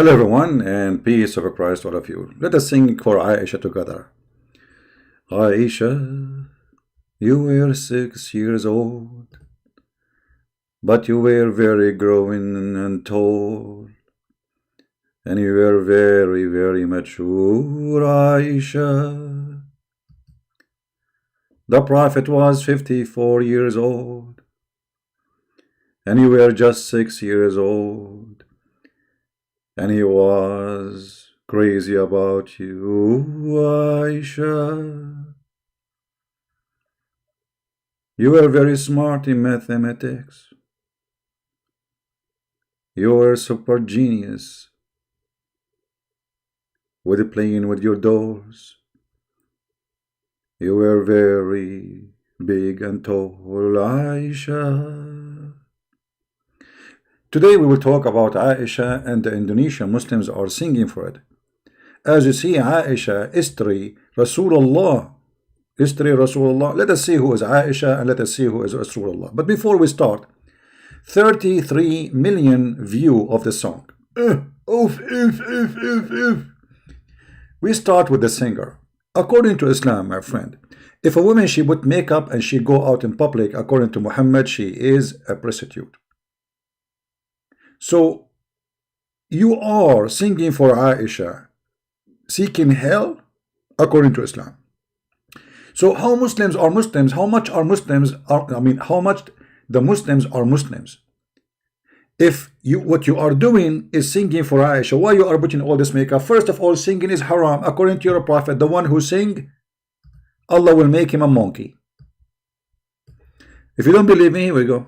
Hello everyone, and peace of Christ to all of you. Let us sing for Aisha together. Aisha, you were 6 years old, but you were very growing and tall, and you were very, very mature, Aisha. The Prophet was 54 years old, and you were just 6 years old. And he was crazy about you, Aisha. You were very smart in mathematics. You were super genius with playing with your dolls. You were very big and tall, Aisha. Today we will talk about Aisha, and the Indonesian Muslims are singing for it. As you see, Aisha, ISTRI, RASULULLAH, ISTRI, RASULULLAH. Let us see who is Aisha and let us see who is RASULULLAH. But before we start, 33 million view of the song. We start with the singer. According to Islam, my friend, if a woman she put makeup and she go out in public, according to Muhammad, she is a prostitute. So you are singing for Aisha, seeking hell according to Islam. So how Muslims are Muslims? How much are Muslims? How much the Muslims are Muslims? If what you are doing is singing for Aisha, why you are putting all this makeup? First of all, singing is haram according to your prophet. The one who sing, Allah will make him a monkey. If you don't believe me, here we go.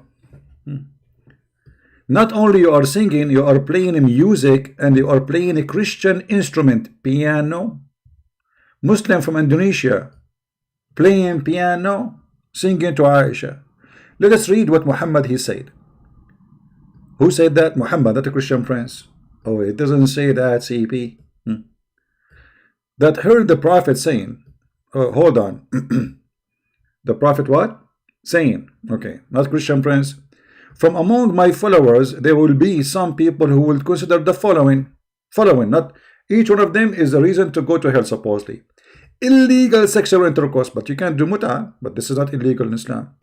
Not only you are singing, you are playing music, and you are playing a Christian instrument, piano. Muslim from Indonesia playing piano, singing to Aisha. Let us read what Muhammad he said. Who said that? Muhammad, not a Christian prince. Oh, it doesn't say that, CP. That heard the prophet saying, hold on. The prophet what? Saying, okay, not Christian prince. From among my followers, there will be some people who will consider the following, not each one of them is a reason to go to hell, supposedly. Illegal sexual intercourse, but you can do mut'ah, but this is not illegal in Islam.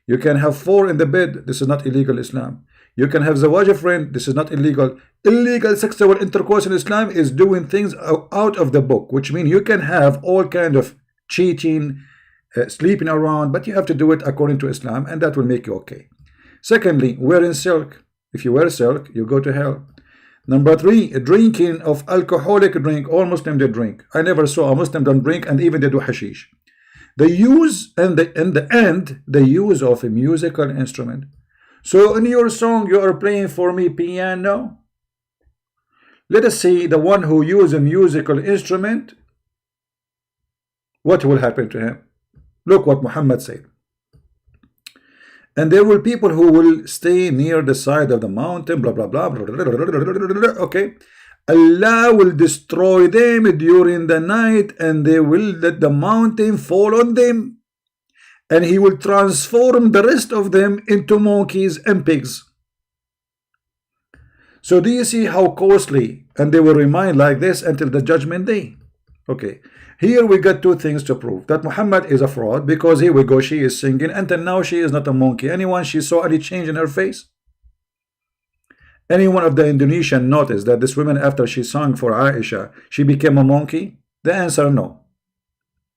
You can have 4 in the bed, this is not illegal in Islam. You can have zawaj friend, this is not illegal. Illegal sexual intercourse in Islam is doing things out of the book, which means you can have all kind of cheating, sleeping around, but you have to do it according to Islam, and that will make you okay. Secondly, wearing silk. If you wear silk, you go to hell. Number 3, drinking of alcoholic drink. All Muslims they drink. I never saw a Muslim don't drink, and even they do hashish. The use and the use of a musical instrument. So in your song you are playing for me piano. Let us see the one who uses a musical instrument. What will happen to him? Look what Muhammad said. And there will people who will stay near the side of the mountain, blah, blah, blah, blah, blah, blah, blah, blah, blah, okay. Allah will destroy them during the night, and they will let the mountain fall on them. And he will transform the rest of them into monkeys and pigs. So do you see how costly? And they will remain like this until the judgment day. Okay. Here we got 2 things to prove that Muhammad is a fraud, because here we go, she is singing, until now she is not a monkey. Anyone she saw any change in her face? Anyone of the Indonesian noticed that this woman, after she sang for Aisha, she became a monkey? The answer, no.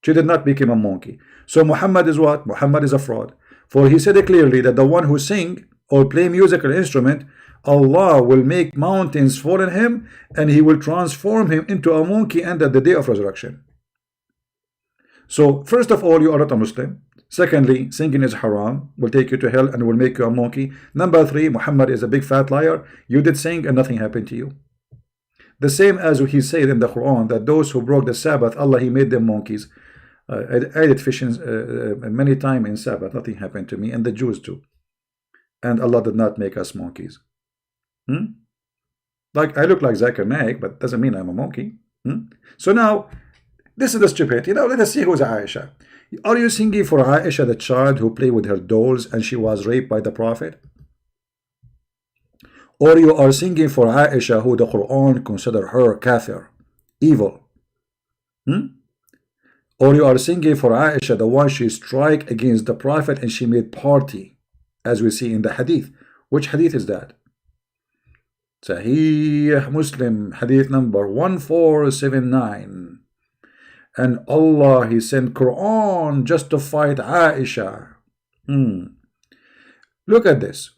She did not become a monkey. So Muhammad is what? Muhammad is a fraud. For he said clearly that the one who sing or play musical instrument, Allah will make mountains fall on him, and he will transform him into a monkey under the day of resurrection. So first of all, you are not a Muslim. Secondly, singing is haram, will take you to hell and will make you a monkey. Number 3, Muhammad is a big fat liar. You did sing and nothing happened to you. The same as he said in the Quran that those who broke the Sabbath, Allah he made them monkeys. I did fishing many times in Sabbath, nothing happened to me, and the Jews too. And Allah did not make us monkeys. Like I look like Zakir Naik, but doesn't mean I'm a monkey. So now, this is the stupidity. Now let us see who's Aisha. Are you singing for Aisha, the child who played with her dolls and she was raped by the Prophet? Or you are singing for Aisha, who the Quran consider her kafir, evil. Or you are singing for Aisha, the one she strike against the Prophet and she made party, as we see in the hadith. Which hadith is that? Sahih Muslim, hadith number 1479. And Allah, He sent Quran just to fight Aisha. Look at this.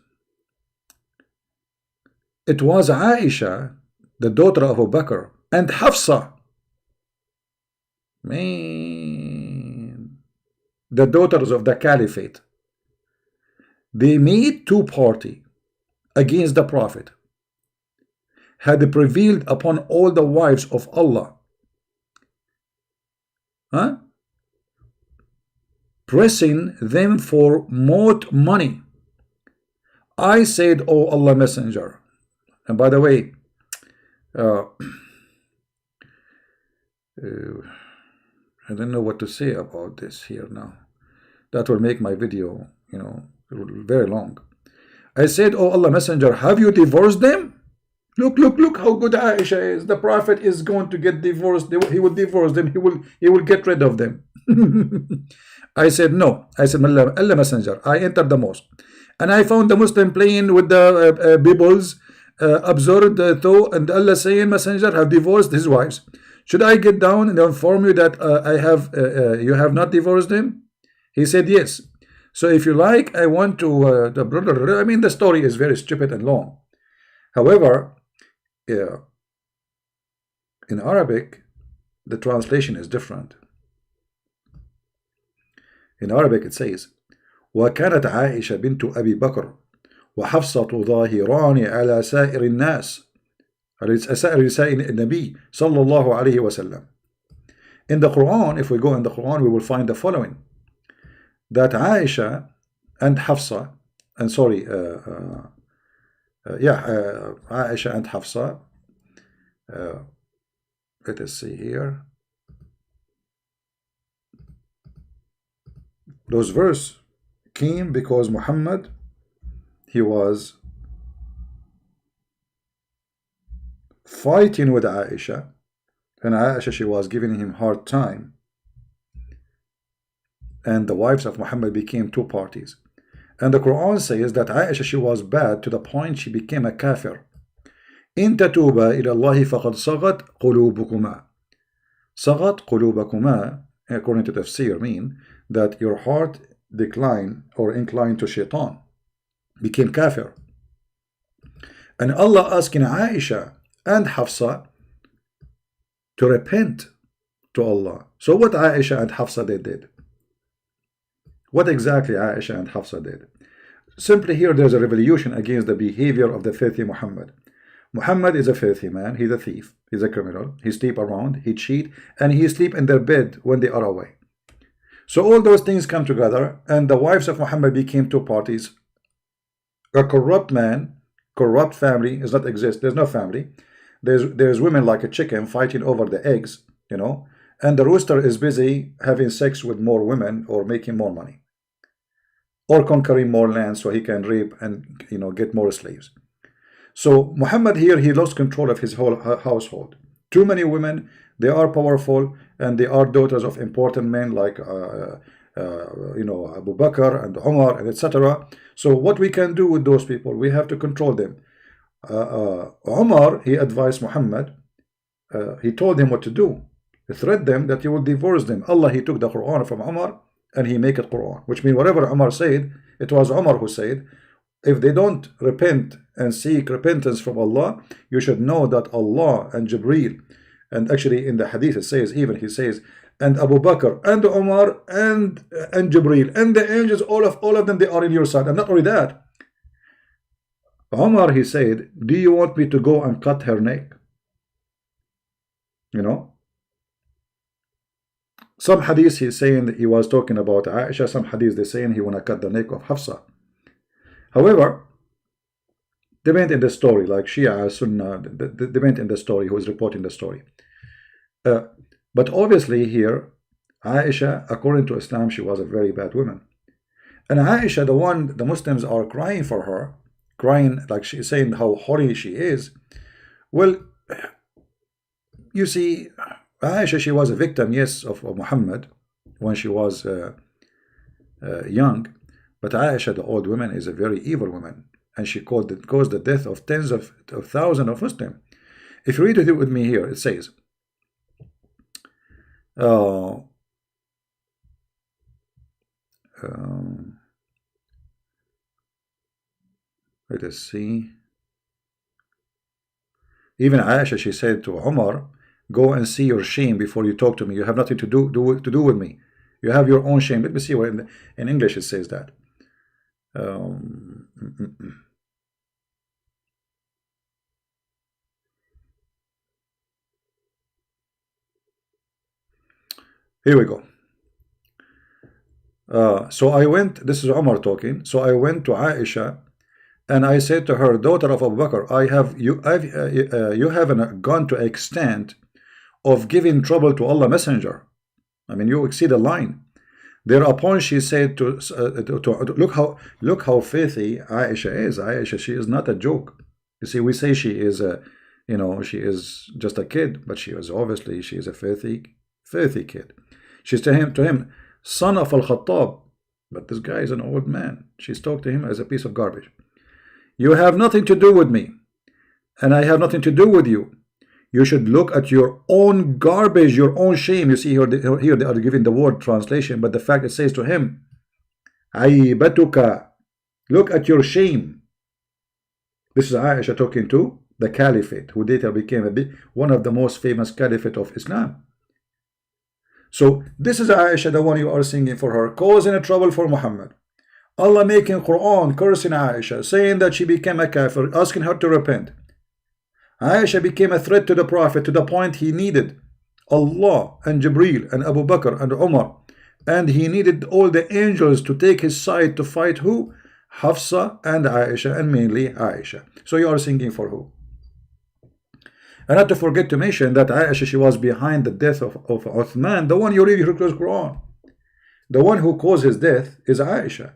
It was Aisha, the daughter of Abu Bakr, and Hafsa, man, the daughters of the Caliphate. They made two parties against the Prophet, had prevailed upon all the wives of Allah, pressing them for more money. I said, "Oh Allah Messenger," and by the way, I don't know what to say about this here now. That will make my video, very long. I said, "Oh Allah Messenger, have you divorced them? Look how good Aisha is. The Prophet is going to get divorced. He will divorce them. He will get rid of them." I said, "No." I said, "Allah Messenger, I entered the mosque and I found the Muslim playing with the Bibles, absurd though, and Allah saying, 'Messenger have divorced his wives.' Should I get down and inform you that you have not divorced them?" He said, "Yes. So if you like, I want to the story is very stupid and long. However, in Arabic, the translation is different. In Arabic, it says, وكانت عائشة بنت أبي بكر وحفصة ظاهران على سائر الناس على سائر نساء النبي صلى الله عليه وسلم. In the Quran, if we go in the Quran, we will find the following: that Aisha and Hafsa, and sorry, Aisha and Hafsa, let us see here. Those verse came because Muhammad, he was fighting with Aisha, and Aisha, she was giving him hard time, and the wives of Muhammad became two parties. And the Quran says that Aisha, she was bad to the point she became a kafir. إن تتوبا إلى الله فقد صغت قلوبكما. صغت قلوبكما, according to tafsir, mean that your heart declined or inclined to shaitan, became kafir. And Allah asking Aisha and Hafsa to repent to Allah. So what Aisha and Hafsa did? What exactly Aisha and Hafsa did? Simply here there's a revolution against the behavior of the filthy Muhammad. Muhammad is a filthy man. He's a thief. He's a criminal. He sleep around. He cheat. And he sleep in their bed when they are away. So all those things come together, and the wives of Muhammad became two parties. A corrupt man, corrupt family does not exist. There's no family. There's women like a chicken fighting over the eggs, and the rooster is busy having sex with more women or making more money, or conquering more land so he can rape and get more slaves. So Muhammad here, he lost control of his whole household. Too many women, they are powerful, and they are daughters of important men like Abu Bakr and Umar and etc. So what we can do with those people, we have to control them. Umar, he advised Muhammad, he told him what to do. He threatened them that he will divorce them. Allah, he took the Quran from Umar and he make it Quran, which means whatever Umar said, it was Umar who said, if they don't repent and seek repentance from Allah, you should know that Allah and Jibreel, and actually in the hadith it says, even he says, and Abu Bakr and Umar and Jibreel and the angels, all of them, they are in your side. And not only that, Umar, he said, do you want me to go and cut her neck? Some hadith he's saying that he was talking about Aisha, some hadith they're saying he want to cut the neck of Hafsa. However, they went in the story, like Shia, Sunnah, they went in the story, who is reporting the story. But obviously here, Aisha, according to Islam, she was a very bad woman. And Aisha, the one the Muslims are crying for her, crying like she's saying how holy she is. Well, you see, Aisha, she was a victim, yes, of Muhammad when she was young. But Aisha, the old woman, is a very evil woman, and she caused the death of tens of thousands of Muslims. If you read it with me here, it says, let us see. Even Aisha, she said to Umar, go and see your shame before you talk to me. You have nothing to do with me. You have your own shame. Let me see where in English it says that. Here we go. So I went, this is Umar talking. So I went to Aisha and I said to her, daughter of Abu Bakr, you haven't gone to extent of giving trouble to Allah Messenger. I mean, you exceed the line. Thereupon she said to look how filthy Aisha is. Aisha, she is not a joke. You see, we say she is she is just a kid, but she is a filthy kid. She's to him, son of Al-Khattab, but this guy is an old man. She's talked to him as a piece of garbage. You have nothing to do with me, and I have nothing to do with you. You should look at your own garbage, your own shame. You see here they are giving the word translation, but the fact it says to him, Aibatuka, look at your shame. This is Aisha talking to the caliphate, who later became one of the most famous caliphate of Islam. So this is Aisha, the one you are singing for her, causing a trouble for Muhammad. Allah making Quran cursing Aisha, saying that she became a kafir, asking her to repent. Aisha became a threat to the Prophet to the point he needed Allah and Jibreel and Abu Bakr and Umar, and he needed all the angels to take his side to fight who? Hafsa and Aisha, and mainly Aisha. So you are singing for who? And not to forget to mention that Aisha, she was behind the death of Uthman, the one you read in the Quran. The one who caused his death is Aisha.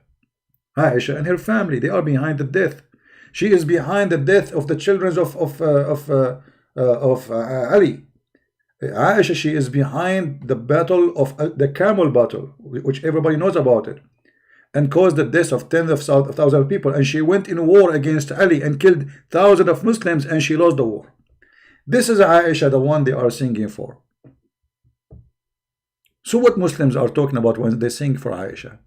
Aisha and her family, they are behind the death. She is behind the death of the children of Ali. Aisha, she is behind the battle of the Camel battle, which everybody knows about it, and caused the death of tens of thousands of people. And she went in war against Ali and killed thousands of Muslims, and she lost the war. This is Aisha, the one they are singing for. So what Muslims are talking about when they sing for Aisha?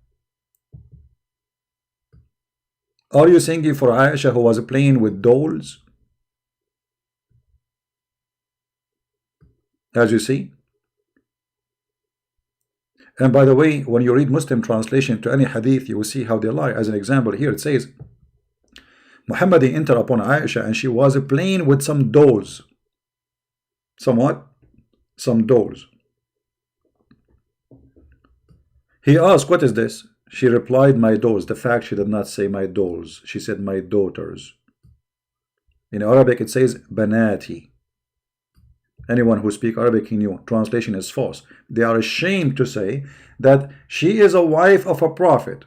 Are you singing for Aisha, who was playing with dolls? As you see. And by the way, when you read Muslim translation to any hadith, you will see how they lie. As an example, here it says, Muhammad entered upon Aisha and she was playing with some dolls. Somewhat? Some dolls. He asked, what is this? She replied, my dolls. The fact she did not say my dolls. She said my daughters. In Arabic it says banati. Anyone who speaks Arabic, he knew. Translation is false. They are ashamed to say that she is a wife of a prophet.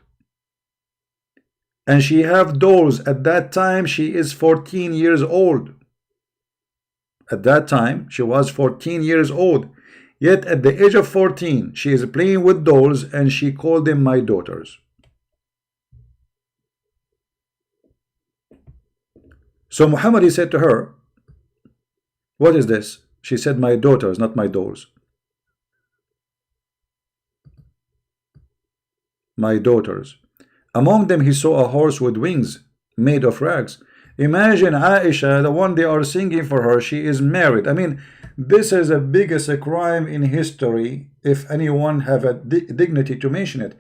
And she have dolls. At that time she is 14 years old. At that time she was 14 years old. Yet at the age of 14, she is playing with dolls and she called them my daughters. So Muhammad said to her, what is this? She said, my daughters, not my dolls. My daughters. Among them he saw a horse with wings made of rags. Imagine Aisha, the one they are singing for her, she is married. I mean, this is the biggest crime in history, if anyone have a dignity to mention it.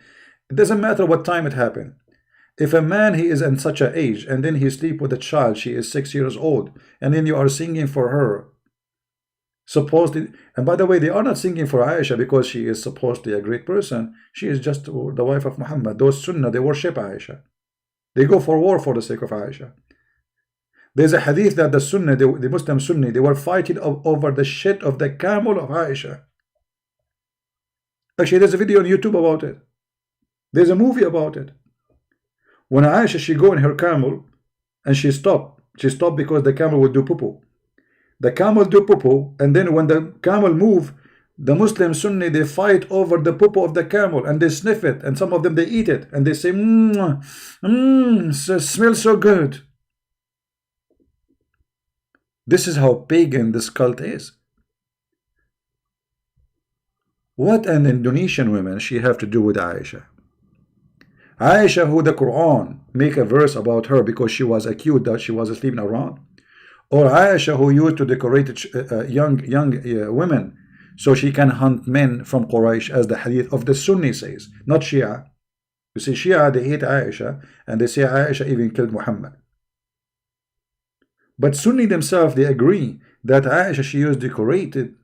It doesn't matter what time it happened. If a man, he is in such an age, and then he sleep with a child, she is 6 years old, and then you are singing for her, supposedly. And by the way, they are not singing for Aisha because she is supposedly a great person. She is just the wife of Muhammad. Those Sunnah, they worship Aisha. They go for war for the sake of Aisha. There's a hadith that the Sunnah, the Muslim Sunni, they were fighting over the shit of the camel of Aisha. Actually, there's a video on YouTube about it. There's a movie about it. When Aisha, she go in her camel, and she stopped. She stopped because the camel would do poo-poo. The camel do poo-poo, and then when the camel move, the Muslim Sunni, they fight over the poo-poo of the camel, and they sniff it, and some of them they eat it, and they say, it smells so good. This is how pagan this cult is. What an Indonesian woman she have to do with Aisha? Aisha, who the Quran make a verse about her because she was accused that she was sleeping around, or Aisha who used to decorate young women so she can hunt men from Quraysh, as the hadith of the Sunni says, not Shia. You see, Shia, they hate Aisha, and they say Aisha even killed Muhammad. But Sunni themselves, they agree that Aisha, she used decorated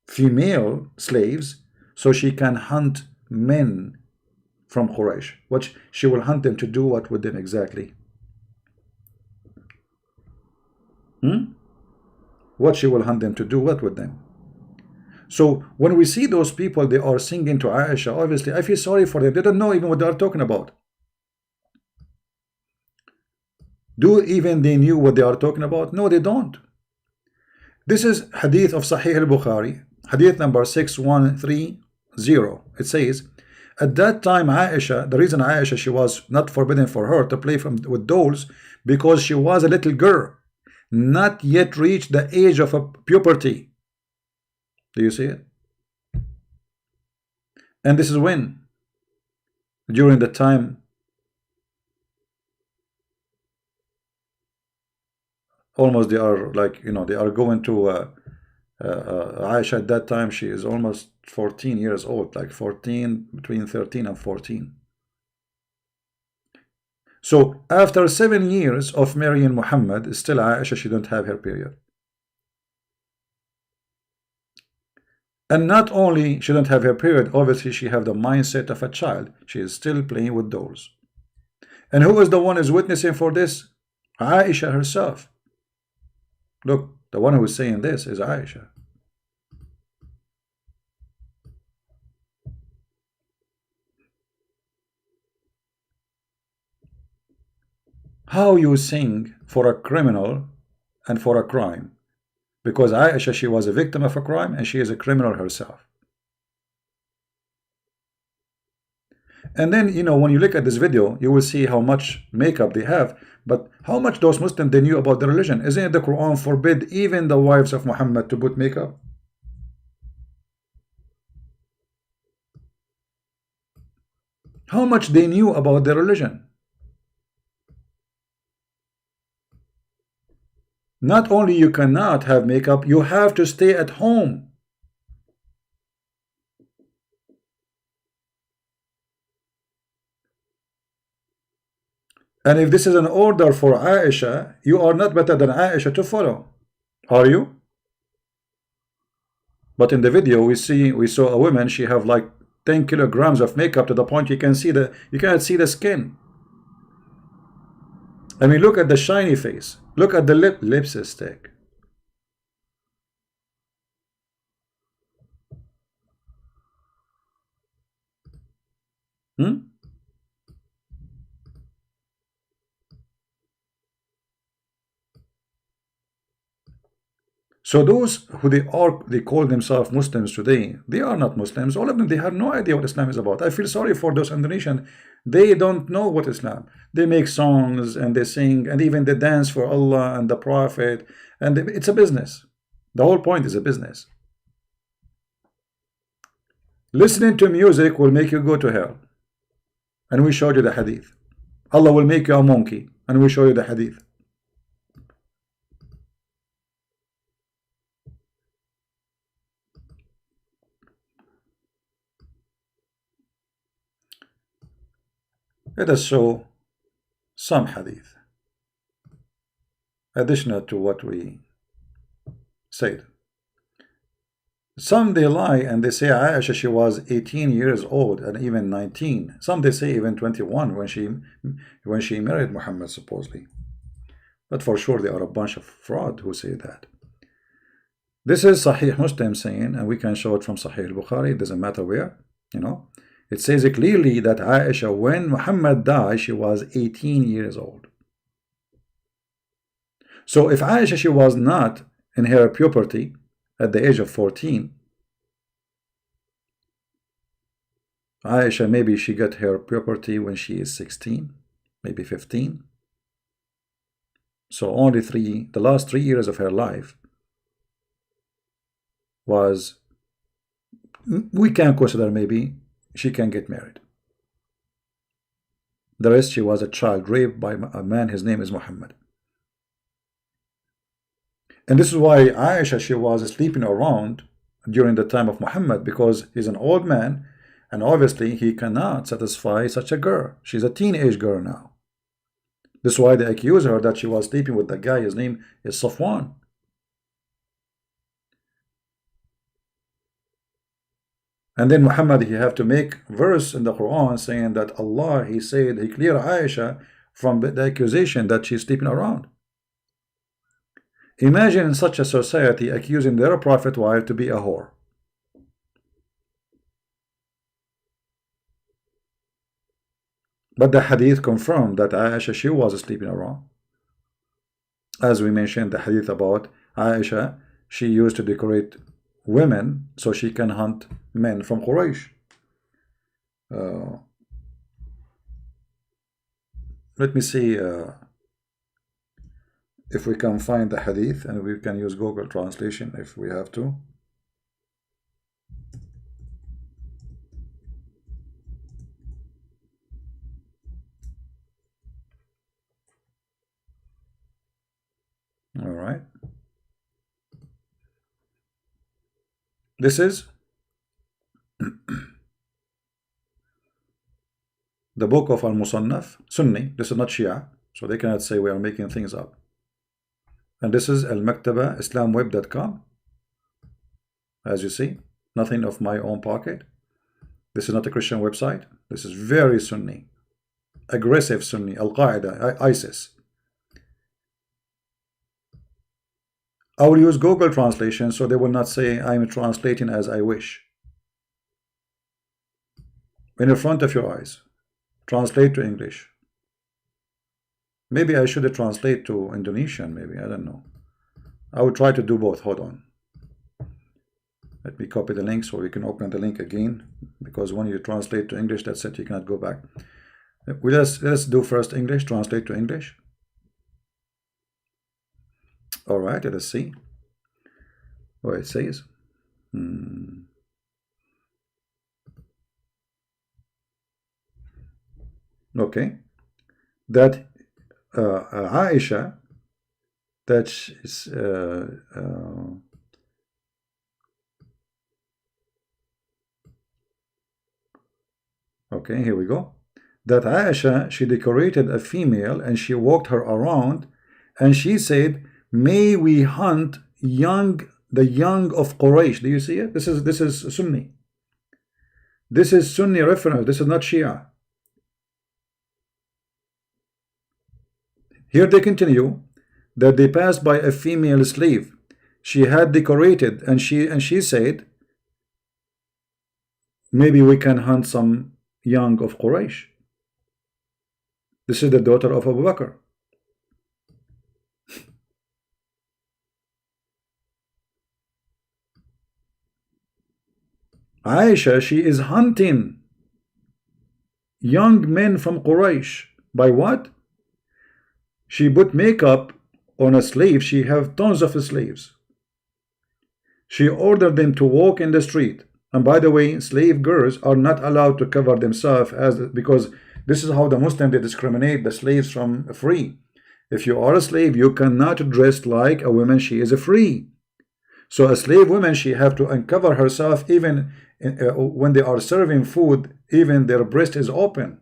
female slaves so she can hunt men from Quraysh. What she will hunt them to do what with them exactly? What she will hunt them to do what with them? So when we see those people, they are singing to Aisha, obviously I feel sorry for them. They don't know even what they are talking about. Do even they knew what they are talking about? No, they don't. This is hadith of Sahih al-Bukhari, hadith number 6130. It says, at that time Aisha, the reason Aisha, she was not forbidden for her to play with dolls, because she was a little girl, not yet reached the age of puberty. Do you see it? And this is when? During the time almost they are like, they are going to Aisha at that time, she is almost 14 years old, like 14, between 13 and 14. So after 7 years of marrying Muhammad, still Aisha, she don't have her period. And not only she don't have her period, obviously she have the mindset of a child. She is still playing with dolls. And who is the one who is witnessing for this? Aisha herself. Look, the one who is saying this is Aisha. How you sing for a criminal and for a crime? Because Aisha, she was a victim of a crime and she is a criminal herself. And then, when you look at this video, you will see how much makeup they have, but how much those Muslims, they knew about the religion. Isn't it the Quran forbid even the wives of Muhammad to put makeup? How much they knew about their religion? Not only you cannot have makeup, you have to stay at home. And if this is an order for Aisha, you are not better than Aisha to follow, are you? But in the video we saw a woman, she have like 10 kilograms of makeup to the point you cannot see the skin. I mean, look at the shiny face. Look at the lipstick. So those who they call themselves Muslims today, they are not Muslims. All of them, they have no idea what Islam is about. I feel sorry for those Indonesian. They don't know what Islam. They make songs and they sing and even they dance for Allah and the Prophet, and it's a business. The whole point is a business. Listening to music will make you go to hell, and we showed you the hadith. Allah will make you a monkey, and we show you the hadith. Let us show some hadith additional to what we said. Some they lie and they say Aisha, she was 18 years old and even 19. Some they say even 21 when she married Muhammad supposedly. But for sure they are a bunch of fraud who say that. This is Sahih Muslim saying, and we can show it from Sahih Bukhari. It doesn't matter where, It says clearly that Aisha, when Muhammad died, she was 18 years old. So if Aisha, she was not in her puberty at the age of 14, Aisha, maybe she got her puberty when she is 16, maybe 15. So only the last 3 years of her life was, we can consider maybe she can get married. The rest, she was a child raped by a man, his name is Muhammad. And this is why Aisha, she was sleeping around during the time of Muhammad, because he's an old man, and obviously he cannot satisfy such a girl. She's a teenage girl now. This is why they accuse her that she was sleeping with the guy, his name is Safwan. And then Muhammad, he have to make verse in the Quran saying that Allah, he said, he cleared Aisha from the accusation that she's sleeping around. Imagine in such a society accusing their prophet wife to be a whore. But the hadith confirmed that Aisha, she was sleeping around. As we mentioned, the hadith about Aisha, she used to decorate women so she can hunt men from Quraysh. Let me see if we can find the hadith, and we can use Google translation if we have to. All right. This is the book of Al-Musannaf, Sunni. This is not Shia, so they cannot say we are making things up. And this is Al-Maktaba, islamweb.com. As you see, nothing of my own pocket. This is not a Christian website. This is very Sunni, aggressive Sunni, Al-Qaeda, ISIS. I will use Google translation so they will not say I'm translating as I wish. In the front of your eyes, translate to English. Maybe I should translate to Indonesian, maybe, I don't know. I will try to do both. Hold on. Let me copy the link so we can open the link again, because when you translate to English, that's it, you cannot go back. Let's do first English, translate to English. All right, let us see what it says. Okay, that Aisha, that is okay, here we go. That Aisha, she decorated a female and she walked her around, and she said, may we hunt the young of Quraysh. Do you see it? This is Sunni. This is Sunni reference. This is not Shia. Here they continue that they passed by a female slave. She had decorated, and she said, maybe we can hunt some young of Quraysh. This is the daughter of Abu Bakr. Aisha, she is hunting young men from Quraysh. By what? She put makeup on a slave. She have tons of slaves. She ordered them to walk in the street. And by the way, slave girls are not allowed to cover themselves, because this is how the Muslims, they discriminate the slaves from free. If you are a slave, you cannot dress like a woman. She is a free. So a slave woman, she have to uncover herself, even when they are serving food, even their breast is open.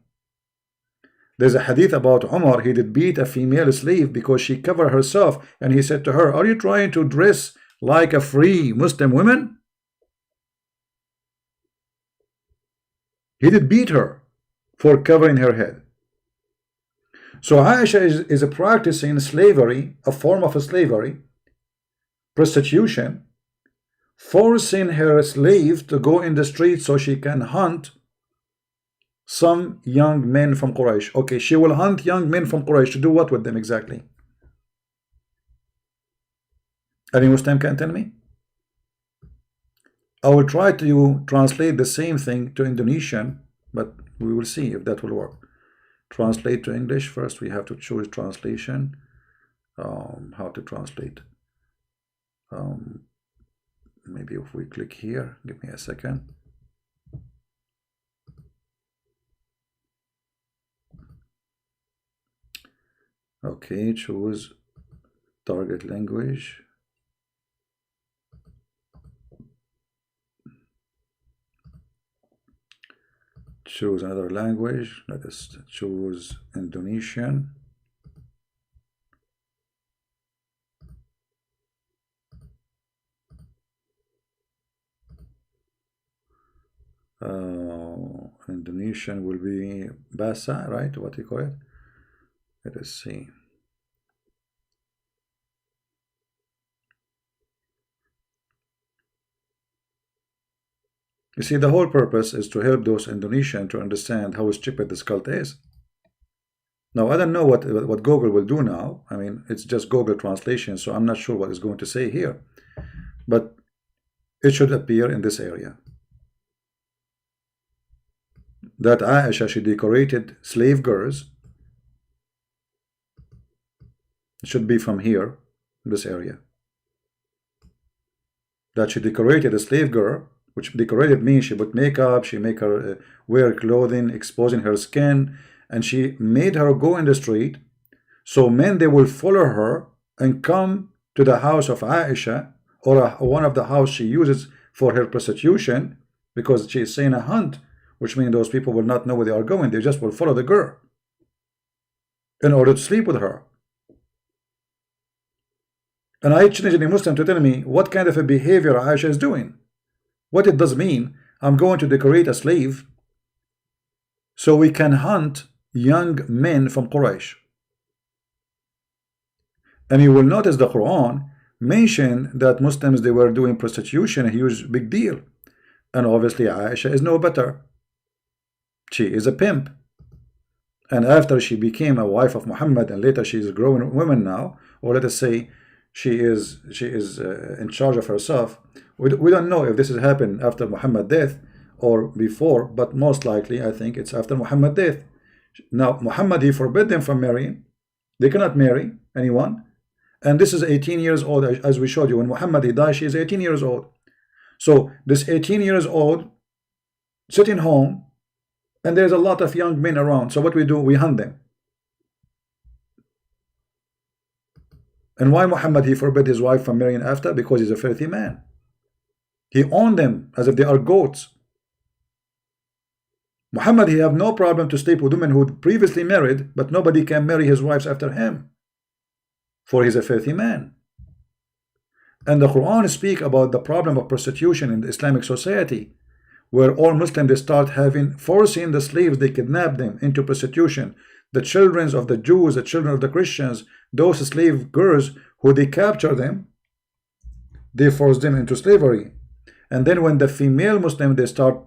There's a hadith about Umar. He did beat a female slave because she covered herself, and he said to her, are you trying to dress like a free Muslim woman? He did beat her for covering her head. So Aisha is practicing slavery, a form of slavery, prostitution, forcing her slave to go in the street so she can hunt some young men from Quraysh. Okay, she will hunt young men from Quraysh to do what with them exactly? Any Muslim can tell me? I will try to translate the same thing to Indonesian, but we will see if that will work. Translate to English. First, we have to choose translation. How to translate? Maybe if we click here, give me a second. Okay, choose target language. Choose another language. Let us choose Indonesian. Indonesian will be Bahasa, right? What do you call it? Let us see. You see, the whole purpose is to help those Indonesians to understand how stupid this cult is. Now, I don't know what Google will do now. I mean, it's just Google translation, so I'm not sure what it's going to say here. But it should appear in this area. That Aisha, she decorated slave girls. It should be from here, this area. That she decorated a slave girl, which decorated means she put makeup, she make her wear clothing, exposing her skin, and she made her go in the street, so men, they will follow her and come to the house of Aisha, or one of the house she uses for her prostitution, because she is saying a hunt, which means those people will not know where they are going. They just will follow the girl in order to sleep with her. And I challenge any Muslim to tell me what kind of a behavior Aisha is doing. What it does mean, I'm going to decorate a slave so we can hunt young men from Quraysh. And you will notice the Quran mentioned that Muslims, they were doing prostitution, a huge big deal. And obviously Aisha is no better. She is a pimp. And after she became a wife of Muhammad, and later she is a grown woman now, or let us say she is in charge of herself. We don't know if this has happened after Muhammad's death or before, but most likely I think it's after Muhammad's death. Now Muhammad, he forbid them from marrying. They cannot marry anyone. And this is 18 years old, as we showed you. When Muhammad, he died, she is 18 years old. So this 18 years old sitting home, and there's a lot of young men around. So what we do, we hunt them. And why Muhammad, he forbid his wife from marrying after? Because he's a filthy man. He owned them as if they are goats. Muhammad, he have no problem to sleep with women who previously married, but nobody can marry his wives after him, for he's a filthy man. And the Quran speak about the problem of prostitution in the Islamic society, where all Muslims, they start forcing the slaves, they kidnap them into prostitution. The children of the Jews, the children of the Christians, those slave girls who they capture them, they force them into slavery. And then when the female Muslim, they start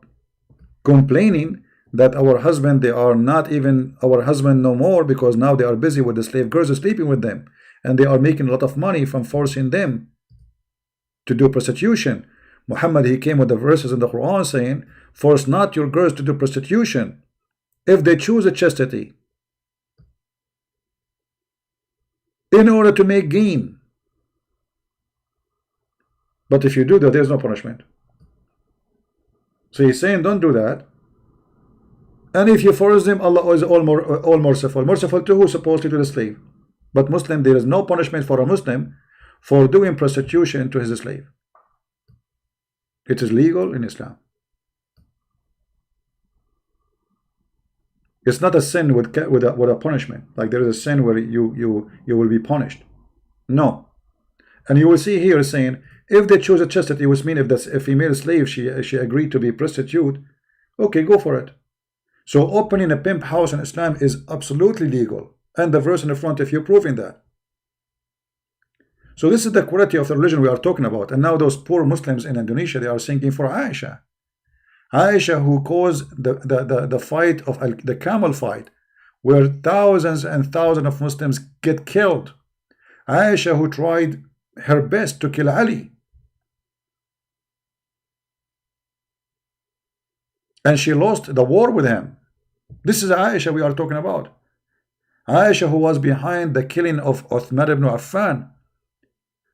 complaining that our husband, they are not even our husband no more, because now they are busy with the slave girls, sleeping with them, and they are making a lot of money from forcing them to do prostitution. Muhammad, he came with the verses in the Quran saying, force not your girls to do prostitution if they choose a chastity in order to make gain. But if you do that, there's no punishment. So he's saying don't do that. And if you force them, Allah is all merciful. Merciful to who? Supposedly to the slave. But Muslim, there is no punishment for a Muslim for doing prostitution to his slave. It is legal in Islam. It's not a sin with a punishment. Like there is a sin where you will be punished. No. And you will see here saying, if they choose a chastity, which means if that's a female slave, she agreed to be prostitute, okay, go for it. So opening a pimp house in Islam is absolutely legal. And the verse in the front of you proving that. So this is the quality of the religion we are talking about. And now those poor Muslims in Indonesia, they are singing for Aisha. Aisha, who caused the fight of the camel fight, where thousands and thousands of Muslims get killed. Aisha, who tried her best to kill Ali. And she lost the war with him. This is Aisha we are talking about. Aisha, who was behind the killing of Uthman ibn Affan.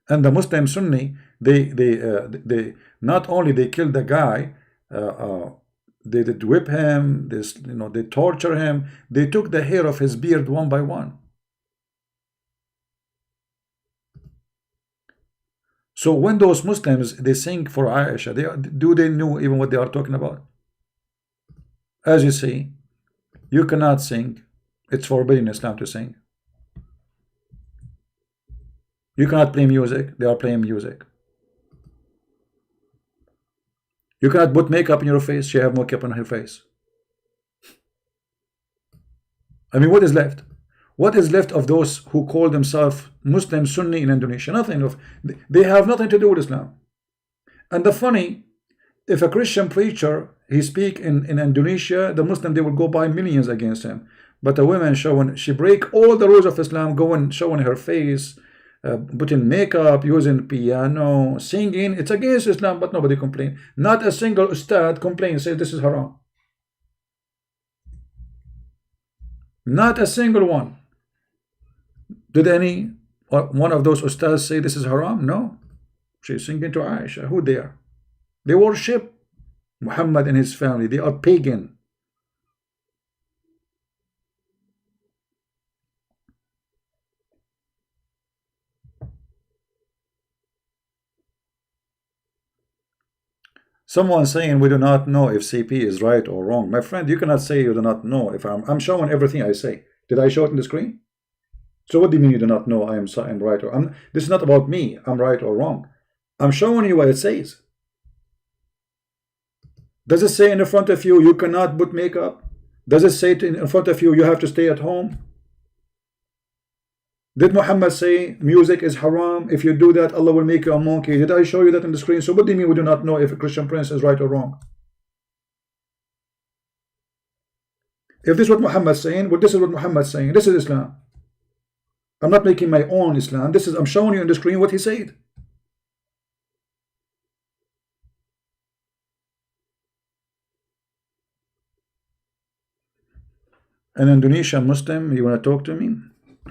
And the Muslim Sunni, they not only they killed the guy, they did whip him, they torture him, they took the hair of his beard one by one. So when those Muslims they sing for Aisha, do they know even what they are talking about? As you see, you cannot sing. It's forbidden in Islam to sing. You cannot play music. They are playing music. You cannot put makeup on your face. She have makeup on her face. I mean, what is left? What is left of those who call themselves Muslim Sunni in Indonesia? Nothing. They have nothing to do with Islam. And the funny, if a Christian preacher he speak in Indonesia, the Muslim they will go by millions against him. But a woman showing, she break all the rules of Islam, going showing her face, putting makeup, using piano, singing. It's against Islam, but nobody complain. Not a single ustad complains, says this is haram. Not a single one. Did any one of those ustads say this is haram? No. She's singing to Aisha. Who there? They worship Muhammad and his family. They are pagan. Someone saying we do not know if CP is right or wrong. My friend, you cannot say you do not know. If I'm showing everything I say. Did I show it in the screen? So what do you mean you do not know I'm right or this is not about me. I'm right or wrong. I'm showing you what it says. Does it say in front of you you cannot put makeup? Does it say in front of you you have to stay at home? Did Muhammad say music is haram? If you do that, Allah will make you a monkey. Did I show you that on the screen? So what do you mean we do not know if a Christian prince is right or wrong? If this is what Muhammad is saying, well, this is what Muhammad is saying. This is Islam. I'm not making my own Islam. I'm showing you on the screen what he said. An Indonesian Muslim, you want to talk to me?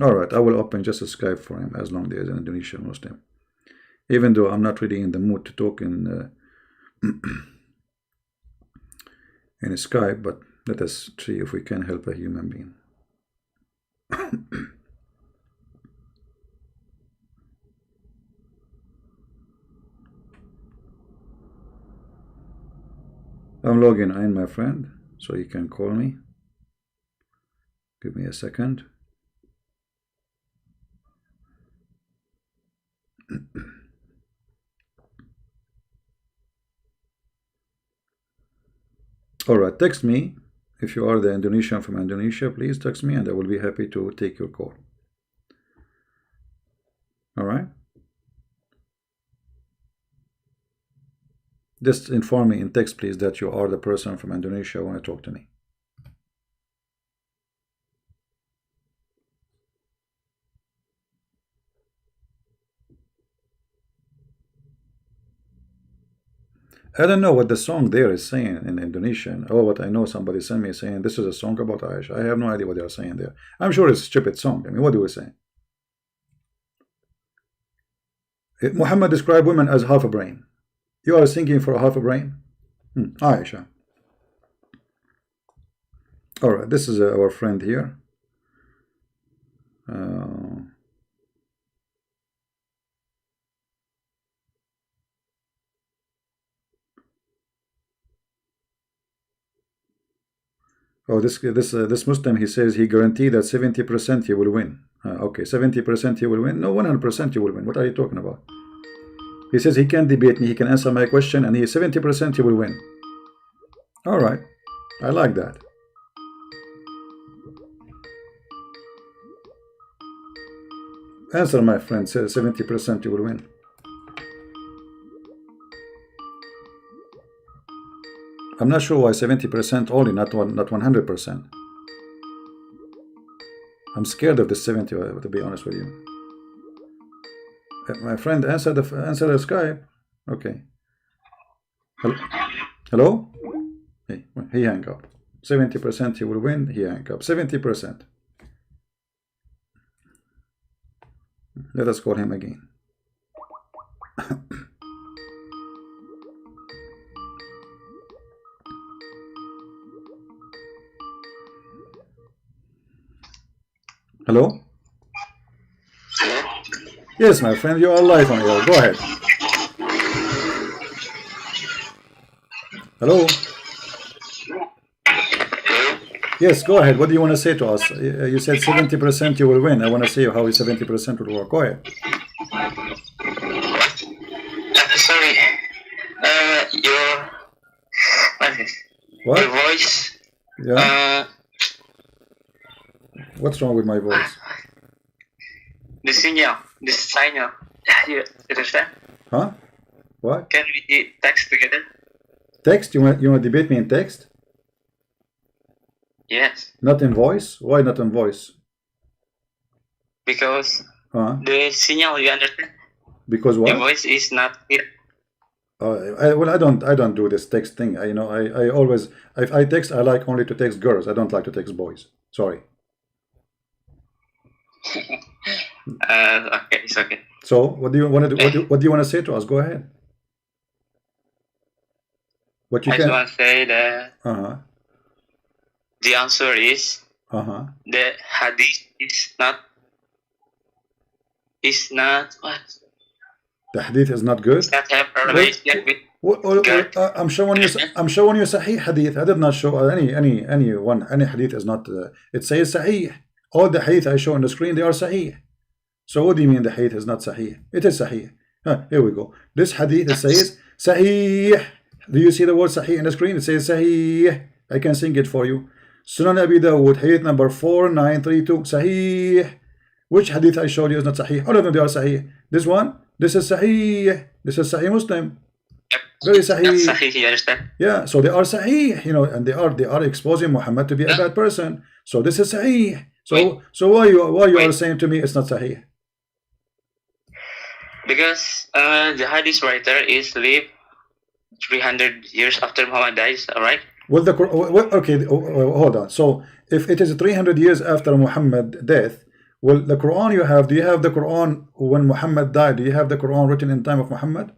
Alright, I will open just a Skype for him as long as there's an Indonesian Muslim. Even though I'm not really in the mood to talk in Skype, but let us see if we can help a human being. I'm logging in, my friend, so you can call me. Give me a second. Alright, text me. If you are the Indonesian from Indonesia, please text me and I will be happy to take your call. Alright? Just inform me in text, please, that you are the person from Indonesia who want to talk to me. I don't know what the song there is saying in Indonesian. Oh, but I know somebody sent me saying this is a song about Aisha. I have no idea what they are saying there. I'm sure it's a stupid song. I mean, what do we say? Muhammad described women as half a brain. You are singing for a half a brain? Aisha. Alright, this is our friend here. Oh, this Muslim, he says he guaranteed that 70% he will win. Okay, 70% he will win. No, 100% you will win. What are you talking about? He says he can debate me. He can answer my question, and he 70% he will win. All right, I like that. Answer, my friend. Says 70% you will win. I'm not sure why 70% only, not 100%. I'm scared of the 70, to be honest with you. My friend, answer the Skype. Okay. Hello? He hang up. 70% he will win. He hang up. 70%. Let us call him again. Hello? Yes, my friend, you are live on air. Go ahead. Hello? Yes, go ahead. What do you want to say to us? You said 70% you will win. I want to see how 70% will work. Go ahead. Sorry. Your voice. Yeah. What's wrong with my voice? The signal. You understand? Huh? What? Can we text together? Text? You want to debate me in text? Yes. Not in voice? Why not in voice? Because the signal, you understand? Because what? The voice is not here. Well, I don't do this text thing. I always, if I text, I like only to text girls. I don't like to text boys. Sorry. Okay, it's okay. So, what do you want to do? What do you want to say to us? Go ahead. What you I can. just want to say that the answer is the hadith is not what? The hadith is not good. It's not have a relation with God. I'm showing you Sahih hadith. I did not show any hadith is not. It says Sahih. All the hadith I show on the screen, they are Sahih. So what do you mean the hadith is not Sahih? It is Sahih. Here we go. This hadith it says Sahih. Do you see the word Sahih in the screen? It says Sahih. I can sing it for you. Sunan Abi Dawud, hadith number 4932. Sahih. Which hadith I showed you is not Sahih? All of them they are Sahih. This one, this is Sahih. This is Sahih Muslim. Very Sahih. That's Sahih, you understand? Yeah, so they are Sahih, and they are exposing Muhammad to be a bad person. So this is Sahih. So why you are saying to me it's not Sahih? Because the hadith writer is lived 300 years after Muhammad dies, alright? Well, okay, hold on. So if it is 300 years after Muhammad death, well, the Quran you have, do you have the Quran when Muhammad died? Do you have the Quran written in time of Muhammad?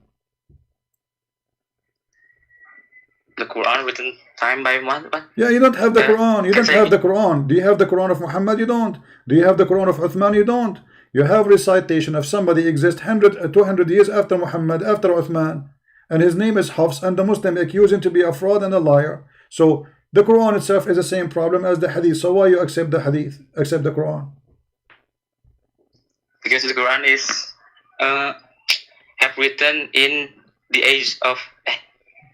The Quran written time by Muhammad? Yeah, you don't have the Quran. You don't have the Quran. Do you have the Quran of Muhammad? You don't. Do you have the Quran of Uthman? You don't. You have recitation of somebody exists 200 years after Muhammad, after Uthman, and his name is Hafs, and the Muslim accuse him to be a fraud and a liar. So the Quran itself is the same problem as the hadith. So why you accept the hadith, accept the Quran? Because the Quran is have written in the age of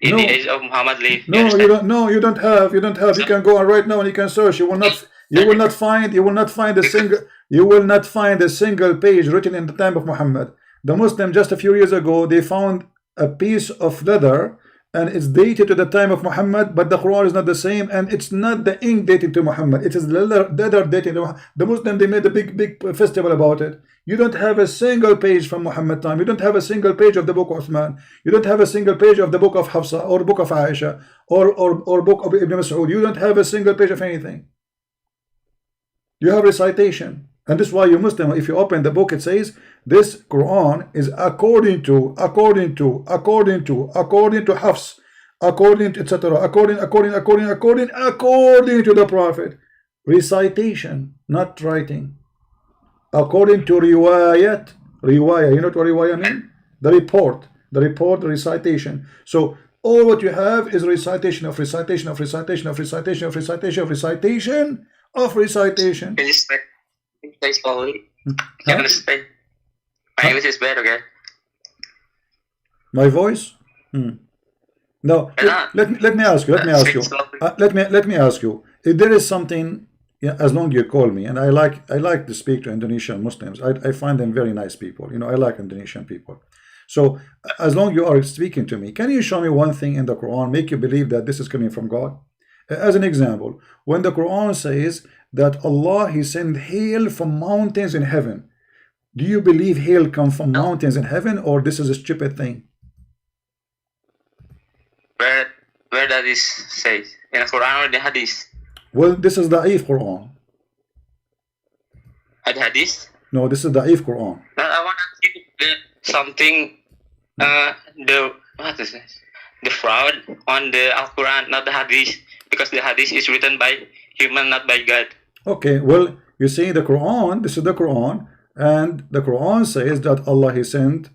the age of Muhammad lived. No, you don't. No, you don't have. You don't have. You can go on right now and you can search. You will not. You will not find. You will not find a single. You will not find a single page written in the time of Muhammad. The Muslim just a few years ago they found a piece of leather and it's dated to the time of Muhammad, but the Quran is not the same, and it's not the ink dated to Muhammad. It is leather dated to Muhammad. The Muslim they made a big festival about it. You don't have a single page from Muhammad time. You don't have a single page of the book of Uthman. You don't have a single page of the book of Hafsa or book of Aisha or book of Ibn Mas'ud. You don't have a single page of anything. You have recitation. And this is why you Muslim, if you open the book, it says this Quran is according to Hafs, according to etc. According to the Prophet. Recitation, not writing. According to riwayat, you know what riwayat mean? The report, the recitation. So all what you have is recitation of recitation of recitation of recitation of recitation of recitation of recitation. Can you say slowly? Can you understand? My English is bad, okay? My voice? No. Let me ask you. Let me ask you. If there is something, as long as you call me, and I like to speak to Indonesian Muslims. I find them very nice people. I like Indonesian people. So as long as you are speaking to me, can you show me one thing in the Quran make you believe that this is coming from God? As an example, when the Quran says that Allah He sent hail from mountains in heaven, Do you believe hail come from No. mountains in heaven, or this is a stupid thing? Where does this say? In the Quran or the Hadith? Well, this is the Da'if Quran. The Hadith? No, this is the Da'if Quran. No, I want to see something. What is this? The fraud on the Al Quran, not the Hadith, because the Hadith is written by human, not by God. Okay, well, you see the Quran, this is the Quran, and the Quran says that Allah, He sent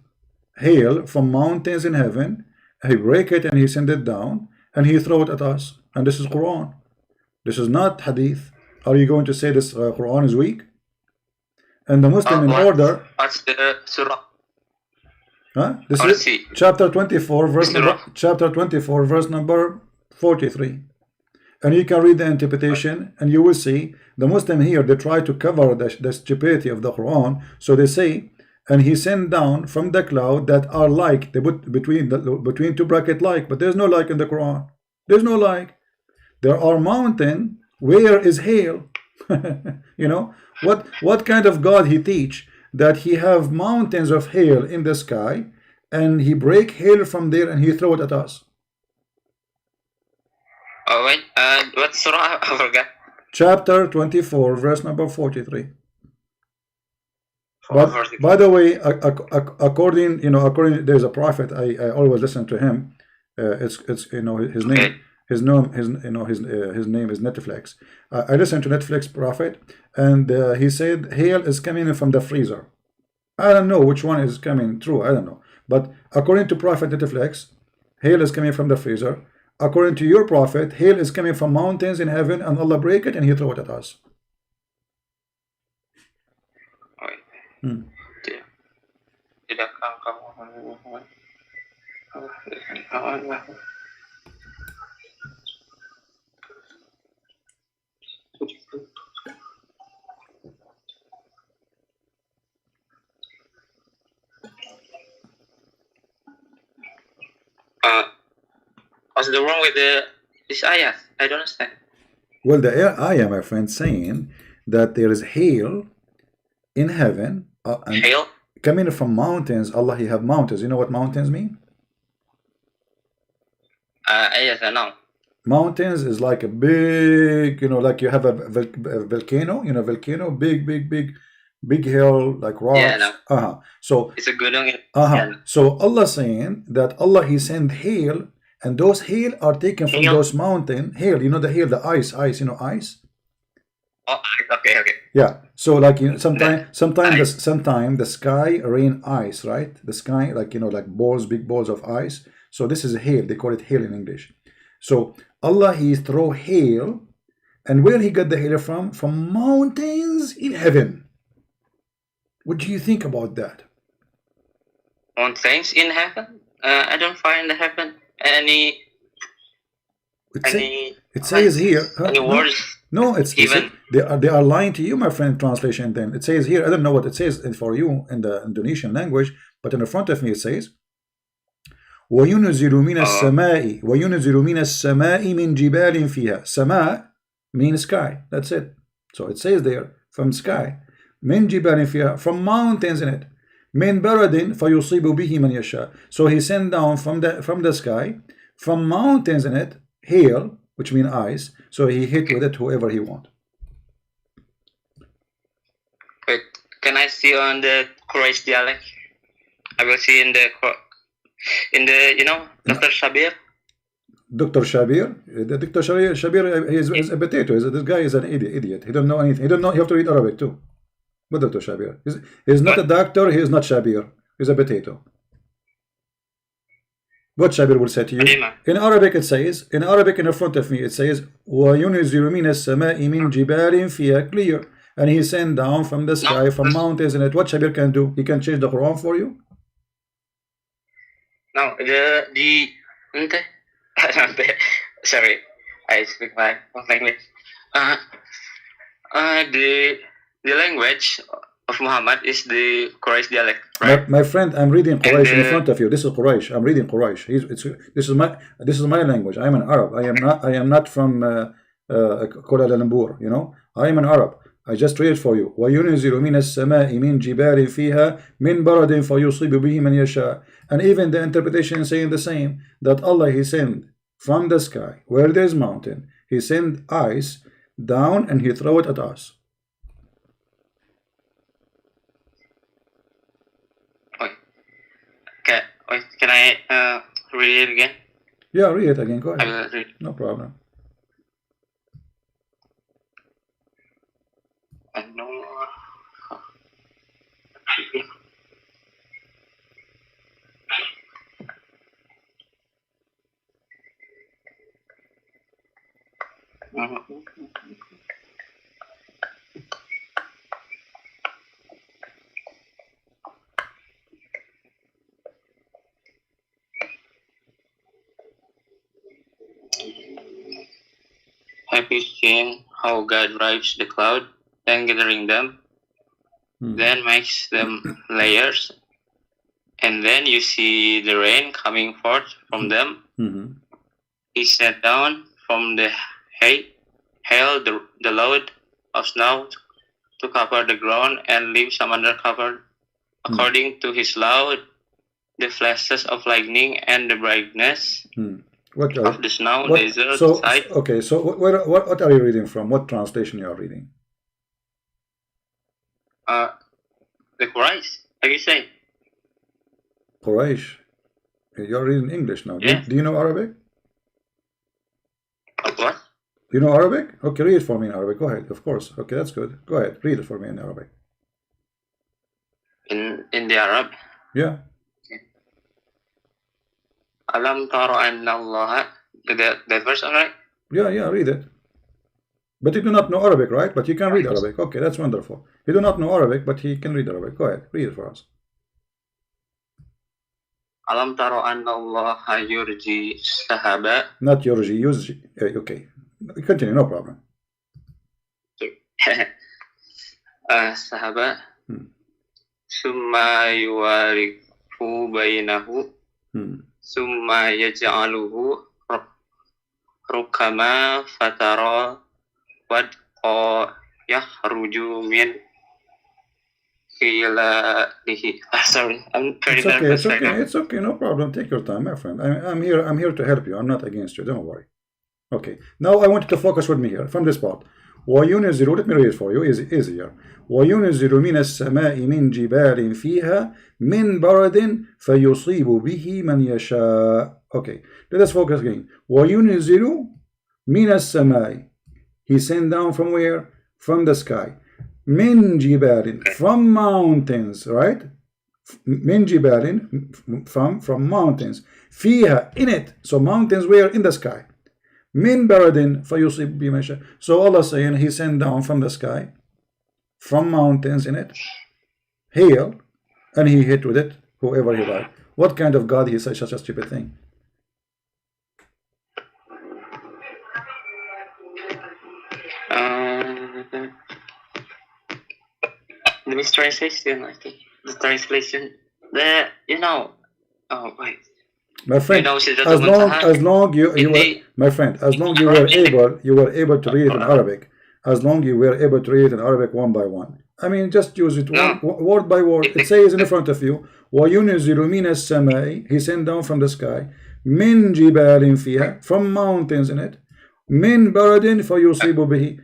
hail from mountains in heaven, He break it and He send it down, and He throw it at us. And this is Quran. This is not Hadith. Are you going to say this Quran is weak? And the Muslim in order. What's the surah? Huh? This is chapter 24, verse number 43. And you can read the interpretation, and you will see the Muslim here, they try to cover the stupidity of the Quran. So they say, and He sent down from the cloud that are like, they put between two bracket like, but there's no like in the Quran. There's no like. There are mountain. Where is hail? You know, what kind of God He teach that He have mountains of hail in the sky, and He break hail from there and He throw it at us? Oh wait, what surah? I forgot. Chapter 24, verse number 43. But by the way, according there's a prophet. I always listen to him. It's his name. Okay. His name is Netflix. I listen to Netflix prophet, and he said hail is coming from the freezer. I don't know which one is coming true. I don't know. But according to prophet Netflix, hail is coming from the freezer. According to your prophet, hail is coming from mountains in heaven, and Allah break it and He throw it at us. What's the wrong with this ayah? I don't understand. Well, the ayah, my friend, saying that there is hail in heaven, and Hail? coming from mountains. Allah, He have mountains. You know what mountains mean? Yes, I know. Mountains is like a big, like you have a volcano, volcano, big hill, like rocks. Yeah, I know. So it's a good one. So Allah saying that Allah, He sent hail, and those hail are taken from those mountain hail. You know the hail, the ice, ice. Oh, okay. Yeah. So like sometime the sky rain ice, right? The sky, like big balls of ice. So this is hail. They call it hail in English. So Allah, He throw hail, and where He got the hail from? From mountains in heaven. What do you think about that? Mountains in heaven? I don't find the heaven any. It says here. Any words? No, they are lying to you, my friend. Translation. Then it says here. I don't know what it says for you in the Indonesian language, but in the front of me it says, وَيُنْزِلُ مِنَ السَّمَاءِ مِنْ جِبَالٍ فِيهَا. Sama means sky. That's it. So it says there from sky. مِنْ جِبَالٍ فِيهَا, from mountains in it. مِنْ بَرَدٍ فَيُصِيبُ بِهِ مَنْ يَشَاءُ. So He sent down from the sky, from mountains in it, hail, which means ice. So He hit with it whoever He want. Wait, can I see on the Quraysh dialect? I will see in the Dr. Shabir. Dr. Shabir, Dr. Shabir is a potato. This guy is an idiot. He don't know anything. He don't know. You have to read Arabic too. But Dr. Shabir, he's not a doctor. He is not Shabir. He's a potato. What Shabir will say to you in Arabic? It says in Arabic in front of me. It says وَيُنْزِلُ مِنَ السَّمَاءِ مِنْ جِبَالٍ فِيهَا clear, and He sent down from the sky, from mountains in it. What Shabir can do? He can change the Quran for you. No, sorry, I speak my own language. The language of Muhammad is the Quraysh dialect, right? My friend, I'm reading Quraysh in front of you. This is Quraysh. I'm reading Quraysh. This is my language. I am an Arab. I am not from Kuala Lumpur. I am an Arab. I just read it for you. وَيُنْزِلُ مِنَ السَّمَاءِ مِنْ جِبَالٍ فِيهَا مِنْ بَرَدٍ فَيُصِيبُ بِهِ مَنْ يَشَاءُ. And even the interpretation is saying the same, that Allah, He sent from the sky, where there is mountain, He sent ice down and He throw it at us. Okay. Can I read it again? Yeah, read it again. Go I ahead. will read. No problem. No. Have you seen how God drives the cloud and gathering them, then makes them layers, and then you see the rain coming forth from them? He sent down from the hail the load of snow to cover the ground and leave some under cover, according to His law, the flashes of lightning and the brightness of the snow. Okay, so what are you reading from? What translation you are reading? The Quraysh. Have you say? Quraysh. You're reading English now. Yes. Do you know Arabic? What? Do you know Arabic? Okay, read it for me in Arabic. Go ahead. Of course. Okay, that's good. Go ahead. Read it for me in Arabic. In the Arab? Yeah. Alam tara anna Allah. That verse, alright? Yeah, read it. But you do not know Arabic, right? But you can read Arabic. Okay, that's wonderful. You do not know Arabic, but he can read Arabic. Go ahead, read it for us. Alam tara anna Allah yurji sahaba. Not yurji, yurji. Okay, continue, no problem. Sahaba. Summa yuwarifu bainahu. Summa yaj'aluhu rukama fatara wadqa yahruju min khilalihi. Sorry, I'm very nervous. It's okay, no problem. Take your time, my friend. I'm here to help you. I'm not against you. Don't worry. Okay, now I want you to focus with me here from this part. وَيُنَزِّلُ, let me read it for you, easier. وَيُنَزِّلُ مِنَ السَّمَاءِ مِنْ جِبَالٍ فِيهَا مِنْ بَرَدٍ فَيُصِيبُ بِهِ مَنْ يَشَاءُ. Okay, let us focus again. وَيُنَزِّلُ مِنَ السَّمَاءِ, He sent down from where? From the sky. مِنْ جِبَالٍ, from mountains, right? مِنْ جِبَالٍ, from mountains. فِيهَا, in it. So mountains were in the sky. Min baradin fayusib bimasha. So Allah saying He sent down from the sky, from mountains in it, hail, and He hit with it whoever He liked. What kind of God He says such a stupid thing? The mistranslation, I think. The translation. Oh wait. My friend, as long you were able to read it in Arabic, as long you were able to read it in Arabic one by one. I mean, just use it word by word. It says in front of you, وَيُنْزِلُ مِنَ السَّمَاءِ, He sent down from the sky, مِنْ جِبَالٍ فِيهَا, from mountains in it, مِنْ بَرَدٍ فَيُصِيبُ بِهِ,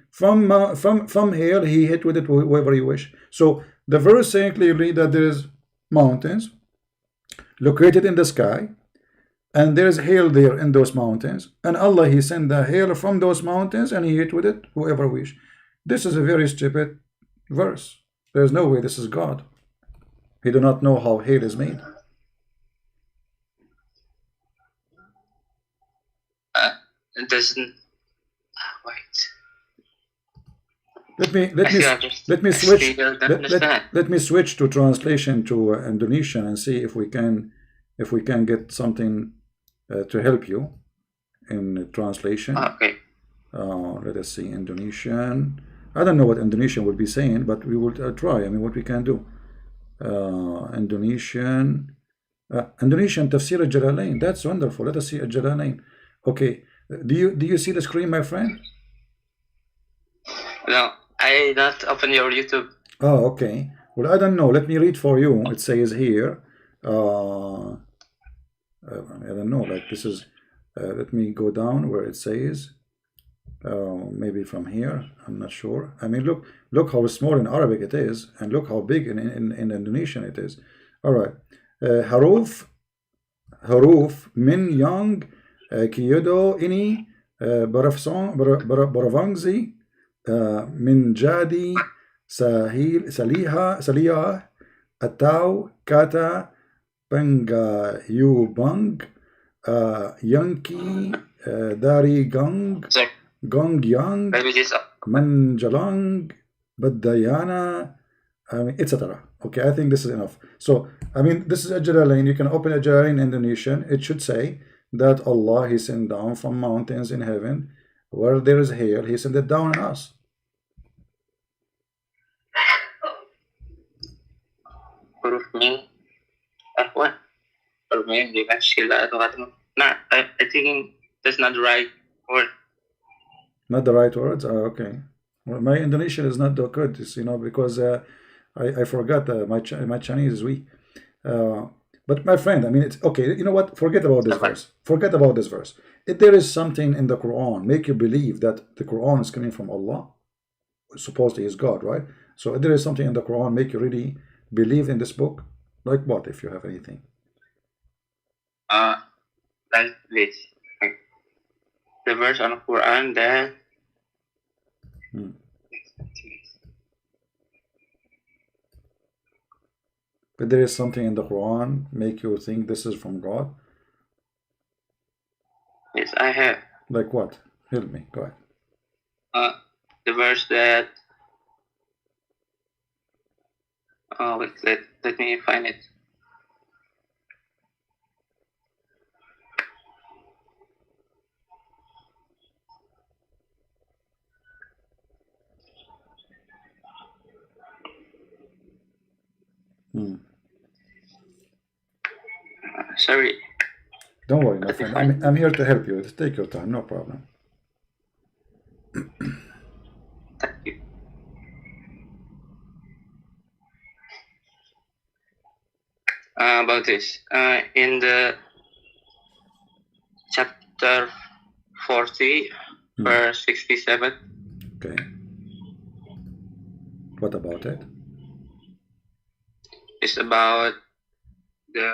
from hail, He hit with it whoever He wish. So the verse saying clearly that there is mountains located in the sky, and there is hail there in those mountains, and Allah He sent the hail from those mountains and He hit with it whoever wish. This is a very stupid verse. There is no way this is God. He do not know how hail is made. It doesn't. Wait. Let me switch to translation to Indonesian and see if we can get something to help you in translation. Okay. Let us see Indonesian. I don't know what Indonesian would be saying, but we will try. I mean, what we can do. Indonesian Tafsir al-Jalalain. That's wonderful. Let us see al-Jalalain. Okay. Do you see the screen, my friend? No, I not open your YouTube. Oh, okay. Well, I don't know. Let me read for you. It says here. I don't know. Like this is. Let me go down where it says. Maybe from here. I'm not sure. I mean, look how small in Arabic it is, and look how big in Indonesian it is. All right. Haruf min yang kiyodo ini baravangzi min jadi saliha atau kata pengayubang yanki dari gong yang manjalang badayana, I mean, etc. Okay, I think this is enough. So, I mean, this is a Jalalain. You can open a Jalalain in Indonesian. It should say that Allah, He sent down from mountains in heaven where there is hail. He sent it down on us. Huruf min. What? Huruf min. Dia kan sila atau kata. Nah, I think that's not the right word. Not the right words? Oh, okay. Well, my Indonesian is not that good, you know, because I forgot my Chinese is weak. But my friend, I mean, it's okay. You know what? Forget about this verse. Forget about this verse. If there is something in the Quran make you believe that the Quran is coming from Allah, supposedly is God, right? So if there is something in the Quran make you really believe in this book, like what? If you have anything, like this, like the verse on the Quran that. But there is something in the Quran make you think this is from God? Yes, I have. Like what? Help me. Go ahead. The verse that. Oh, wait, let me find it. Sorry. Don't worry, my friend. I'm here to help you. Just take your time, no problem. Thank you. About this, in the chapter 40, verse 67. Okay. What about it? It's about the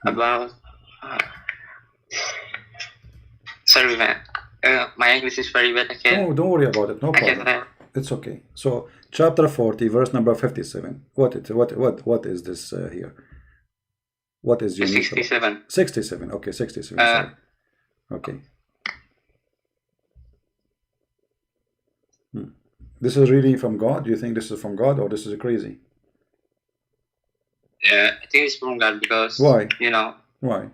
about sorry man, my English is very bad. Oh, don't worry about it, no problem. It's okay. So chapter 40 verse number 57. What is this here? What is your 67? 67. Okay, 67. Sorry. Okay. This is really from God? Do you think this is from God, or this is crazy? Yeah, I think it's from God because why? You know. Why?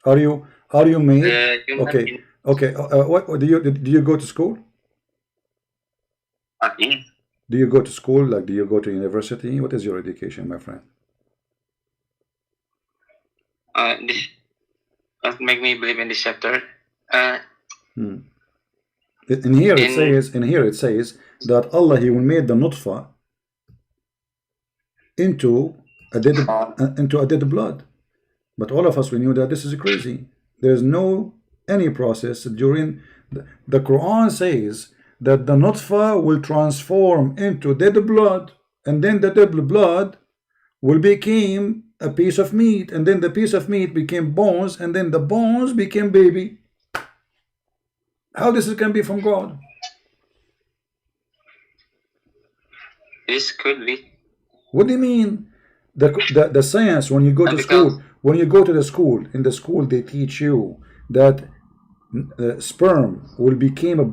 Are you made? Okay. Okay. What do you go to school? Yeah. Do you go to school? Like, do you go to university? What is your education, my friend? This make me believe in this chapter. In here it says that Allah, He will make the nutfa into a dead blood. But all of us, we knew that this is crazy. There's no any process during the Quran says that the nutfa will transform into dead blood, and then the dead blood will become a piece of meat, and then the piece of meat became bones, and then the bones became baby. How this can be from God? This could be. What do you mean? The science, when you go to school, in the school they teach you that sperm will become a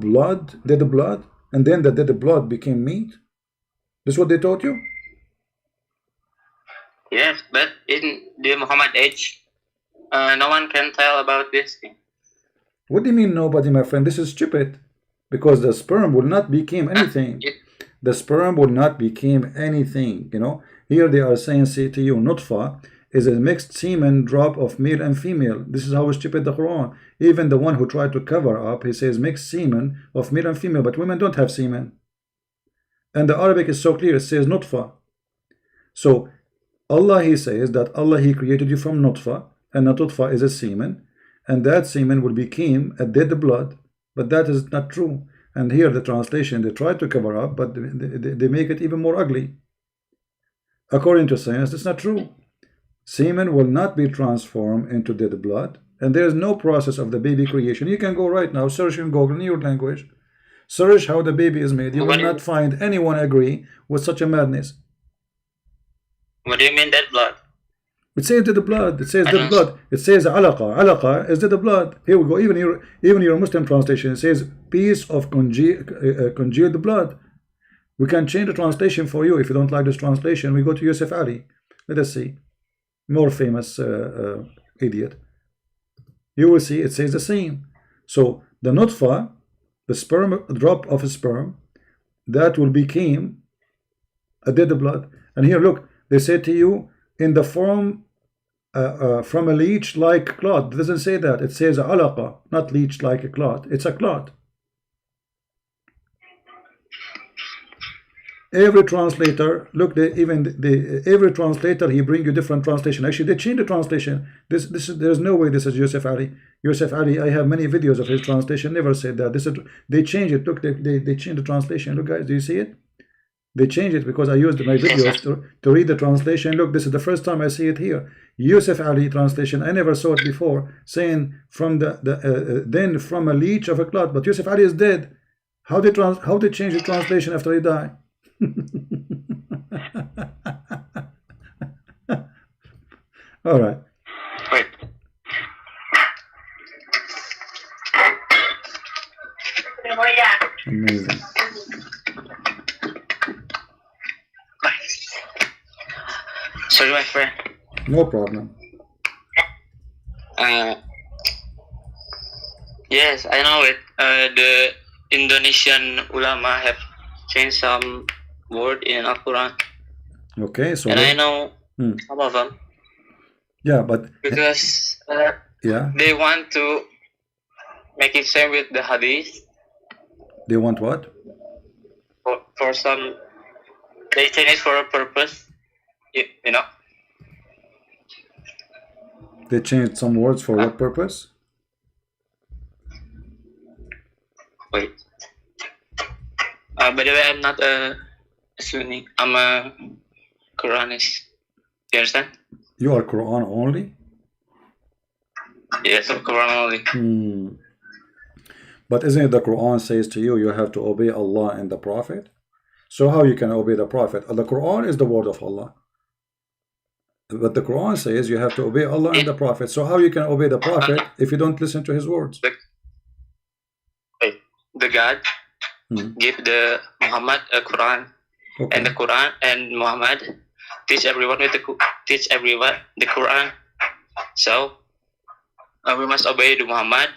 dead blood, and then the dead blood became meat. This is what they taught you? Yes, but in the Muhammad age, no one can tell about this thing. What do you mean nobody, my friend? This is stupid. Because the sperm will not become anything. The sperm will not become anything, you know. Here they are saying, say to you, nutfa is a mixed semen drop of male and female. This is how stupid the Quran. Even the one who tried to cover up, he says mixed semen of male and female, but women don't have semen. And the Arabic is so clear, it says nutfa. So Allah, he says that Allah, he created you from nutfa, and the nutfa is a semen, and that semen will become a dead blood, but that is not true. And here the translation, they try to cover up, but they make it even more ugly. According to science, it's not true. Semen will not be transformed into dead blood, and there is no process of the baby creation. You can go right now, search in Google in your language, search how the baby is made. You will not find anyone agree with such a madness. What do you mean dead blood? It says dead blood. It says dead blood. It says alaqa. Alaqa is dead blood. Here we go. Even your Muslim translation, it says piece of congealed blood. We can change the translation for you if you don't like this translation. We go to Yusuf Ali. Let us see. More famous idiot. You will see it says the same. So the nutfa, the sperm, drop of a sperm, that will become a dead blood. And here look, they say to you in the form from a leech like clot. It doesn't say that. It says alaqa, not leech like a clot. It's a clot. Every translator, look, every translator, he bring you different translation. Actually, they change the translation. There's no way this is Yusuf Ali. Yusuf Ali, I have many videos of his translation. Never said that. This is, they change it. Look, they change the translation. Look, guys, do you see it? They change it because I used my videos to read the translation. Look, this is the first time I see it here. Yusuf Ali translation. I never saw it before, saying from then from a leech of a clot. But Yusuf Ali is dead. How they change the translation after he died? All right. Wait. Amazing. Sorry, my friend. No problem. Yes, I know it. The Indonesian ulama have changed some word in Al-Quran. Okay, so and I know some of them. Yeah, but because yeah, they want to make it same with the hadith. They want what? For some, they change it for a purpose. You know. They changed some words for what purpose? Wait. By the way, I'm not a Sunni. I'm a Quranist. You understand? You are Quran only? Yes, I'm Quran only. But isn't it the Quran says to you, you have to obey Allah and the Prophet? So how you can obey the Prophet? The Quran is the word of Allah. But the Quran says you have to obey Allah and the Prophet. So how you can obey the Prophet if you don't listen to his words? The God give the Muhammad a Quran, and the Quran and Muhammad teach everyone the Quran. So we must obey the Muhammad.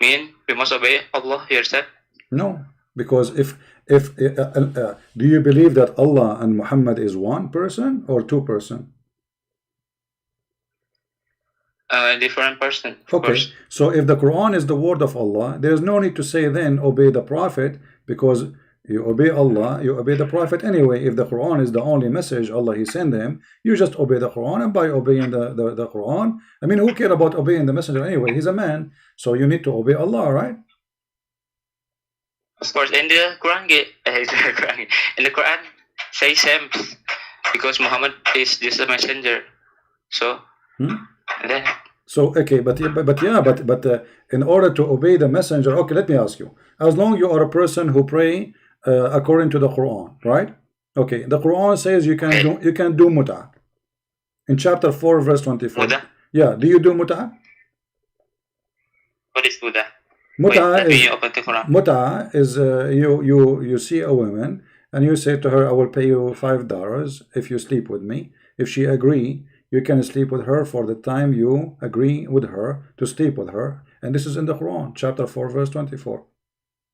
Mean we must obey Allah yourself. No, because if do you believe that Allah and Muhammad is one person or two person? Different person. Okay, so if the Quran is the word of Allah, there's no need to say then obey the Prophet, because you obey Allah, you obey the Prophet anyway. If the Quran is the only message Allah he sent them, you just obey the Quran, and by obeying the Quran, I mean, who care about obeying the messenger anyway? He's a man, so you need to obey Allah, right? Of course, in the Quran, in the Quran say same, because Muhammad is just a messenger. So then. So okay, but in order to obey the messenger, okay, let me ask you. As long you are a person who pray according to the Quran, right? Okay, the Quran says you can do mut'ah in chapter 4 verse 24. Mut'ah? Yeah, do you do mut'ah? What is mut'ah? Mut'ah is you see a woman and you say to her, I will pay you $5 if you sleep with me. If she agree, you can sleep with her for the time you agree with her to sleep with her. And this is in the Quran, chapter 4, verse 24.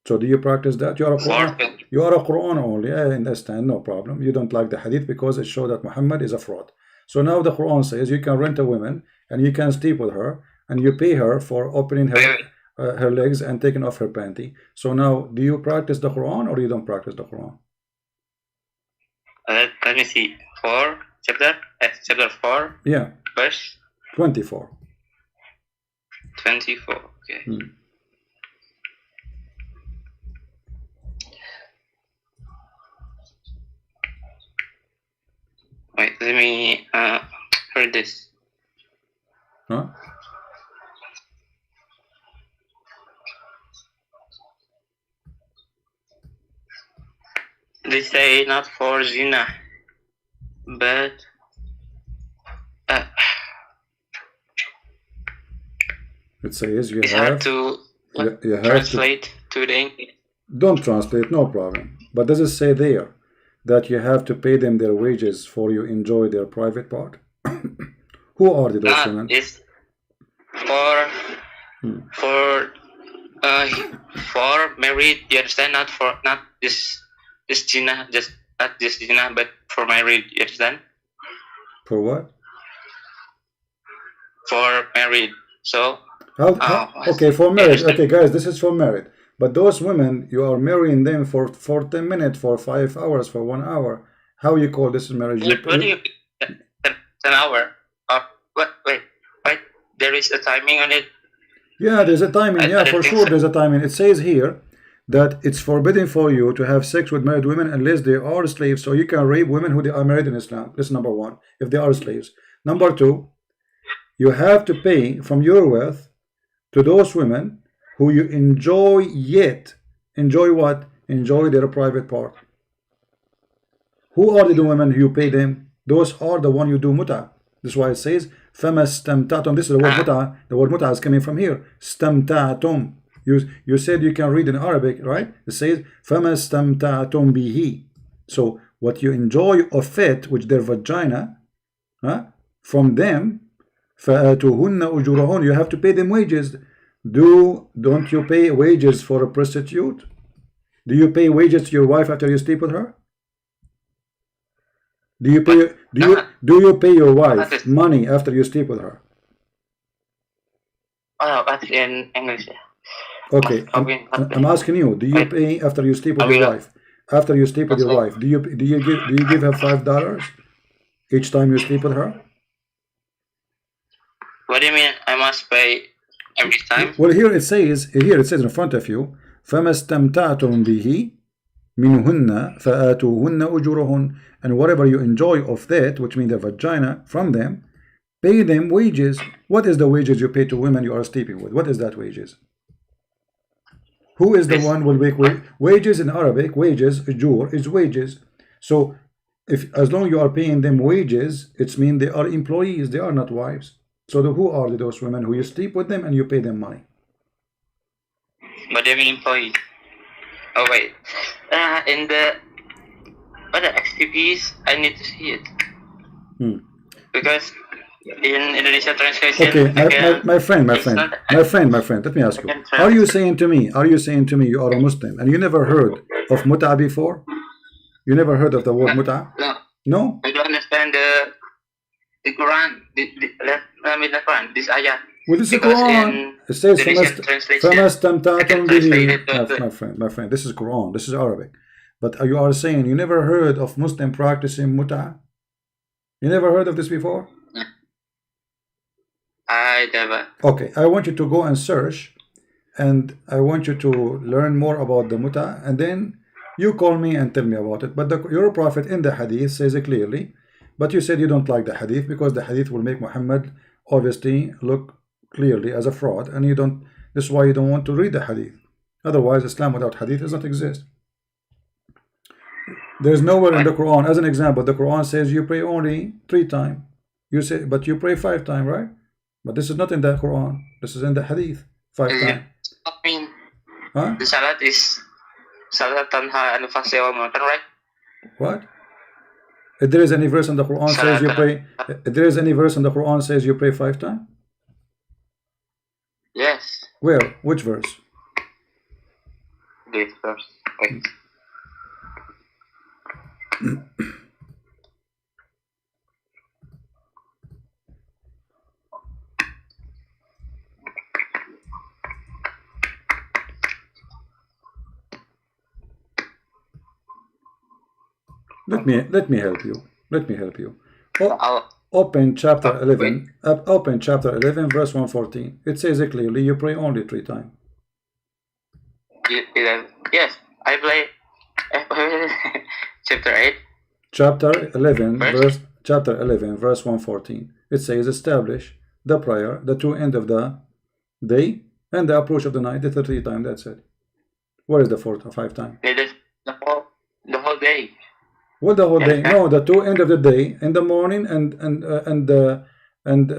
So do you practice that? You are a Quran only. I understand, no problem. You don't like the hadith because it shows that Muhammad is a fraud. So now the Quran says you can rent a woman and you can sleep with her and you pay her for opening her legs and taking off her panty. So now, do you practice the Quran or you don't practice the Quran? Let me see. Chapter 4. Yeah. Verse 24. 24. Okay. Wait, let me read this. Huh? They say not for zina, but it says you it's have hard to you have translate to the English. Don't translate, no problem. But does it say there that you have to pay them their wages for you enjoy their private part? Who are those women? It's for married. You understand? Not this zina, just not this zina, but for married. You understand? For what? For married. So okay, for married. Okay, guys, this is for married. But those women, you are marrying them for 10 minutes, for 5 hours, for 1 hour. How you call this marriage? What do you 10 hour? Wait. There is a timing on it. Yeah, there's a timing. Yeah, for sure, there's a timing. It says here that it's forbidden for you to have sex with married women unless they are slaves. So you can rape women who they are married in Islam. This is number one, if they are slaves. Number two, you have to pay from your wealth to those women who you enjoy what? Enjoy their private part. Who are the women you pay them? Those are the one you do muta. This is why it says فَمَسْتَمْتَعْتُمْ. This is the word muta. The word muta is coming from here. Stamta'tum. You said you can read in Arabic, right? It says فَمَسْتَمْتَعْتُمْ بِهِ. So what you enjoy of it, which their vagina, from them, فَآتُوهُنَّ أُجُورَهُنَّ. You have to pay them wages. Don't you pay wages for a prostitute? Do you pay wages to your wife after you sleep with her? Do you pay your wife money after you sleep with her? That's in English. Okay, I'm asking you. Do you pay after you sleep with your wife? After you sleep with your wife, do you give her $5 each time you sleep with her? What do you mean? I must pay every time? Well, here it says in front of you, فَمَا اسْتَمْتَعْتُمْ بِهِ مِنْهُنَّ فَآتُوهُنَّ أُجُورَهُنَّ. And whatever you enjoy of that, which means the vagina, from them, pay them wages. What is the wages you pay to women you are sleeping with? What is that wages? Who is the one who will make wages in Arabic? Wages, ujur, is wages. So as long as you are paying them wages, it means they are employees, they are not wives. So who are those women who you sleep with them and you pay them money? But they mean employee. Oh wait, in the other XTPs, I need to see it because in Indonesia translation. Okay, my friend. Let me ask you: Are you saying to me you are a Muslim and you never heard of muta before? You never heard of the word muta? No. I don't understand the Quran. The Quran. This ayah. Well, this is Quran. It says فَمَسْتَمْتَعْتُمْ بِهِ. My friend, this is Quran. This is Arabic. But you are saying you never heard of Muslim practicing muta? You never heard of this before? I never. Okay, I want you to go and search, and I want you to learn more about the muta, and then you call me and tell me about it. But your prophet in the hadith says it clearly. But you said you don't like the hadith because the hadith will make Muhammad obviously look clearly as a fraud, and you don't. This is why you don't want to read the hadith. Otherwise, Islam without hadith does not exist. There's nowhere in the Quran, as an example, the Quran says you pray only 3 times. You say, but you pray 5 times, right? But this is not in the Quran. This is in the hadith. 5 times. I mean, the salat is salat tanha anil fahsya wal munkar, right? What? If there is any verse in the Quran says you pray, if there is any verse in the Quran says you pray 5 times? Yes. Where? Which verse? Wait first. Wait. Let me help you. Let me help you. I'll, Open chapter wait. 11. Open chapter 11, verse 114. It says it clearly. You pray only 3 times. Yes, I play chapter 8. Chapter 11, chapter 11, verse 114. It says, establish the prayer, the true end of the day, and the approach of the night. That's the 3 times. That's it. Where is the 4 or 5 times? The whole day. Well, the whole day. No, the 2 end of the day, in the morning and at the end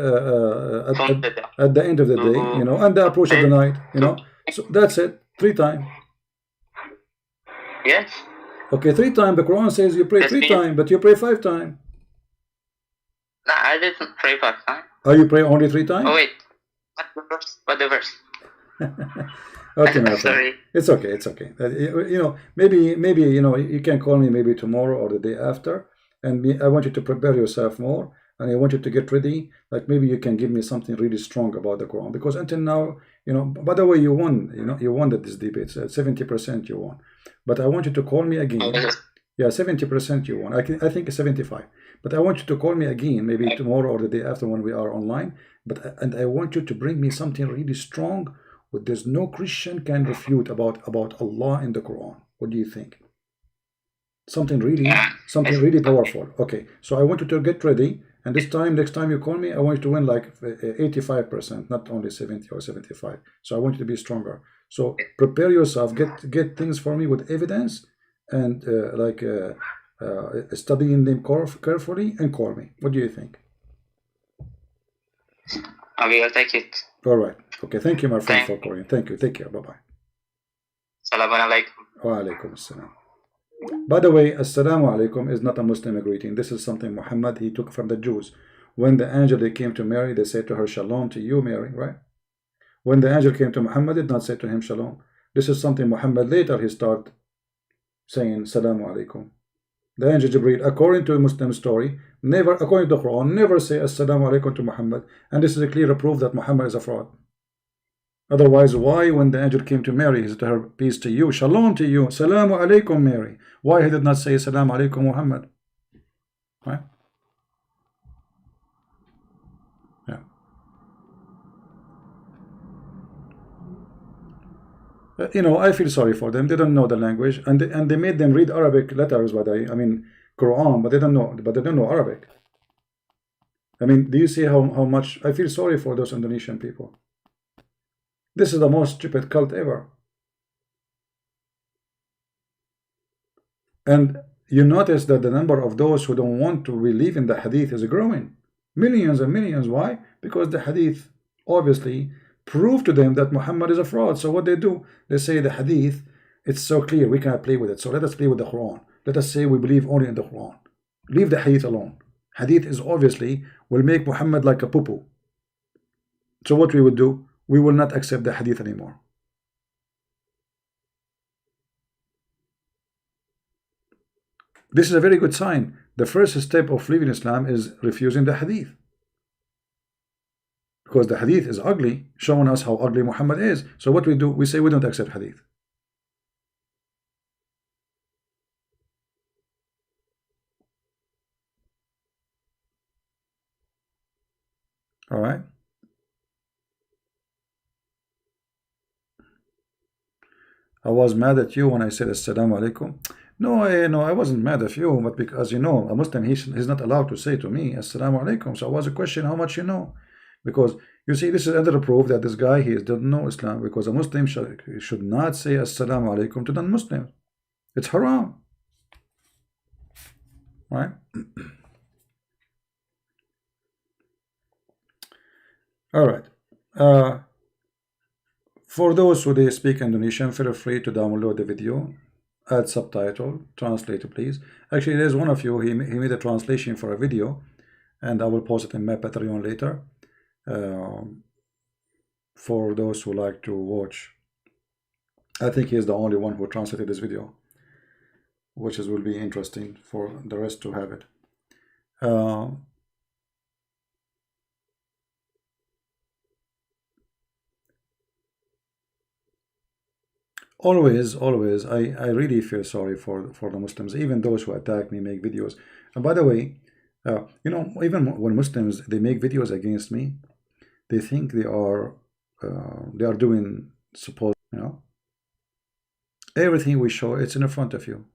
of the day, you know, and the approach of the night, you know. So that's it. 3 times. Yes. Okay, 3 times. The Quran says you pray 3 times, but you pray 5 times. No, I didn't pray 5 times. Oh, you pray only 3 times? Oh wait, what the verse? Okay, my friend. Sorry. It's okay. It's okay. You know, maybe you know, you can call me maybe tomorrow or the day after, and I want you to prepare yourself more, and I want you to get ready. Like maybe you can give me something really strong about the Quran, because until now, you know. By the way, you won. You know, you won this debate. 70% you won, but I want you to call me again. Yeah, 70% you won. I think 75. But I want you to call me again, maybe tomorrow or the day after when we are online. And I want you to bring me something really strong, what there's no Christian can refute about Allah in the Quran. What do you think? Something really powerful. Okay, so I want you to get ready. And this time, next time you call me, I want you to win like 85%, not only 70 or 75. So I want you to be stronger. So prepare yourself. Get things for me with evidence, and studying them carefully, and call me. What do you think? I will take it. All right. Okay. Thank you, my friend, for calling. Thank you. Take care. Bye-bye. Assalamu alaikum. Wa alaikum assalam. By the way, assalamu alaikum is not a Muslim greeting. This is something Muhammad, he took from the Jews. When the angel they came to Mary, they said to her, shalom to you, Mary, right? When the angel came to Muhammad, did not say to him shalom. This is something Muhammad later he started saying salamu alaikum. The angel Jibreel, according to a Muslim story, never, according to the Quran, never say assalamu alaikum to Muhammad. And this is a clear proof that Muhammad is a fraud. Otherwise, why when the angel came to Mary, he said to her, peace to you, shalom to you, salamu alaikum, Mary? Why he did not say salamu alaikum, Muhammad? Right? Yeah. You know, I feel sorry for them. They don't know the language, and they made them read Arabic letters, I mean Quran, but they don't know Arabic. I mean, do you see how much I feel sorry for those Indonesian people? This is the most stupid cult ever. And you notice that the number of those who don't want to believe in the hadith is growing. Millions and millions. Why? Because the hadith obviously prove to them that Muhammad is a fraud. So what they do, they say the hadith, it's so clear, we cannot play with it. So let us play with the Quran. Let us say we believe only in the Quran. Leave the hadith alone. Hadith is obviously will make Muhammad like a poo-poo. So what we would do, we will not accept the hadith anymore. This is a very good sign. The first step of leaving Islam is refusing the hadith. Because the hadith is ugly, showing us how ugly Muhammad is. So what we do, we say we don't accept hadith. All right. I was mad at you when I said assalamu alaikum. No, I wasn't mad at you, but because, you know, a Muslim, he's not allowed to say to me assalamu alaikum. So I was a question how much you know. Because you see, this is another proof that this guy, he doesn't know Islam, because a Muslim should not say assalamu alaikum to non-Muslims. It's haram. Right? All right. For those who they speak Indonesian, feel free to download the video, add subtitle, translate please. Actually, there's one of you, he made a translation for a video, and I will post it in my Patreon later. For those who like to watch. I think he is the only one who translated this video, which will be interesting for the rest to have it. always, always, I really feel sorry for the Muslims, even those who attack me, make videos. And by the way, you know, even when Muslims they make videos against me, they think they are doing supposed, you know, everything we show, it's in front of you.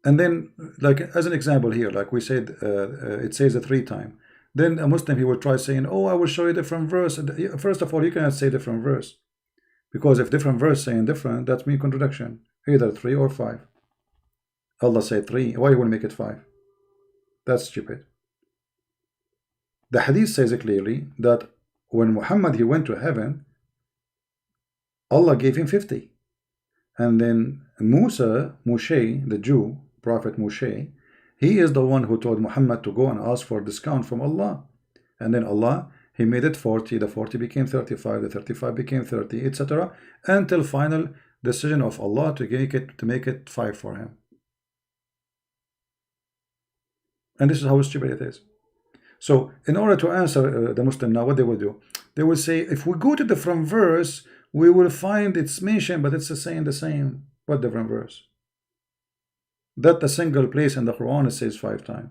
And then, like as an example here, like we said, it says it 3 times. Then a Muslim, he will try saying, "Oh, I will show you different verse." First of all, you cannot say different verse, because if different verse saying different, that means contradiction. Either 3 or 5. Allah said 3. Why you want to make it 5? That's stupid. The hadith says clearly that when Muhammad he went to heaven, Allah gave him 50. And then Moshe, the Jew, Prophet Moshe, he is the one who told Muhammad to go and ask for a discount from Allah. And then Allah, he made it 40, the 40 became 35, the 35 became 30, etc. Until final decision of Allah to make it 5 for him. And this is how stupid it is. So in order to answer the Muslim now, what they will do, they will say, if we go to the different verse, we will find it's mentioned, but it's the same. What different verse? That a single place in the Quran it says 5 times.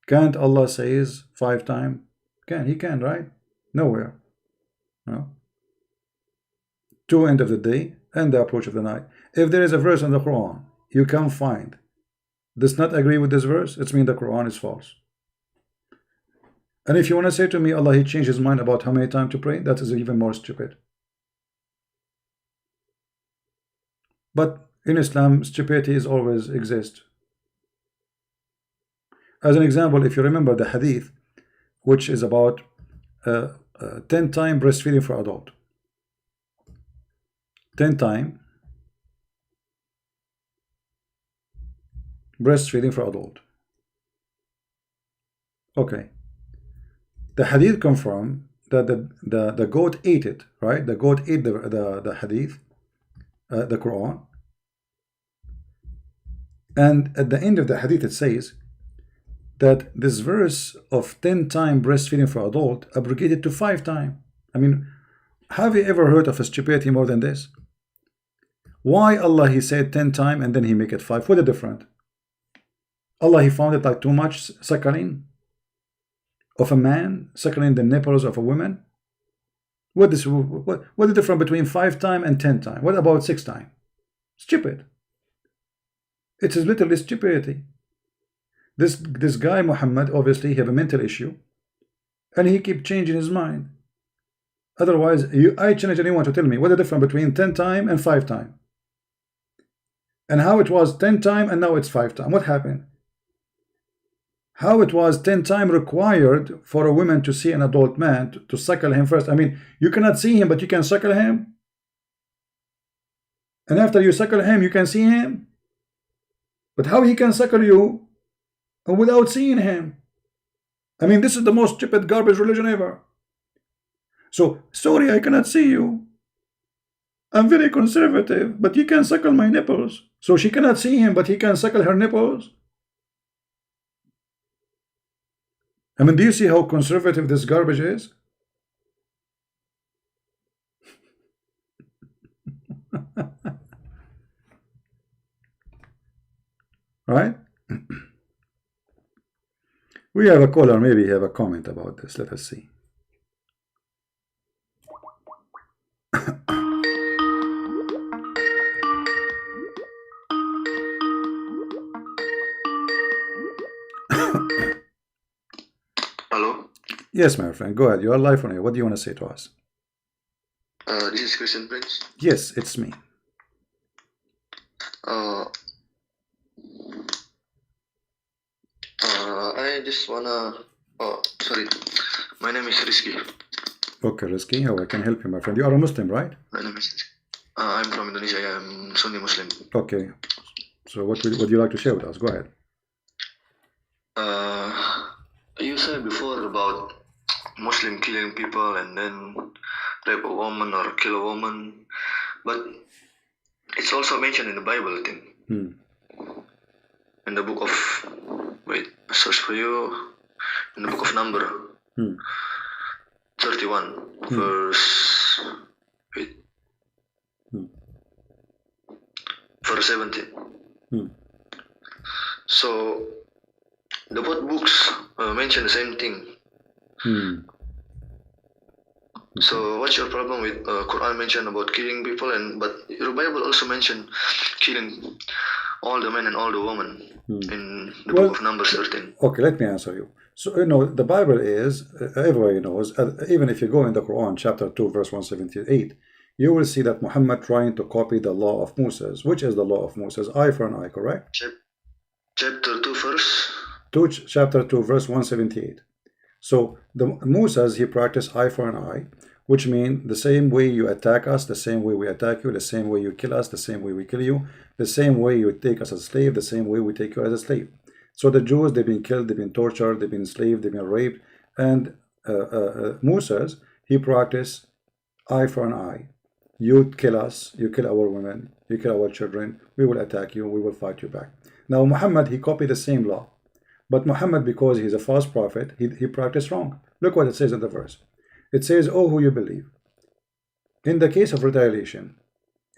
Can't Allah says 5 times? He can, right? Nowhere. No. To end of the day and the approach of the night. If there is a verse in the Quran you can't find, does not agree with this verse, it means the Quran is false. And if you want to say to me, Allah, he changed his mind about how many times to pray, that is even more stupid. But in Islam, stupidity is always exist. As an example, if you remember the hadith, which is about 10 times breastfeeding for adult. 10 times breastfeeding for adult. Okay. The hadith confirm that the goat ate it, right? The goat ate the hadith, the Quran. And at the end of the hadith it says that this verse of 10 times breastfeeding for adult abrogated to 5 times. I mean, have you ever heard of a stupidity more than this? Why Allah he said 10 times and then he make it 5? What is different? Allah he found it like too much suckling of a man, suckling the nipples of a woman. What is the difference between 5 times and 10 times? What about 6 times? Stupid. It is literally stupidity. This guy Muhammad obviously have a mental issue, and he keep changing his mind. Otherwise, I challenge anyone to tell me what the difference between 10 times and 5 times, and how it was 10 times and now it's 5 times. What happened? How it was 10 times required for a woman to see an adult man to suckle him first. I mean, you cannot see him, but you can suckle him. And after you suckle him, you can see him. But how he can suckle you without seeing him? I mean, this is the most stupid garbage religion ever. So, sorry, I cannot see you. I'm very conservative, but you can suckle my nipples. So she cannot see him, but he can suckle her nipples. I mean, do you see how conservative this garbage is? Right? We have a caller, maybe have a comment about this. Let us see. Hello? Yes, my friend, go ahead. You are live on here. What do you want to say to us? This is Christian Prince. Yes, it's me. I just wanna... Oh, sorry. My name is Rizky. Okay, Rizky, how I can help you, my friend? You are a Muslim, right? My name is Rizky. I'm from Indonesia. I'm Sunni Muslim. Okay. So what would you like to share with us? Go ahead. You said before about Muslim killing people and then rape a woman or kill a woman, but it's also mentioned in the Bible, I think. In the book of, wait, I search for you. In the book of Number, 31, verse, wait, verse 17. So the both books mention the same thing. So what's your problem with Quran mention about killing people, but your Bible also mention killing all the men and all the women in the book of Numbers 13. Okay, let me answer you. So the Bible is, everybody knows, even if you go in the Quran chapter 2 verse 178, you will see that Muhammad trying to copy the law of Moses. Which is the law of Moses? Eye for an eye, correct? Chapter 2 verse? Chapter 2 verse 178. So the Moses, he practiced eye for an eye, which means the same way you attack us, the same way we attack you, the same way you kill us, the same way we kill you, the same way you take us as a slave, the same way we take you as a slave. So the Jews, they've been killed, they've been tortured, they've been enslaved, they've been raped, and Moses, he practiced eye for an eye. You kill us, you kill our women, you kill our children, we will attack you, we will fight you back. Now Muhammad, he copied the same law. But Muhammad, because he's a false prophet, he practiced wrong. Look what it says in the verse. It says, "Oh, who you believe, in the case of retaliation,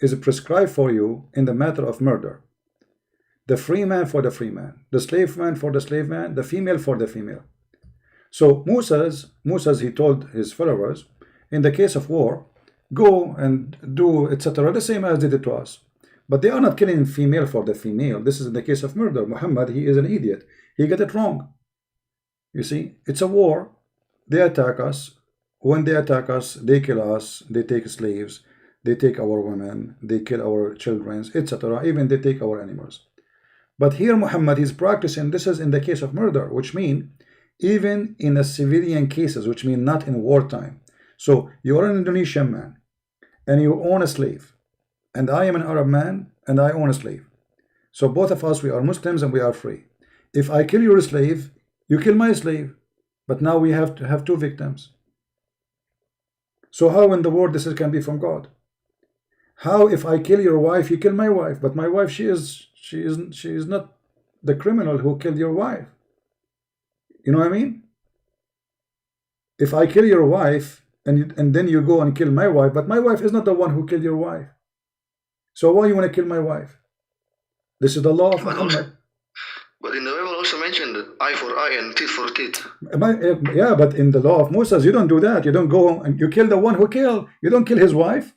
is prescribed for you in the matter of murder. The free man for the free man, the slave man for the slave man, the female for the female." So Moses, he told his followers, in the case of war, go and do etc. the same as they did to us. But they are not killing female for the female. This is in the case of murder. Muhammad, he is an idiot. He got it wrong. You see, it's a war. They attack us. When they attack us, they kill us. They take slaves. They take our women. They kill our children, etc. Even they take our animals. But here Muhammad is practicing, this is in the case of murder, which mean even in a civilian cases, which mean not in wartime. So you are an Indonesian man and you own a slave. And I am an Arab man and I own a slave. So both of us, we are Muslims and we are free. If I kill your slave, you kill my slave. But now we have to have two victims. So how in the world this can be from God? How if I kill your wife, you kill my wife? But my wife, she is not the criminal who killed your wife. You know what I mean? If I kill your wife and then you go and kill my wife, but my wife is not the one who killed your wife. So why you want to kill my wife? This is the law of Muhammad. But in the Bible also mentioned that eye for eye and teeth for teeth. Yeah, but in the law of Moses, you don't do that. You don't go and you kill the one who killed. You don't kill his wife.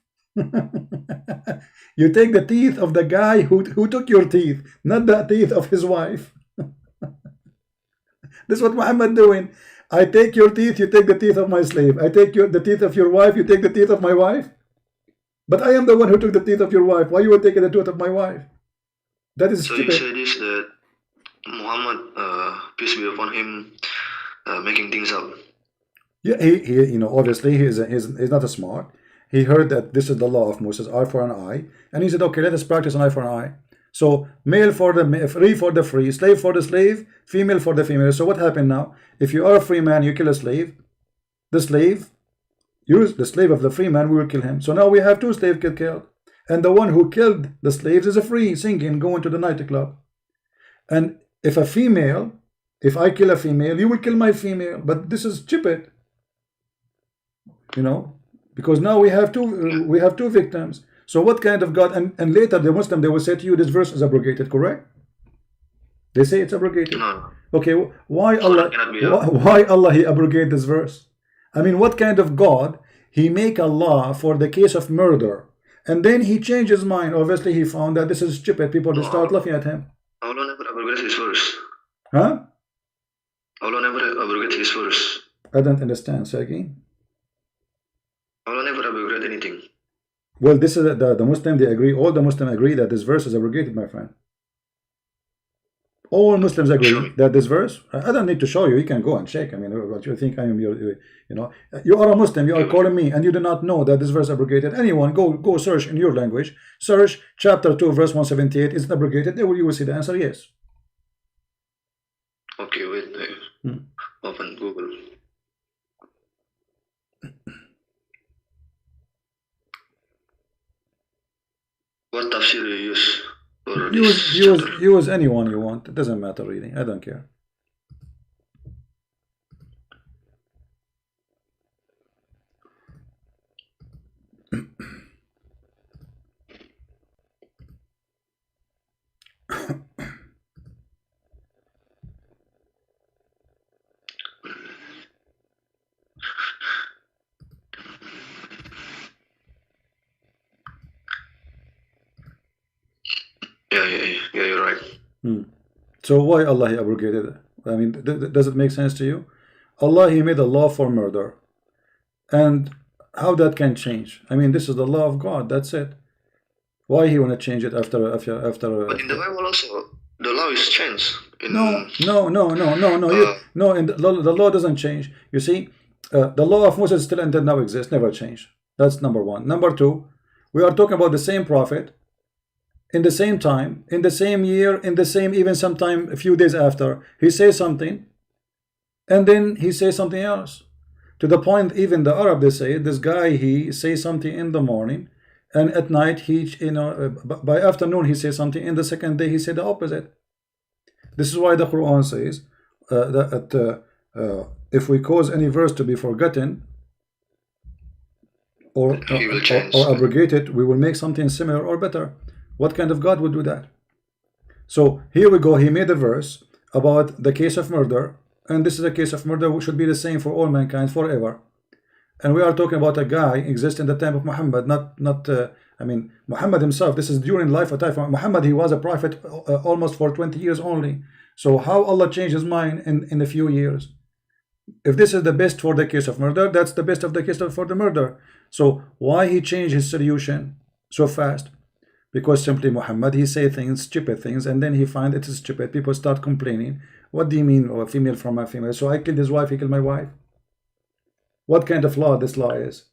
You take the teeth of the guy who took your teeth, not the teeth of his wife. This is what Muhammad doing. I take your teeth, you take the teeth of my slave. I take the teeth of your wife, you take the teeth of my wife. But I am the one who took the teeth of your wife. Why you would take the tooth of my wife? That is so stupid. So you say this that Muhammad, peace be upon him, making things up. Yeah, he obviously he's not a smart. He heard that this is the law of Moses, eye for an eye, and he said, okay, let us practice an eye for an eye. So male for the free for the free, slave for the slave, female for the female. So what happened now? If you are a free man, you kill a slave. The slave, the slave of the free man, we will kill him. So now we have two slaves killed, and the one who killed the slaves is a free, singing, going to the nightclub. And if I kill a female, you will kill my female. But this is stupid, because now we have two victims. So what kind of God? And later the Muslim, they will say to you, this verse is abrogated, correct? They say it's abrogated. No. Okay, why Allah he abrogate this verse? I mean, what kind of God? He make a law for the case of murder, and then he changed his mind. Obviously, he found that this is stupid. People just start laughing at him. Allah never abrogated his verse. Huh? Allah never abrogated his verse. I don't understand. Say again. Allah never abrogated anything. Well, this is the Muslim, they agree. All the Muslims agree that this verse is abrogated, my friend. All Muslims agree that this verse. I don't need to show you. You can go and check. I mean, what you think I am? You are a Muslim. You are calling me, and you do not know that this verse is abrogated. Anyone go search in your language. Search chapter 2, verse 178. Is it abrogated? There you will see the answer. Yes. Okay, wait. Open Google. What tafsir you use? Use anyone you want. It doesn't matter really. I don't care. Yeah, you're right. So why Allah he abrogated it? I mean, does it make sense to you? Allah he made a law for murder, and how that can change? I mean, this is the law of God. That's it. Why he want to change it after? But in the Bible also, the law is changed. No. In the law doesn't change. You see, the law of Moses still and did now exist, never changed. That's number one. Number two, we are talking about the same prophet, in the same time, in the same year, in the same, even sometime a few days after, he says something, and then he says something else. To the point, even the Arab, they say, this guy, he says something in the morning, and at night, by afternoon, he says something, and the second day, he said the opposite. This is why the Quran says that if we cause any verse to be forgotten or abrogated, we will make something similar or better. What kind of God would do that? So here we go. He made a verse about the case of murder, and this is a case of murder which should be the same for all mankind forever. And we are talking about a guy exists in the time of Muhammad, I mean, Muhammad himself. This is during life of Muhammad. He was a prophet almost for 20 years only. So how Allah changed his mind in a few years? If this is the best for the case of murder, that's the best of the case for the murder. So why he changed his solution so fast? Because simply Muhammad, he say things, stupid things, and then he find it is stupid. People start complaining. What do you mean, a female from a female? So I killed his wife, he killed my wife. What kind of law this law is?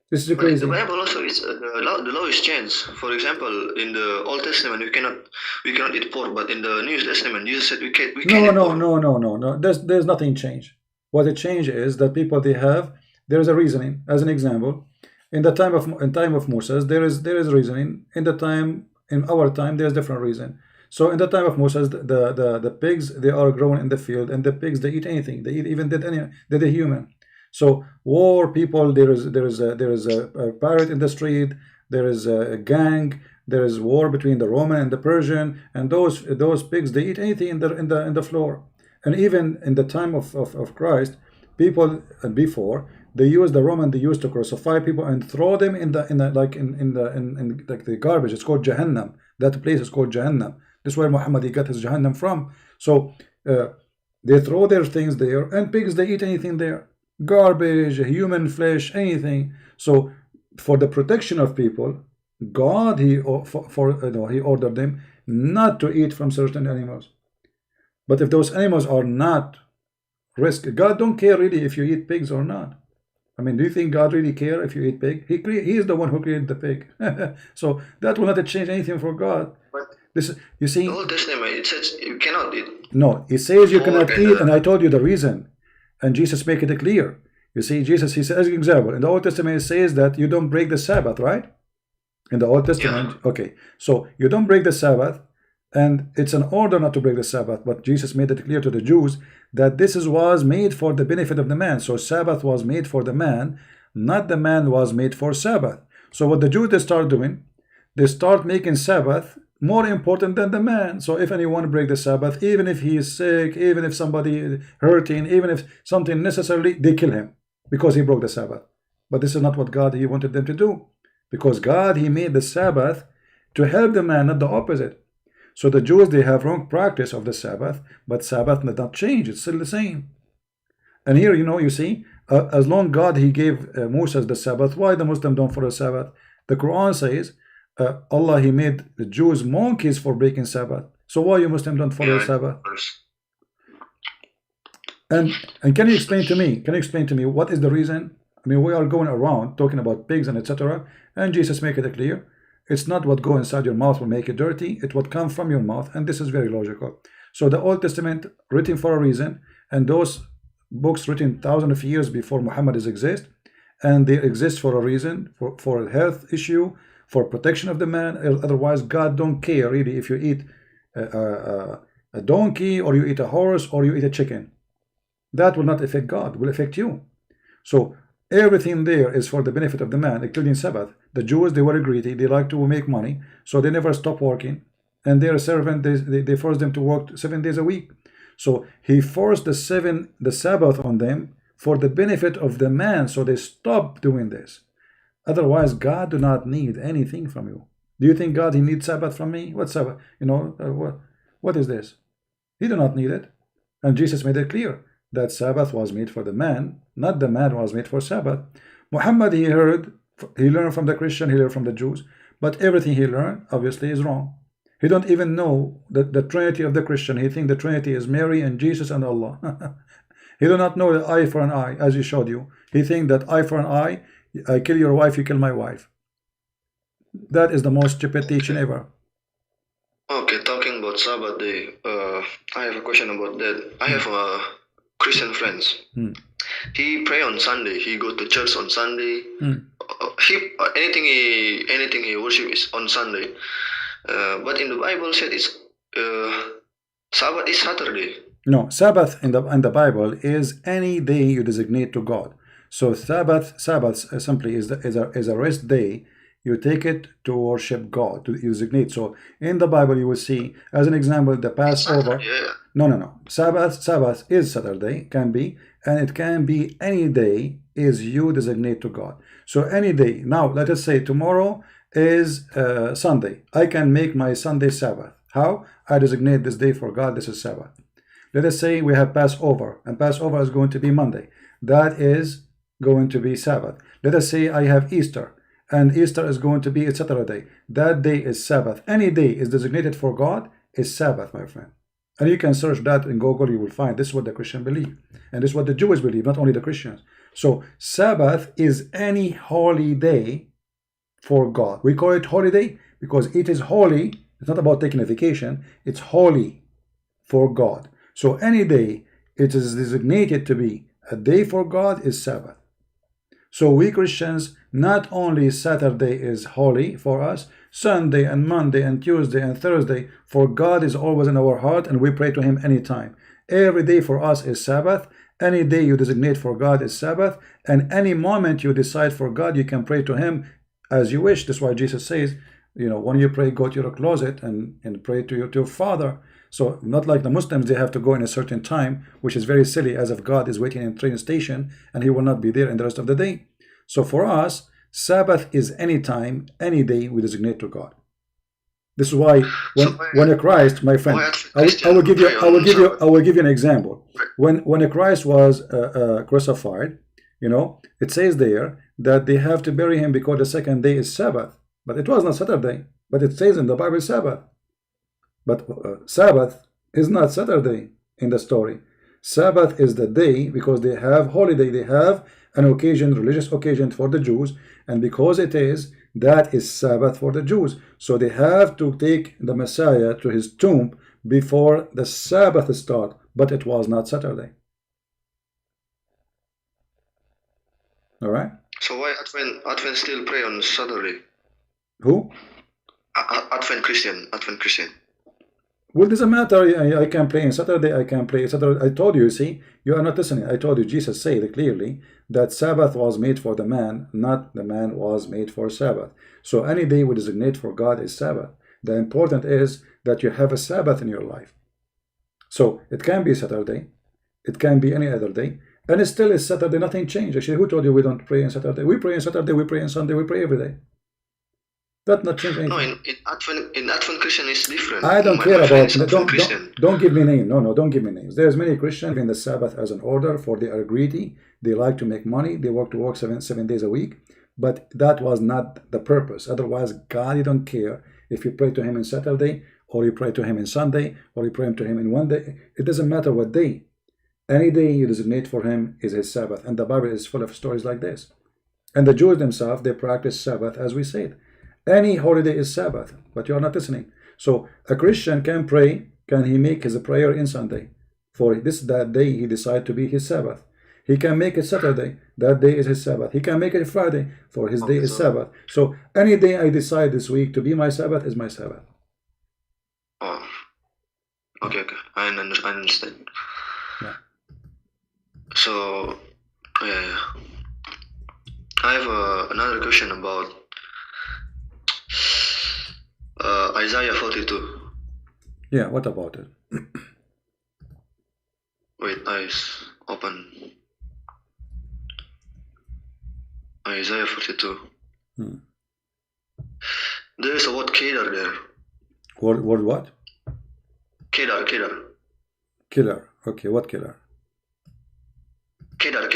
This is crazy. The Bible also is the law is changed. For example, in the Old Testament we cannot eat pork, but in the New Testament Jesus said we can eat pork. No. There's nothing changed. What it changed is that people there is a reasoning. As an example, in time of Moses there is reasoning. In our time there's different reason. So in the time of Moses, the pigs, they are grown in the field, and the pigs, they eat anything. They eat even dead human. So war, people, there is a pirate in the street, there is a gang, there is war between the Roman and the Persian, and those pigs, they eat anything in the floor. And even in the time of Christ, people before, they used to crucify people and throw them in the garbage. It's called Jahannam. That place is called Jahannam. This is where Muhammad he got his Jahannam from. So they throw their things there, and pigs, they eat anything there. Garbage, human flesh, anything. So for the protection of people, God he ordered them not to eat from certain animals. But if those animals are not risk, God don't care really if you eat pigs or not. I mean, do you think God really care if you eat pig? He is the one who created the pig. So that will not change anything for God. But this, you see, the Old Testament, it says you cannot eat. No, it says you cannot eat, and I told you the reason. And Jesus make it clear. You see, Jesus, he says, as an example, in the Old Testament, it says that you don't break the Sabbath, right? In the Old Testament, yeah. Okay. So you don't break the Sabbath, and it's an order not to break the Sabbath. But Jesus made it clear to the Jews that this was made for the benefit of the man. So Sabbath was made for the man, not the man was made for Sabbath. So what the Jews, they start doing, they start making Sabbath more important than the man. So if anyone break the Sabbath, even if he is sick, even if somebody is hurting, even if something necessarily, they kill him because he broke the Sabbath. But this is not what God he wanted them to do, because God he made the Sabbath to help the man, not the opposite. So the Jews, they have wrong practice of the Sabbath, but Sabbath did not change. It's still the same. And here, you see, as long God he gave Moses the Sabbath, why the Muslim don't follow Sabbath? The Quran says Allah he made the Jews monkeys for breaking Sabbath. So why you Muslims don't follow Sabbath? And can you explain to me? Can you explain to me what is the reason? I mean, we are going around talking about pigs and etc. And Jesus make it clear. It's not what go inside your mouth will make it dirty. It's what comes from your mouth, and this is very logical. So the Old Testament written for a reason, and those books written thousands of years before Muhammad exist, and they exist for a reason, for a health issue, for protection of the man. Otherwise, God don't care really if you eat a donkey, or you eat a horse, or you eat a chicken. That will not affect God, will affect you. So everything there is for the benefit of the man, including Sabbath. The Jews, they were greedy, they like to make money, so they never stop working. And their servant, they forced them to work 7 days a week. So he forced the Sabbath on them for the benefit of the man, so they stopped doing this. Otherwise, God do not need anything from you. Do you think God, he needs Sabbath from me? What Sabbath? You know, what is this? He do not need it. And Jesus made it clear that Sabbath was made for the man, not the man was made for Sabbath. Muhammad, he learned from the Christian, he learned from the Jews, but everything he learned obviously is wrong. He don't even know the Trinity of the Christian. He think the Trinity is Mary and Jesus and Allah. He do not know the eye for an eye, as he showed you. He think that eye for an eye, I kill your wife, you kill my wife. That is the most stupid teaching ever. Okay, talking about Sabbath day, I have a question about that. I have Christian friends. He pray on Sunday. He go to church on Sunday. Anything he worship is on Sunday. But in the Bible said it's Sabbath is Saturday. No, Sabbath in the Bible is any day you designate to God. So Sabbath simply is a rest day. You take it to worship God, to designate. So in the Bible you will see, as an example, the Passover. No. Sabbath is Saturday, can be, and it can be any day is you designate to God. So any day. Now let us say tomorrow is Sunday. I can make my Sunday Sabbath. How? I designate this day for God. This is Sabbath. Let us say we have Passover, and Passover is going to be Monday. That is going to be Sabbath. Let us say I have Easter, and Easter is going to be a Saturday. That day is Sabbath. Any day is designated for God is Sabbath, my friend. And you can search that in Google. You will find this is what the Christian believe, and this is what the Jews believe, not only the Christians. So Sabbath is any holy day for God. We call it holiday because it is holy. It's not about taking a vacation. It's holy for God. So any day it is designated to be a day for God is Sabbath. So we Christians, not only Saturday is holy for us, Sunday and Monday and Tuesday and Thursday, for God is always in our heart and we pray to him anytime. Every day for us is Sabbath. Any day you designate for God is Sabbath. And any moment you decide for God, you can pray to him as you wish. That's why Jesus says, you know, when you pray, go to your closet and pray to your Father. So not like the Muslims, they have to go in a certain time, which is very silly, as if God is waiting in a train station and he will not be there in the rest of the day. So for us, Sabbath is any time, any day we designate to God. This is why when a Christ, my friend, I will give you an example. When a Christ was crucified, you know, it says there that they have to bury him because the second day is Sabbath. But it was not Saturday, but it says in the Bible Sabbath. But Sabbath is not Saturday in the story. Sabbath is the day because they have holiday, they have an occasion, religious occasion for the Jews, and because it is, that is Sabbath for the Jews. So they have to take the Messiah to his tomb before the Sabbath start, but it was not Saturday. All right? So why Advent still pray on Saturday? Who? Advent Christian. Well, it doesn't matter. I can play on Saturday. I can play Saturday. I told you, see, you are not listening. I told you, Jesus said clearly that Sabbath was made for the man, not the man was made for Sabbath. So any day we designate for God is Sabbath. The important is that you have a Sabbath in your life. So it can be Saturday. It can be any other day. And it still is Saturday. Nothing changed. Actually, who told you we don't pray on Saturday? We pray on Saturday. We pray on Sunday. We pray every day. That not change anything. No, in Advent Christian is different. I don't care about. Don't give me names. No, don't give me names. There's many Christians in the Sabbath as an order, for they are greedy. They like to make money. They work seven days a week. But that was not the purpose. Otherwise, God, you don't care if you pray to him on Saturday, or you pray to him on Sunday, or you pray to him in one day. It doesn't matter what day. Any day you designate for him is his Sabbath. And the Bible is full of stories like this. And the Jews themselves, they practice Sabbath, as we said. Any holiday is Sabbath, but you are not listening. So a Christian can pray. Can he make his prayer in Sunday? For that day he decide to be his Sabbath. He can make it Saturday. That day is his Sabbath. He can make it Friday, for his day is Sabbath. So any day I decide this week to be my Sabbath is my Sabbath. Oh, okay. I understand. Yeah. So, I have another question about Isaiah 42. Yeah, what about it? Wait, eyes open. Isaiah 42. There is a word Kedar there. Word what? Kedar. Killer. Okay, what killer? Kedar.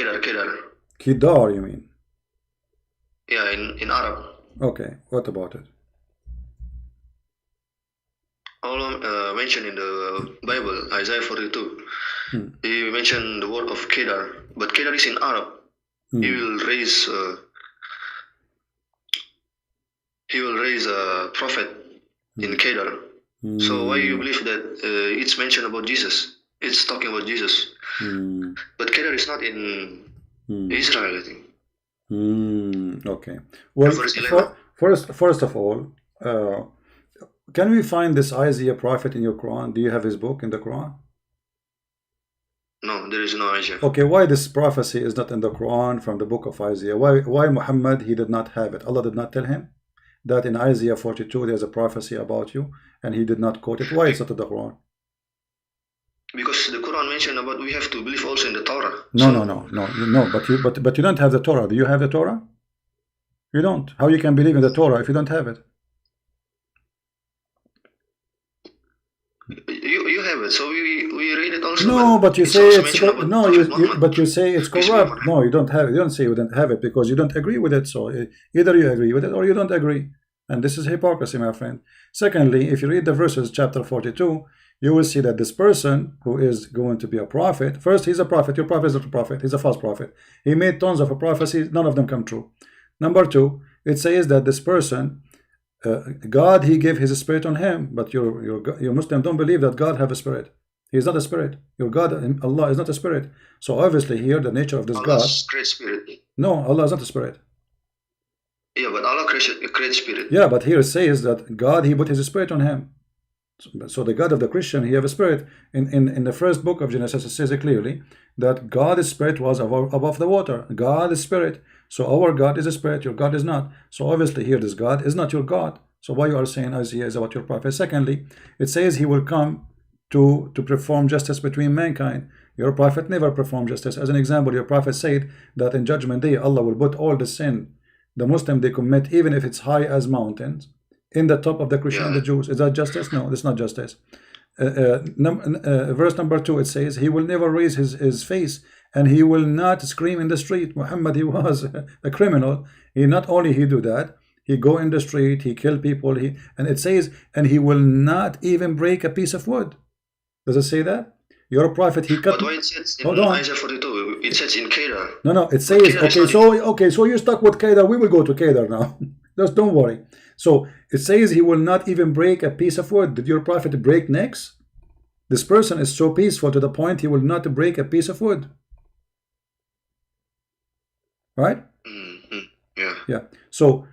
Kidar, you mean? Yeah, in Arab. Okay, what about it? Allah mentioned in the Bible, Isaiah 42. He mentioned the word of Kedar, but Kedar is in Arab. He will raise a prophet in Kedar. So why you believe that it's mentioned about Jesus? It's talking about Jesus. But Kedar is not in Israel, I think. Okay. Well, first of all, can we find this Isaiah prophet in your Quran? Do you have his book in the Quran? No, there is no Aisha. Okay, why this prophecy is not in the Quran from the book of Isaiah? Why Muhammad, he did not have it? Allah did not tell him that in Isaiah 42 there's a prophecy about you, and he did not quote it. Why it's not in the Quran? Because the Quran mentioned about we have to believe also in the Torah. No. But you don't have the Torah. Do you have the Torah? You don't. How you can believe in the Torah if you don't have it? You have it, so we read it also. No, but you say it's but you say it's corrupt. No, you don't have it. You don't say you don't have it because you don't agree with it. So either you agree with it or you don't agree, and this is hypocrisy, my friend. Secondly, if you read the verses, chapter 42, you will see that this person who is going to be a prophet, first he's a prophet. Your prophet is not a prophet. He's a false prophet. He made tons of prophecies. None of them come true. Number two, it says that this person, God, he gave his spirit on him, but your Muslim don't believe that God have a spirit. He is not a spirit. Your God, Allah, is not a spirit. So obviously here the nature of this Allah's God. Great spirit. No, Allah is not a spirit. Yeah, but Allah creates spirit. Yeah, but here it says that God, he put his spirit on him. So the God of the Christian, he have a spirit. In the first book of Genesis, it says it clearly that God's spirit was above the water. God is spirit. So our God is a spirit, your God is not. So obviously here this God is not your God. So why you are saying Isaiah is about your prophet? Secondly, it says he will come to perform justice between mankind. Your prophet never performed justice. As an example, your prophet said that in judgment day Allah will put all the sin the Muslim they commit, even if it's high as mountains, in the top of the Christian and the Jews. Is that justice? No, that's not justice. Verse number 2, it says he will never raise his face and he will not scream in the street. Muhammad, he was a criminal. He not only he do that, he go in the street, he kill people, and it says, and he will not even break a piece of wood. Does it say that? Your prophet, he cut. But why it says in Isaiah 42? It says in Kedar. No, it says, so you stuck with Kedar. We will go to Kedar now. Just don't worry. So it says he will not even break a piece of wood. Did your prophet break necks? This person is so peaceful to the point he will not break a piece of wood. Right? Yeah. So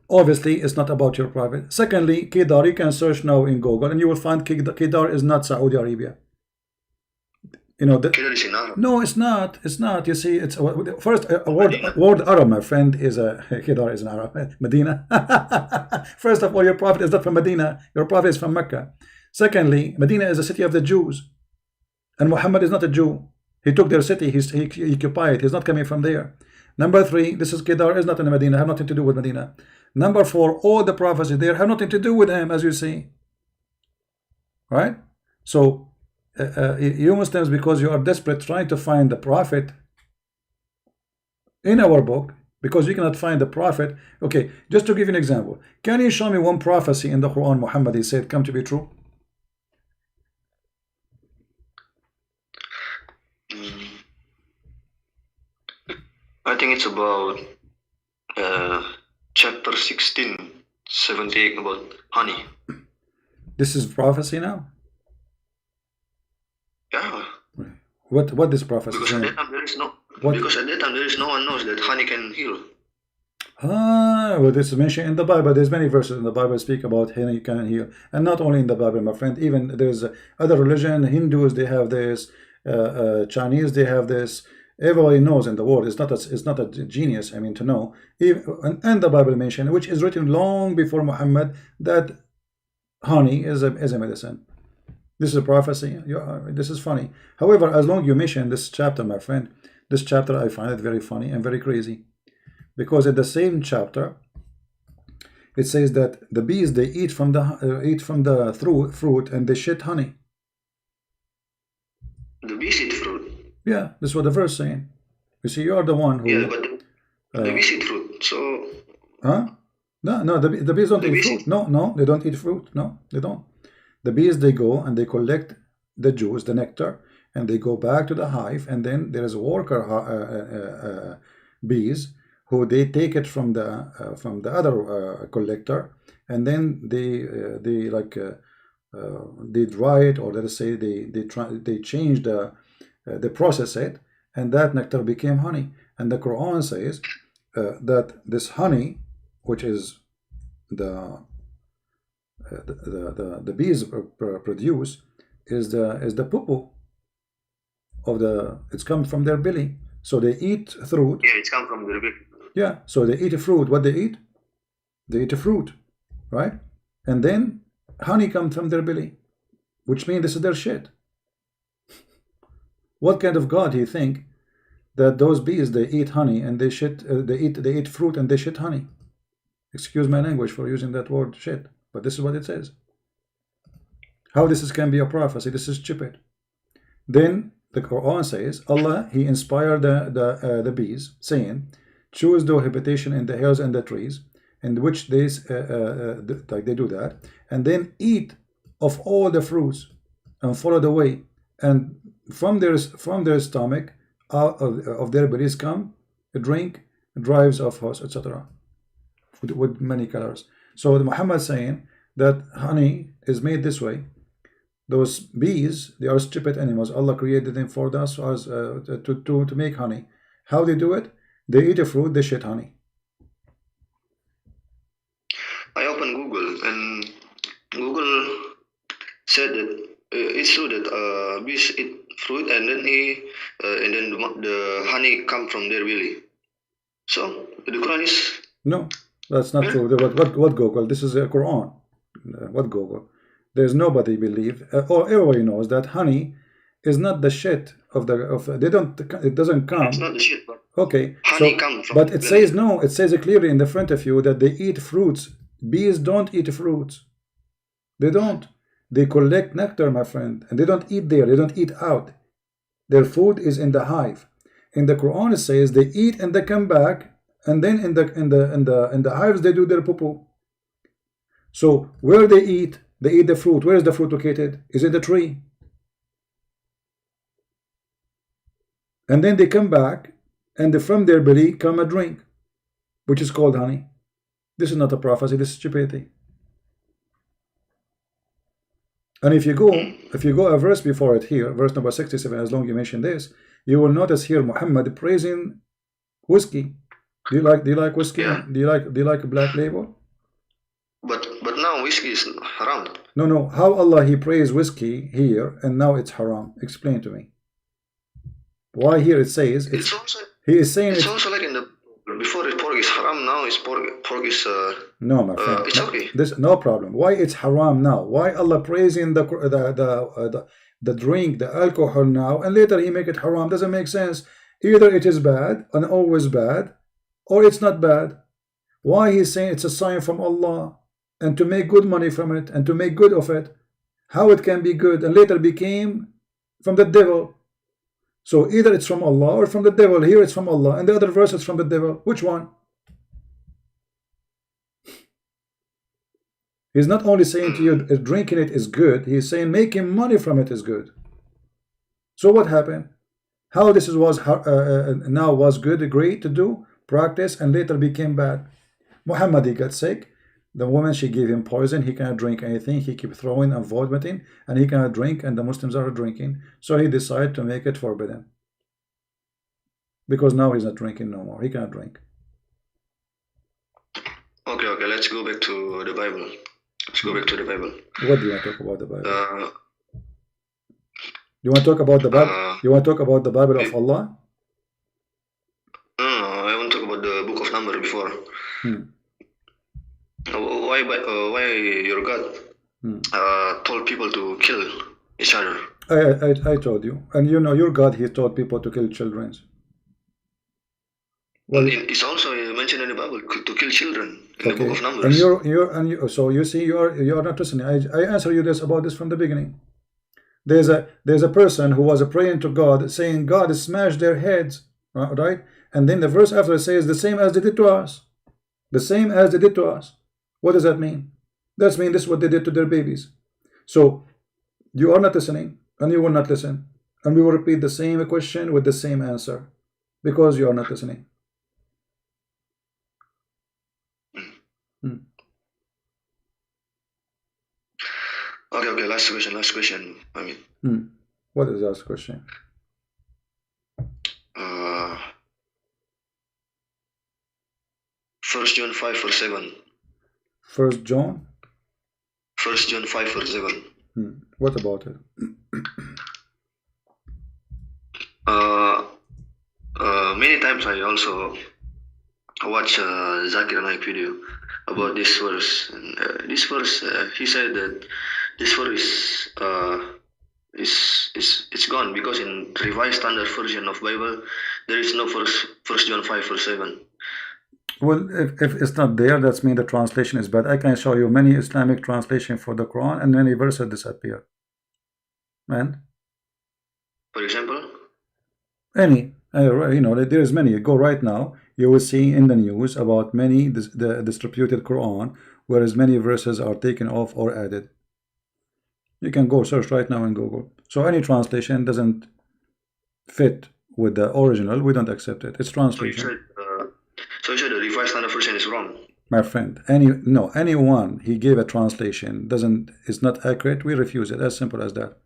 obviously it's not about your prophet. Secondly, Kedar, you can search now in Google and you will find Kedar is not Saudi Arabia. You know that. No, it's not. It's not. You see, it's first a word Arab, my friend, is a Kedar is an Arab. Medina. First of all, your prophet is not from Medina. Your prophet is from Mecca. Secondly, Medina is a city of the Jews, and Muhammad is not a Jew. He took their city. He occupied it. He's not coming from there. Number 3, this is Kedar is not in Medina. Have nothing to do with Medina. Number 4, all the prophecies there have nothing to do with him, as you see. Right? So. You Muslims, because you are desperate trying to find the prophet in our book, because you cannot find the prophet. Okay, just to give you an example, can you show me one prophecy in the Quran Muhammad he said come to be true? I think it's about chapter 16, 78 about honey. This is prophecy now? Yeah. What this prophecy? Because at that time there is no. Because at that time there is no one knows that honey can heal. Well, this is mentioned in the Bible. There's many verses in the Bible speak about honey can heal, and not only in the Bible, my friend. Even there's other religion. Hindus they have this. Chinese they have this. Everybody knows in the world. It's not a genius. I mean to know. Even and the Bible mentioned, which is written long before Muhammad, that honey is a medicine. This is a prophecy. This is funny. However, as long as you mention this chapter, my friend, this chapter I find it very funny and very crazy, because in the same chapter, It says that the bees, they eat from the fruit and they shit honey. The bees eat fruit. Yeah, that's what the verse saying. You see, you are the one who. Yeah, but the bees eat fruit. So. Huh? No, the bees don't eat fruit. No, they don't eat fruit. No, they don't. The bees, they go and they collect the juice, the nectar, and they go back to the hive, and then there is worker bees who they take it from the other collector, and then they dry it, or let us say they change they process it, and that nectar became honey. And the Quran says that this honey, which is the bees produce, is the poo of it's come from their belly. So they eat fruit. Yeah, it's come from their belly. Yeah, so they eat a fruit. What they eat? They eat a fruit, right? And then honey comes from their belly, which means this is their shit. What kind of God do you think that those bees, they eat honey and they shit? They eat fruit and they shit honey. Excuse my language for using that word shit, but this is what it says. How this can be a prophecy? This is stupid. Then the Quran says Allah, He inspired the bees, saying, choose the habitation in the hills and the trees, in which they they do that, and then eat of all the fruits and follow the way, and from their stomach, out of their bellies come a drink, drives of horse, etc. with many colors. So Muhammad saying that honey is made this way. Those bees, they are stupid animals. Allah created them for us to make honey. How they do it? They eat a fruit, they shit honey. I opened Google, and Google said that it's true that bees eat fruit, and then the honey come from their belly. So the Quran is no, that's not true. What Google? This is a Quran. What Google? There's nobody believe, or everybody knows that honey is not the shit of they don't. It doesn't come. It's not the shit, but okay. Honey comes from. But it says no. It says it clearly in the front of you that they eat fruits. Bees don't eat fruits. They don't. They collect nectar, my friend, and they don't eat there. They don't eat out. Their food is in the hive. In the Quran, it says they eat and they come back, and then in the hives they do their poo-poo. So where they eat the fruit. Where is the fruit located? Is it the tree? And then they come back, and from their belly come a drink, which is called honey. This is not a prophecy. This is stupidity. And if you go a verse before it here, verse number 67, as long as you mention this, you will notice here Muhammad praising whiskey. Do you like whiskey? Yeah. Do you like Black Label? But now whiskey is haram. No. How Allah He praised whiskey here and now it's haram? Explain to me. Why here it says It's also. He is saying it's also like in the before pork is haram, now it's pork is no, my friend. it's okay. This no problem. Why it's haram now? Why Allah praising the drink, the alcohol now, and later He make it haram? Doesn't make sense. Either it is bad and always bad, or it's not bad. Why He's saying it's a sign from Allah, and to make good money from it, and to make good of it? How it can be good and later became from the devil? So either it's from Allah or from the devil. Here it's from Allah, and the other verse is from the devil. Which one? He's not only saying to you drinking it is good, he's saying making money from it is good. So what happened? How this was now was good, great to do, practice, and later became bad. Muhammad, he got sick. The woman, she gave him poison. He cannot drink anything. He kept throwing and vomiting, and he cannot drink, and the Muslims are drinking. So he decided to make it forbidden. Because now he's not drinking no more. He cannot drink. Okay, let's go back to the Bible. Let's go back to the Bible. What do you want to talk about the Bible? You want to talk about the Bible? You want to talk about the Bible of Allah? No, I want to talk about the book of Numbers before. Why your God told people to kill each other? I told you. And your God, He told people to kill children. Well, it's also mentioned mentioned in the Bible to kill children in the Okay. book of Numbers. So you see, you are not listening. I answer you this about this from the beginning. There's a person who was praying to God, saying God smashed their heads, right? And then the verse after it says the same as they did to us. The same as they did to us. What does that mean? That means this is what they did to their babies. So you are not listening, and you will not listen, and we will repeat the same question with the same answer because you are not listening. Okay, last question. I mean, what is the last question? 1 John 5 verse 7. 1 John? 1 John 5 verse 7. What about it? Many times I also watch Zakir Naik video about this verse. And, this verse, he said that this verse is gone because in Revised Standard Version of Bible there is no First John 5 verse 7. Well, if it's not there, that's mean the translation is bad. I can show you many Islamic translation for the Quran and many verses disappear. Man, for example, any you know, there is many. Go right now, you will see in the news about many the distributed Quran, whereas many verses are taken off or added. You can go search right now in Google. So any translation doesn't fit with the original, we don't accept it. It's translation. So you said the Revised Standard Version is wrong. My friend, anyone he gave a translation is not accurate, we refuse it. As simple as that.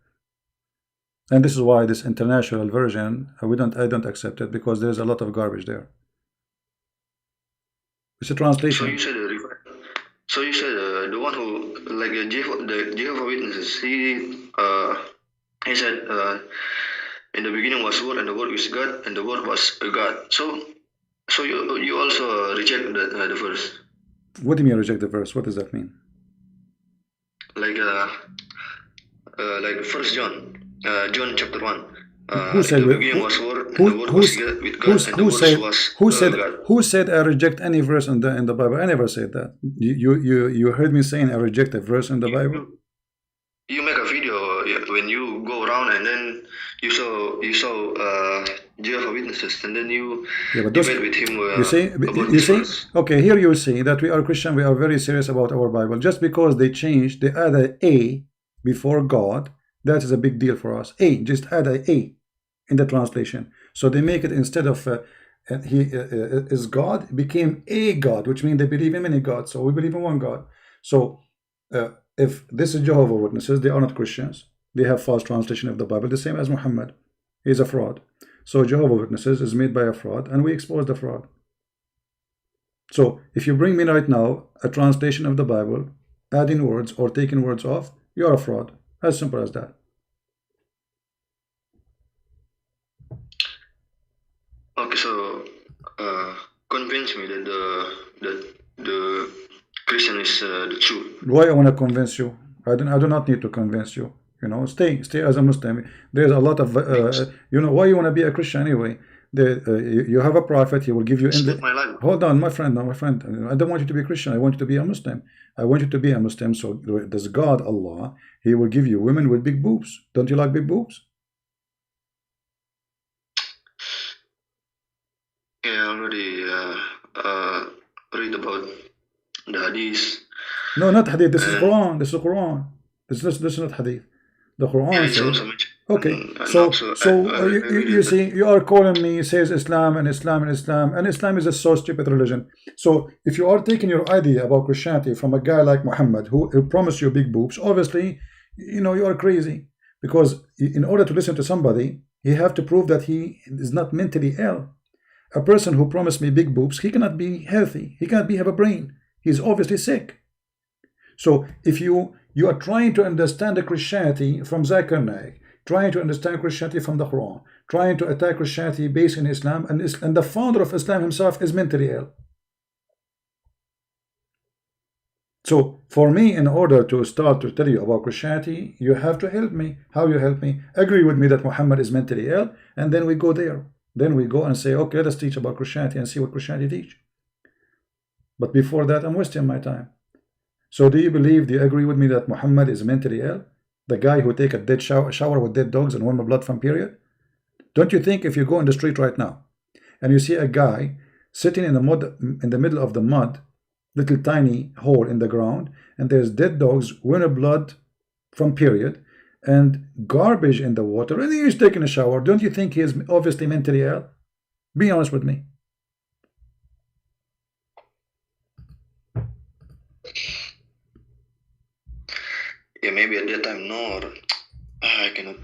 And this is why this international version I don't accept it, because there's a lot of garbage there. It's a translation. So you said the one who, like the Jehovah Witnesses, he said in the beginning was Word, and the Word is God, and the Word was God. So you also reject the verse. What do you mean reject the verse? What does that mean? Like 1 John, John chapter 1. Who said in the beginning was Word, and the Word was with God, and the Word was who said I reject any verse in the Bible? I never said that. You heard me saying I reject a verse in the Bible? You make a video when you go around and then you saw Jehovah Witnesses, and then you debate with him. You see, okay, here you see that we are Christian, we are very serious about our Bible. Just because they add a before God, that is a big deal for us. Just add a in the translation. So they make it, instead of he is God, it became a God, which means they believe in many gods. So we believe in one God. So if this is Jehovah Witnesses, they are not Christians. They have false translation of the Bible, the same as Muhammad. He is a fraud. So Jehovah Witnesses is made by a fraud, and we expose the fraud. So if you bring me right now a translation of the Bible, adding words or taking words off, you are a fraud. As simple as that. Okay, so convince me that the Christian is the truth. Why I want to convince you? I do not need to convince you. You know, stay as a Muslim. There's a lot of you know, why you want to be a Christian anyway? You have a prophet. He will give you. Hold on, my friend. No, my friend. I don't want you to be a Christian. I want you to be a Muslim. I want you to be a Muslim. So does God, Allah, He will give you women with big boobs. Don't you like big boobs? Yeah, I already read about the hadith. No, not hadith. This is Quran. This is Quran. This is not hadith. The Quran says. Okay, so you see, you are calling me, says Islam and Islam and Islam, and Islam is a so stupid religion. So if you are taking your idea about Christianity from a guy like Muhammad who promised you big boobs, obviously, you know, you are crazy. Because in order to listen to somebody, you have to prove that he is not mentally ill. A person who promised me big boobs, he cannot be healthy. He cannot have a brain. He is obviously sick. So if you are trying to understand the Christianity from Zakir Naik, trying to understand Christianity from the Quran, trying to attack Christianity based in Islam, and the founder of Islam himself is mentally ill. So for me, in order to start to tell you about Christianity, you have to help me. How you help me? Agree with me that Muhammad is mentally ill, and then we go there. Then we go and say, okay, let us teach about Christianity and see what Christianity teach. But before that, I'm wasting my time. So do you agree with me that Muhammad is mentally ill? The guy who take a dead shower with dead dogs and warm blood from period? Don't you think if you go in the street right now and you see a guy sitting in the mud, in the middle of the mud, little tiny hole in the ground, and there's dead dogs, warm blood from period, and garbage in the water, and he's taking a shower, don't you think he is obviously mentally ill? Be honest with me. Yeah, maybe at that time, no, or I cannot.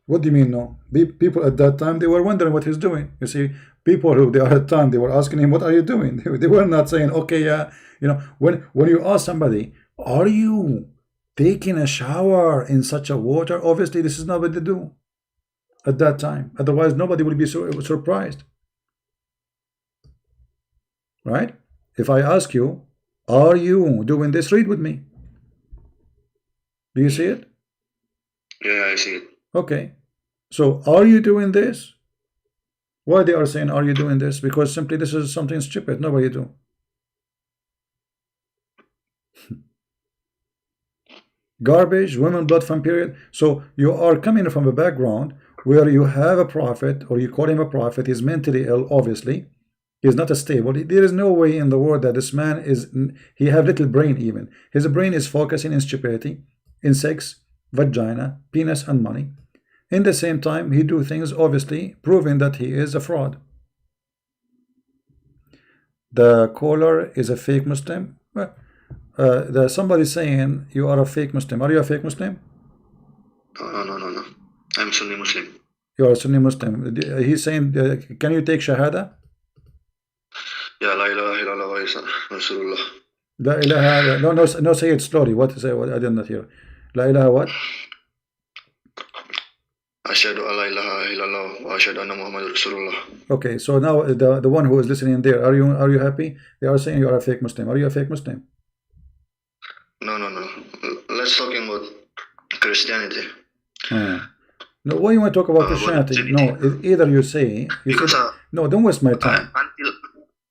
What do you mean no? People at that time, they were wondering what he's doing. You see, people who they are at the time, they were asking him, what are you doing? They were not saying, okay, yeah, you know, when you ask somebody, are you taking a shower in such a water? Obviously, this is not what they do at that time. Otherwise, nobody would be so surprised. Right? If I ask you, are you doing this? Read with me. Do you see it? Yeah, I see it. Okay. So, are you doing this? Why they are saying, are you doing this? Because simply this is something stupid. Nobody do. Garbage, women, blood from period. So you are coming from a background where you have a prophet, or you call him a prophet. He's mentally ill, obviously. He's not a stable. There is no way in the world that this man is, he have little brain even. His brain is focusing in stupidity, in sex, vagina, penis, and money. In the same time, he do things, obviously, proving that he is a fraud. The caller is a fake Muslim. Well, there's somebody saying you are a fake Muslim. Are you a fake Muslim? No. I'm Sunni Muslim. You are a Sunni Muslim. He's saying, can you take Shahada? Yeah, la ilaha illallah wa Aisha, RASULULLAH. La ilaha, no, say it slowly. What to say? What I did not hear. La ilaha what? Ashhadu an la ilaha illallah wa ashhadu anna Muhammadur Rasulullah. Okay, so now the one who is listening there, are you happy? They are saying you are a fake Muslim. Are you a fake Muslim? No. Let's talk about Christianity. No, why you want to talk about Christianity? No, either you say no. Don't waste my time.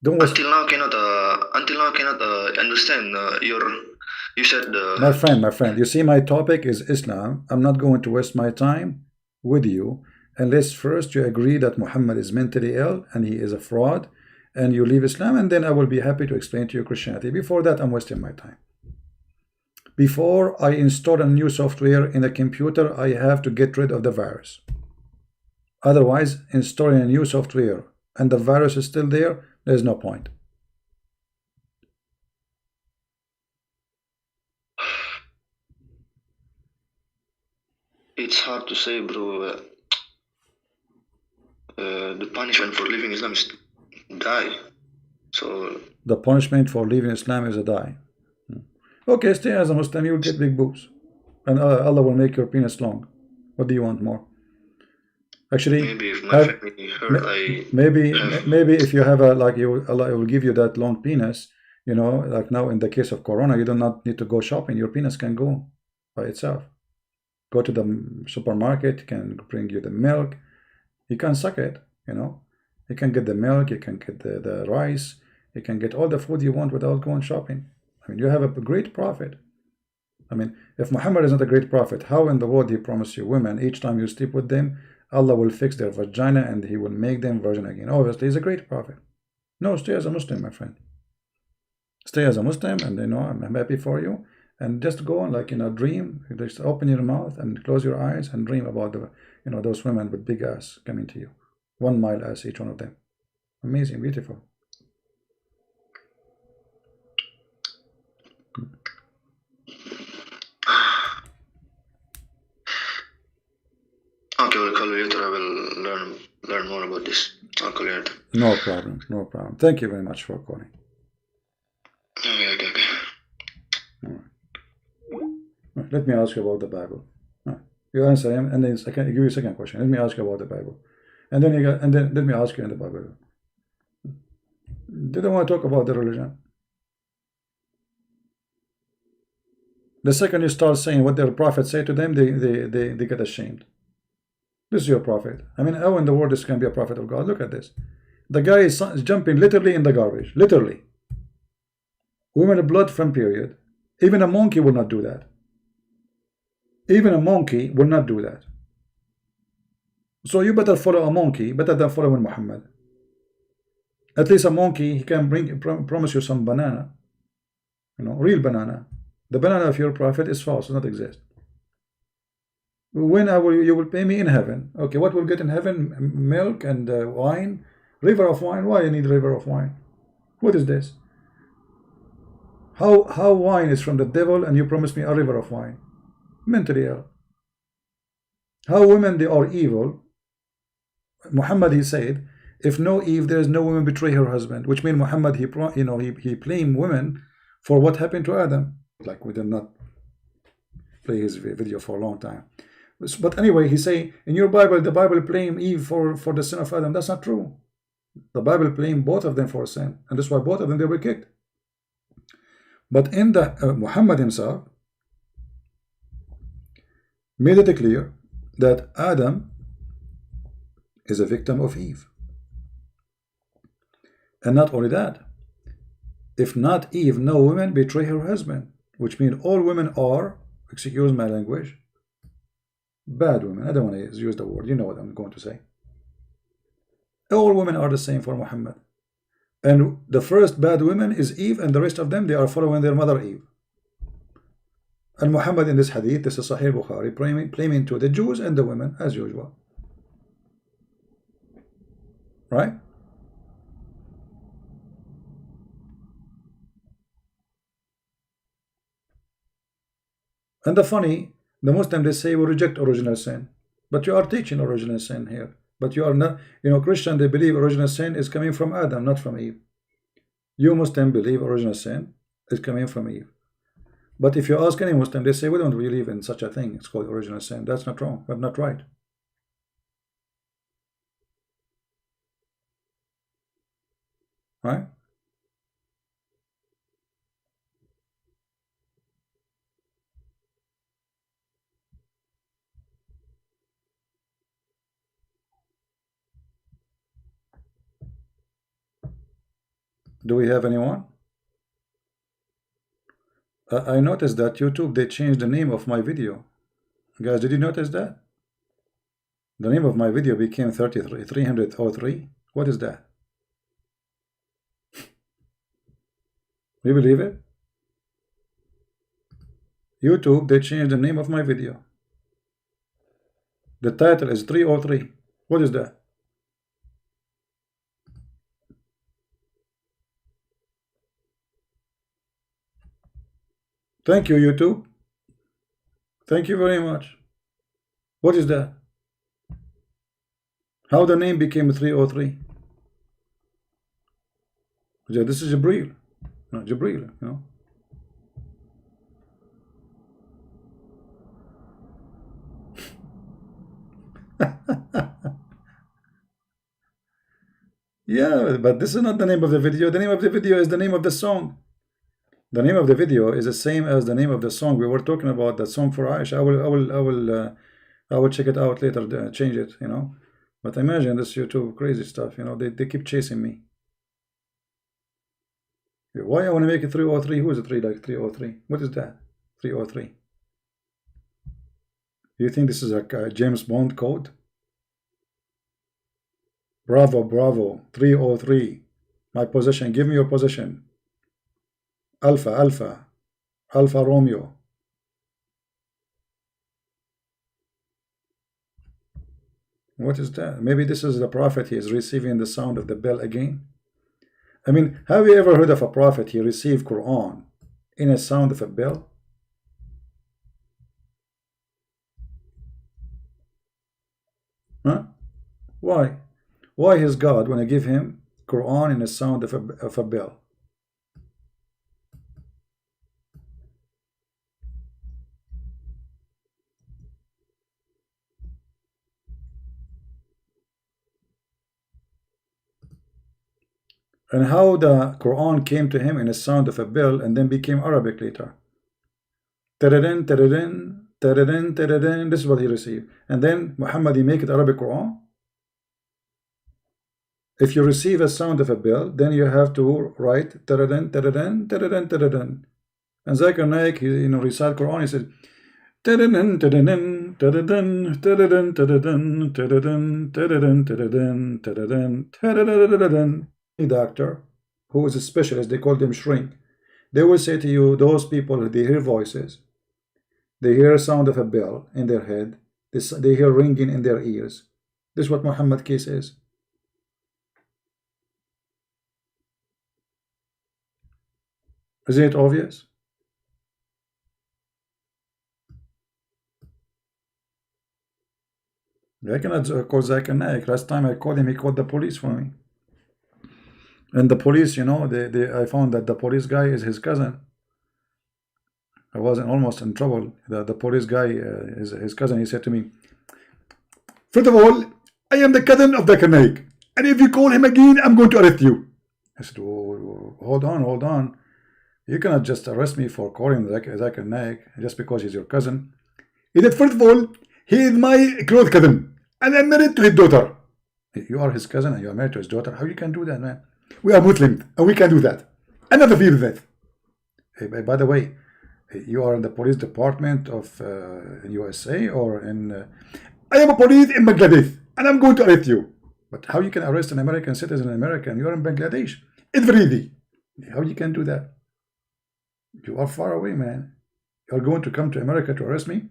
Until now, cannot understand you said. My friend. You see, my topic is Islam. I'm not going to waste my time with you unless first you agree that Muhammad is mentally ill and he is a fraud, and you leave Islam, and then I will be happy to explain to you Christianity. Before that, I'm wasting my time. Before I install a new software in a computer, I have to get rid of the virus. Otherwise, installing a new software and the virus is still there, there's no point. It's hard to say, bro. The punishment for leaving Islam is die. So the punishment for leaving Islam is a die. Okay, stay as a Muslim, you will get big boobs, and Allah will make your penis long. What do you want more? Actually, maybe if my family heard, maybe if you have Allah will give you that long penis. You know, like now in the case of Corona, you do not need to go shopping. Your penis can go by itself. Go to the supermarket, it can bring you the milk. You can suck it, you know. You can get the milk, you can get the rice, you can get all the food you want without going shopping. I mean, you have a great prophet. I mean, if Muhammad is not a great prophet, how in the world he promised you women, each time you sleep with them, Allah will fix their vagina and he will make them virgin again? Obviously, he's a great prophet. No, stay as a Muslim, my friend. Stay as a Muslim, and you know, I'm happy for you. And just go on, like, you know, dream. Just open your mouth and close your eyes and dream about the, you know, those women with big ass coming to you. 1 mile ass, each one of them. Amazing, beautiful. Okay, we'll call you later. I will learn more about this. I'll call you later. No problem. Thank you very much for calling. Okay. All right. Let me ask you about the Bible. You answer him, and then I can give you a second question. Let me ask you about the Bible, and then let me ask you in the Bible. They don't want to talk about the religion. The second you start saying what their prophet say to them, they get ashamed. This is your prophet. I mean, how in the world this can be a prophet of God? Look at this. The guy is jumping literally in the garbage. Literally. Women blood from period. Even a monkey will not do that. Even a monkey will not do that. So you better follow a monkey better than following Muhammad. At least a monkey, he can promise you some banana, real banana. The banana of your prophet is false, does not exist. When you will pay me in heaven. Okay, what will get in heaven? Milk and wine, river of wine. Why you need river of wine? What is this? How wine is from the devil and you promise me a river of wine? Mentally ill. How women they are evil. Muhammad, he said, if no Eve, there is no woman betray her husband, which means Muhammad, he blamed women for what happened to Adam. Like we did not play his video for a long time. But anyway, he say in your Bible, the Bible blame Eve for the sin of Adam. That's not true. The Bible blame both of them for sin, and that's why both of them they were kicked. But in the Muhammad himself made it clear that Adam is a victim of Eve. And not only that, if not Eve, no woman betray her husband, which means all women are, excuse my language, bad women. I don't want to use the word, you know what I'm going to say. All women are the same for Muhammad. And the first bad woman is Eve, and the rest of them, they are following their mother Eve. And Muhammad in this hadith, this is Sahih Bukhari, blaming to the Jews and the women as usual. Right? And the Muslims, they say we reject original sin. But you are teaching original sin here. But you are not, Christian, they believe original sin is coming from Adam, not from Eve. You Muslim believe original sin is coming from Eve. But if you ask any Muslim, they say we don't believe in such a thing. It's called original sin. That's not wrong, but not right. Right? Do we have anyone? I noticed that YouTube, they changed the name of my video. Guys, did you notice that? The name of my video became 303. What is that? You believe it? YouTube, they changed the name of my video. The title is 303. What is that? Thank you, YouTube. Thank you very much. What is that? How the name became 303? This is Jibreel. No, Jibreel, Yeah, but this is not the name of the video. The name of the video is the name of the song. The name of the video is the same as the name of the song. We were talking about that song for Aisha. I will check it out later, change it, But imagine this YouTube crazy stuff, they keep chasing me. Why I want to make it 303? Who is it 3 like 303? What is that? 303. You think this is a James Bond code? Bravo, bravo, 303. My position, give me your position. Alpha, Alpha, Alpha Romeo. What is that? Maybe this is the prophet. He is receiving the sound of the bell again. I mean, have you ever heard of a prophet? He received Quran in a sound of a bell? Huh? Why? Why is God when I give him Quran in a sound of a bell? And how the Quran came to him in a sound of a bell and then became Arabic later. Tadadin, tadadin, tadadin, tadadin. This is what he received. And then Muhammad, he make it Arabic Quran. If you receive a sound of a bell, then you have to write taradan, taradan, taradan, taradan. And Zakir Naik, he recite Quran, he said taradan, taradan, taradan, taradan, taradan, taradan, taradan, taradan, taradan, taradan. Doctor, who is a specialist, they call them shrink. They will say to you, those people, they hear voices, they hear sound of a bell in their head, they hear ringing in their ears. This is what Muhammad case is. Isn't it obvious? I cannot call Zakir Naik. Last time I called him, he called the police for me. And the police, I found that the police guy is his cousin. I wasn't almost in trouble. The police guy is his cousin. He said to me, first of all, I am the cousin of Zakir Naik, and if you call him again, I'm going to arrest you. I said, oh, hold on. You cannot just arrest me for calling Zakir Naik just because he's your cousin. He said, first of all, he is my close cousin, and I'm married to his daughter. You are his cousin and you are married to his daughter. How you can do that, man? We are Muslims, and we can do that. I never feel that. Hey, by the way, you are in the police department of USA or in... I am a police in Bangladesh, and I'm going to arrest you. But how you can arrest an American citizen in America and you are in Bangladesh? It's very easy. How you can do that? You are far away, man. You are going to come to America to arrest me?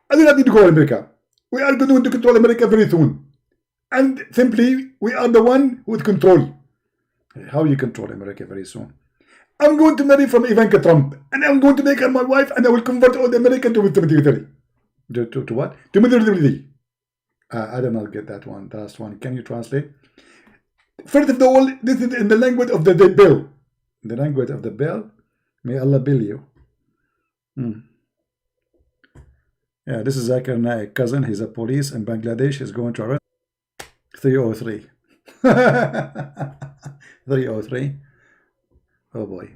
I do not need to go to America. We are going to control America very soon. And simply, we are the one who is control. How you control America very soon? I'm going to marry from Ivanka Trump, and I'm going to make her my wife, and I will convert all the American to military. To what? To military. I did not get that one. The last one. Can you translate? First of all, this is in the language of the bill. The language of the bill. May Allah bill you. Yeah, this is Zakir Naik, cousin. He's a police in Bangladesh. He's going to arrest 303. 303. Oh boy.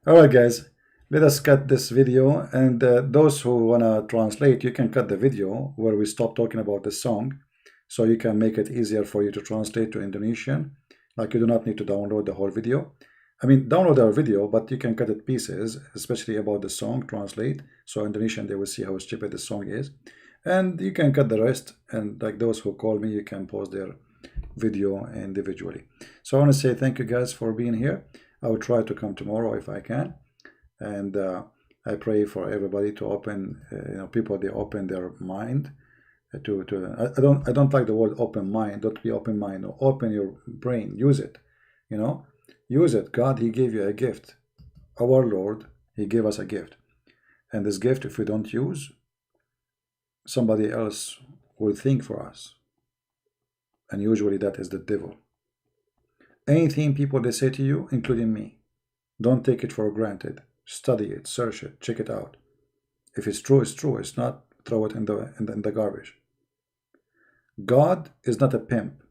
Alright guys, let us cut this video, and those who wanna translate, you can cut the video where we stop talking about the song, so you can make it easier for you to translate to Indonesian. Like, you do not need to download the whole video. I mean, download our video, but you can cut it pieces, especially about the song, translate, so Indonesian, they will see how stupid the song is. And you can cut the rest, and like those who call me, you can pause their video individually. So I want to say thank you guys for being here. I will try to come tomorrow if I can, and I pray for everybody to open, people, they open their mind to I don't like the word open mind. Don't be open mind. No, open your brain. Use it. Use it. God, He gave you a gift. Our Lord, He gave us a gift, and this gift, if we don't use, somebody else will think for us, and usually that is the devil. Anything people they say to you, including me, don't take it for granted. Study it, search it, check it out. If it's true, it's true. It's not, throw it in the garbage. God is not a pimp.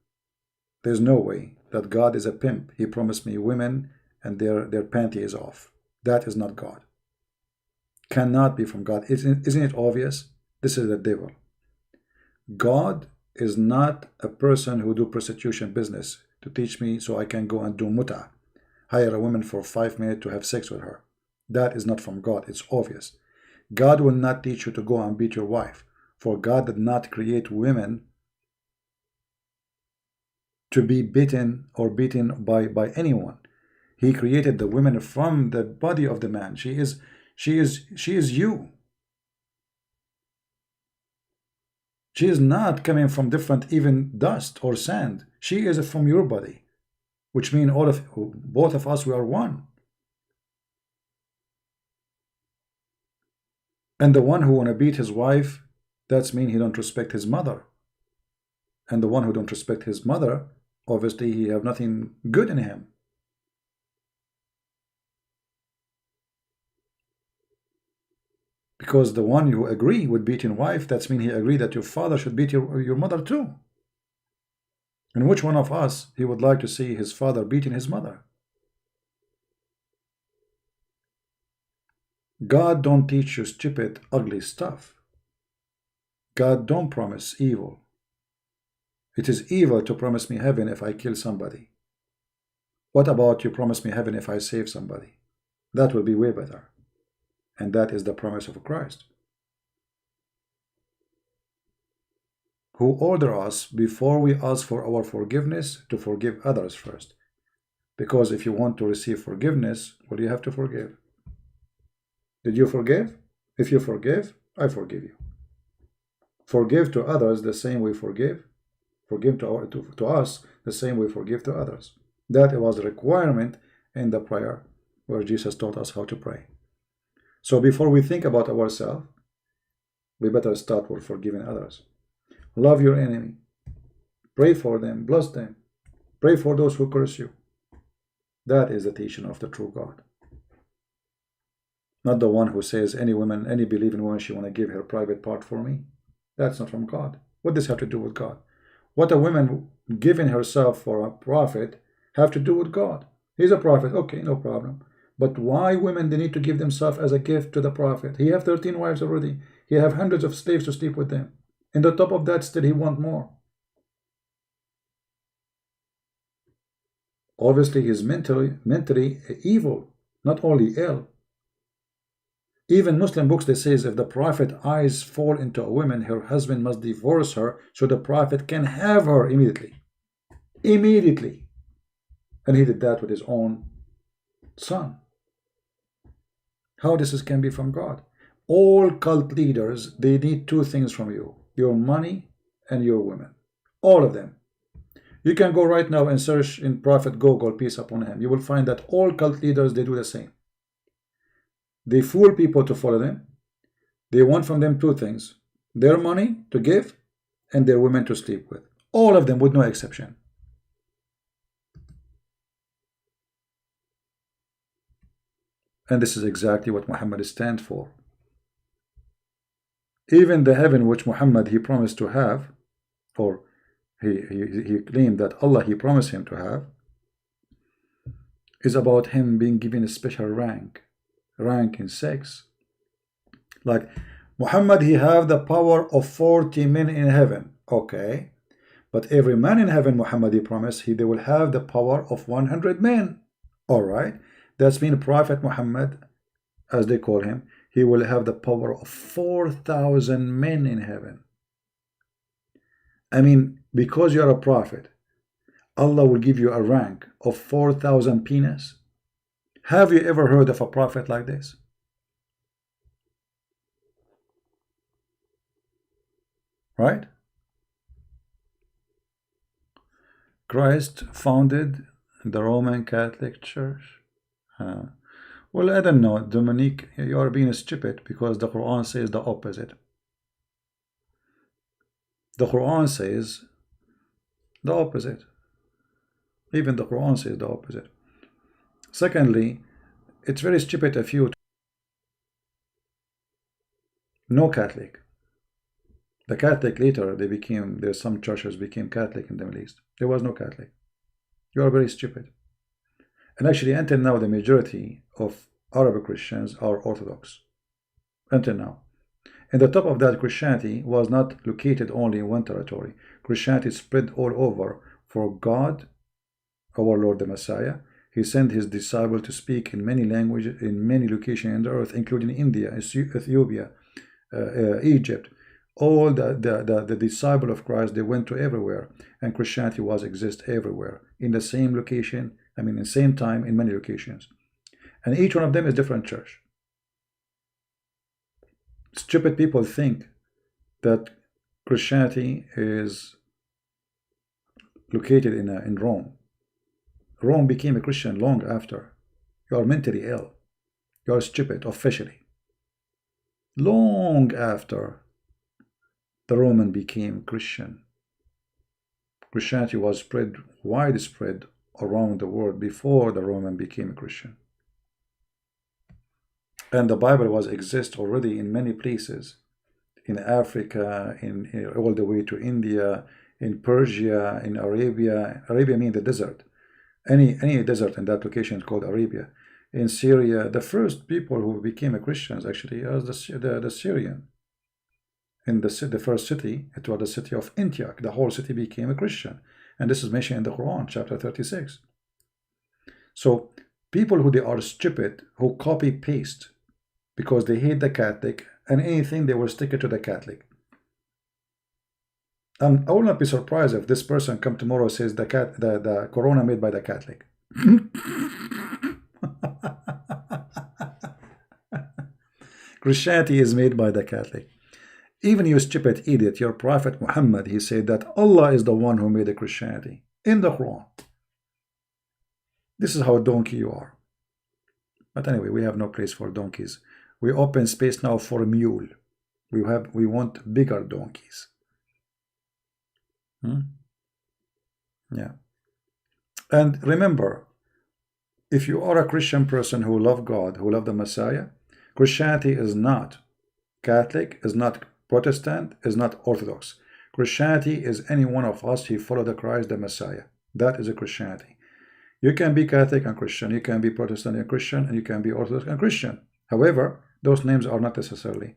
There's no way that God is a pimp. He promised me women and their panties off. That is not God. Cannot be from God. Isn't it obvious? This is the devil. God is not a person who do prostitution business to teach me so I can go and do muta, hire a woman for 5 minutes to have sex with her. That is not from God. It's obvious. God will not teach you to go and beat your wife, for God did not create women to be beaten or beaten by anyone. He created the women from the body of the man. She is you. She is not coming from different, even dust or sand. She is from your body, which means both of us, we are one. And the one who want to beat his wife, that's mean he don't respect his mother. And the one who don't respect his mother, obviously he have nothing good in him. Because the one who agree with beating wife, that's mean he agree that your father should beat your mother too. And which one of us he would like to see his father beating his mother? God don't teach you stupid, ugly stuff. God don't promise evil. It is evil to promise me heaven if I kill somebody. What about you promise me heaven if I save somebody? That will be way better. And that is the promise of Christ, who ordered us before we ask for our forgiveness to forgive others first. Because if you want to receive forgiveness, well, you have to forgive. Did you forgive? If you forgive, I forgive you. Forgive to others the same way forgive. Forgive to us the same way forgive to others. That was a requirement in the prayer where Jesus taught us how to pray. So before we think about ourselves, we better start with forgiving others. Love your enemy. Pray for them. Bless them. Pray for those who curse you. That is the teaching of the true God. Not the one who says any believing woman, she want to give her private part for me. That's not from God. What does this have to do with God? What a woman giving herself for a prophet have to do with God? He's a prophet. Okay, no problem. But why women, they need to give themselves as a gift to the prophet? He have 13 wives already. He have hundreds of slaves to sleep with them. And on top of that, still he want more. Obviously, he's mentally evil, not only ill. Even Muslim books, they says if the prophet eyes fall into a woman, her husband must divorce her so the prophet can have her immediately. Immediately. And he did that with his own son. How this can be from God? All cult leaders, they need two things from you: your money and your women. All of them. You can go right now and search in Prophet Google, peace upon him. You will find that all cult leaders, they do the same. They fool people to follow them. They want from them two things: their money to give and their women to sleep with. All of them, with no exception. And this is exactly what Muhammad stands for. Even the heaven which Muhammad, he promised to have, or he claimed that Allah, he promised him to have, is about him being given a special rank in sex. Like Muhammad, he have the power of 40 men in heaven. Okay. But every man in heaven, Muhammad, he promised, they will have the power of 100 men. All right. That's mean Prophet Muhammad, as they call him, he will have the power of 4,000 men in heaven. I mean, because you are a prophet, Allah will give you a rank of 4,000 penis. Have you ever heard of a prophet like this? Right? Christ founded the Roman Catholic Church. Well, I don't know, Dominique, you are being stupid because the Quran says the opposite. The Quran says the opposite. Even the Quran says the opposite. Secondly, it's very stupid of you. No Catholic. The Catholic later, there's some churches became Catholic in the Middle East. There was no Catholic. You are very stupid. And actually, until now, the majority of Arab Christians are Orthodox. Until now. And the top of that, Christianity was not located only in one territory. Christianity spread all over. For God, our Lord the Messiah, he sent his disciple to speak in many languages, in many locations in the earth, including India, Ethiopia, Egypt. All the disciple of Christ, they went to everywhere. And Christianity was exist everywhere. In the same location, I mean, in the same time, in many locations. And each one of them is different church. Stupid people think that Christianity is located in Rome. Rome became a Christian long after. You are mentally ill. You are stupid officially. Long after the Roman became Christian. Christianity was spread widespread around the world before the Roman became a Christian. And the Bible was exist already in many places, in Africa, in all the way to India, in Persia, in Arabia. Arabia means the desert. Any desert in that location is called Arabia. In Syria, the first people who became Christians actually are the Syrian. in the first city, it was the city of Antioch. The whole city became a Christian. And this is mentioned in the Quran, chapter 36. So people who they are stupid, who copy paste because they hate the Catholic, and anything they will stick it to the Catholic. I will not be surprised if this person come tomorrow and says the Corona made by the Catholic. Christianity is made by the Catholic. Even you stupid idiot, your Prophet Muhammad, he said that Allah is the one who made the Christianity in the Quran. This is how donkey you are. But anyway, we have no place for donkeys. We open space now for a mule. We want bigger donkeys. Yeah. And remember, if you are a Christian person who love God, who love the Messiah, Christianity is not Catholic, is not Protestant, is not Orthodox. Christianity is any one of us who follow the Christ, the Messiah. That is a Christianity. You can be Catholic and Christian, you can be Protestant and Christian, and you can be Orthodox and Christian. However, those names are not necessarily.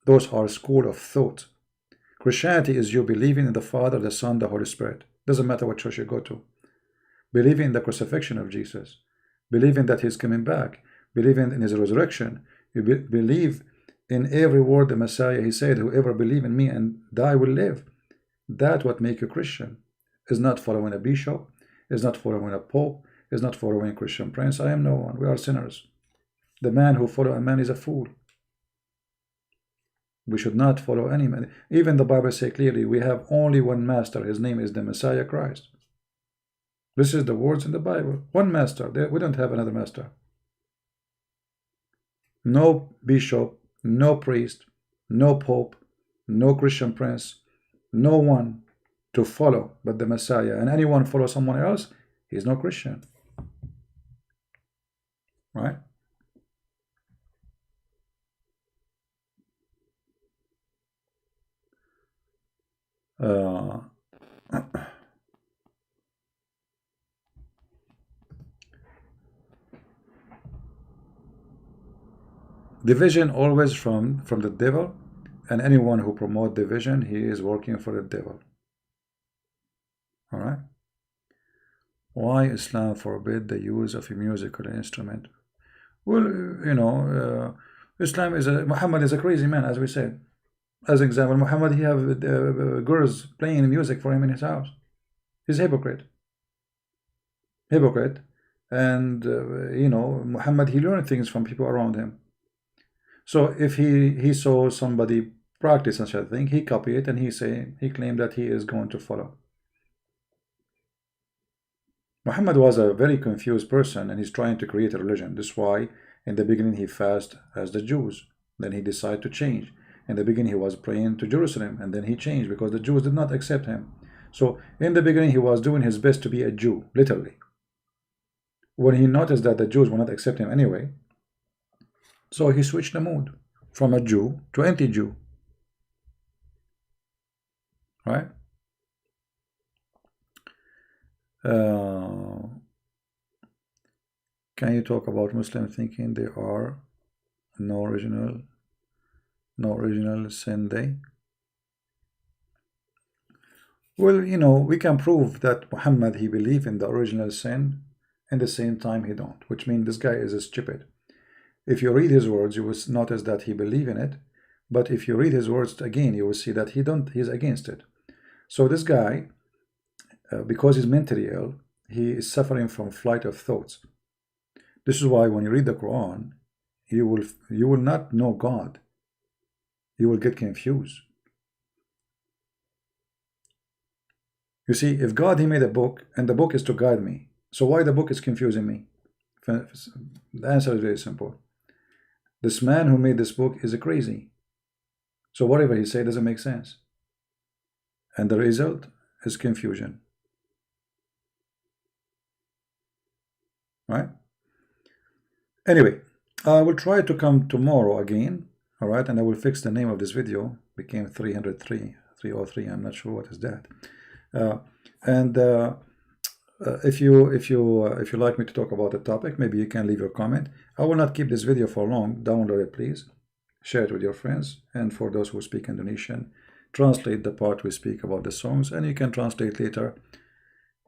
Those are school of thought. Christianity is you believing in the Father, the Son, the Holy Spirit. Doesn't matter what church you go to. Believing in the crucifixion of Jesus. Believing that he's coming back. Believing in his resurrection. You believe in every word the Messiah, he said, whoever believe in me and die will live. That what make you Christian. Is not following a bishop, is not following a pope, is not following a Christian prince. I am no one. We are sinners. The man who follows a man is a fool. We should not follow any man. Even the Bible says clearly, we have only one master. His name is the Messiah Christ. This is the words in the Bible. One master. We don't have another master. No bishop, no priest, no pope, no Christian prince, no one to follow but the Messiah. And anyone follow someone else, he's no Christian. Right? Division always from the devil, and anyone who promotes division, he is working for the devil. All right. Why Islam forbid the use of a musical instrument? Well, you know, Muhammad is a crazy man, as we said. As an example, Muhammad, he have girls playing music for him in his house. He's a hypocrite. And you know, Muhammad, he learned things from people around him. So if he saw somebody practice such a thing, he copied it, and he claimed that he is going to follow. Muhammad was a very confused person, and he's trying to create a religion. This is why in the beginning he fasted as the Jews. Then he decided to change. In the beginning he was praying to Jerusalem, and then he changed because the Jews did not accept him. So in the beginning he was doing his best to be a Jew, literally. When he noticed that the Jews would not accept him anyway, so he switched the mood from a Jew to anti-Jew. Right? Can you talk about Muslims thinking there are no original sin day? Well, you know, we can prove that Muhammad, he believed in the original sin, and at the same time he don't, which means this guy is a stupid. If you read his words, you will notice that he believe in it, but if you read his words again, you will see that he's against it. So this guy, because he's mentally ill, he is suffering from flight of thoughts. This is why when you read the Quran, you will not know God. You will get confused. You see, if God, he made a book, and the book is to guide me, so why the book is confusing me? The answer is very simple. This man who made this book is a crazy. So whatever he said doesn't make sense. And the result is confusion. Right? Anyway, I will try to come tomorrow again. All right, and I will fix the name of this video. Became 303, 303. I'm not sure what is that. If you like me to talk about the topic, maybe you can leave your comment. I will not keep this video for long. Download it, please. share it with your friends, and for those who speak Indonesian, translate the part we speak about the songs, and you can translate later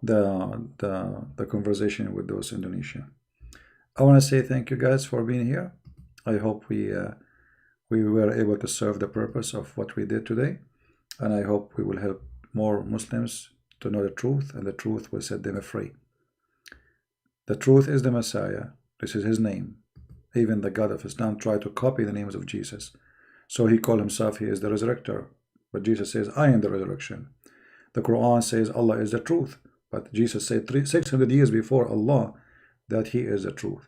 the conversation with those Indonesian. I want to say thank you guys for being here. I hope we were able to serve the purpose of what we did today, and I hope we will help more Muslims to know the truth, and the truth will set them free. The truth is the Messiah. This is his name. Even the God of Islam tried to copy the names of Jesus. So he called himself, he is the resurrector. But Jesus says, I am the resurrection. The Quran says Allah is the truth. But Jesus said 600 years before Allah that he is the truth.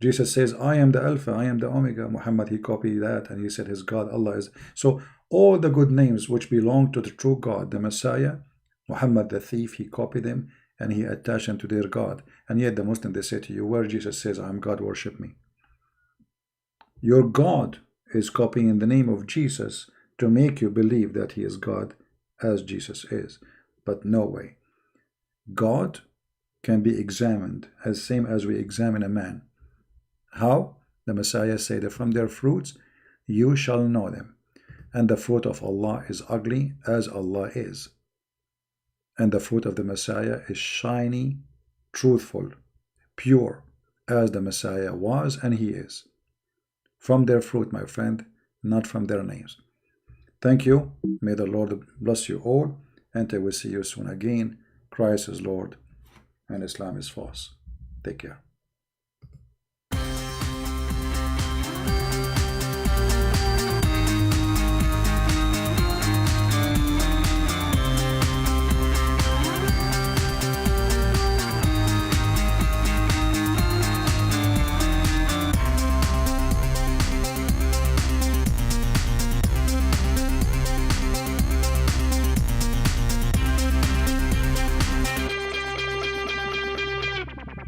Jesus says, I am the Alpha, I am the Omega. Muhammad, he copied that, and he said his God, Allah is. So all the good names which belong to the true God, the Messiah, Muhammad the thief, he copied them and he attached them to their God. And yet the Muslim, they say to you, where Jesus says, I am God, worship me. Your God is copying the name of Jesus to make you believe that he is God as Jesus is. But no way. God can be examined as same as we examine a man. How? The Messiah said that from their fruits you shall know them. And the fruit of Allah is ugly as Allah is. And the fruit of the Messiah is shiny, truthful, pure as the Messiah was and he is. From their fruit, my friend, not from their names. Thank you. May the Lord bless you all. And I will see you soon again. Christ is Lord and Islam is false. Take care.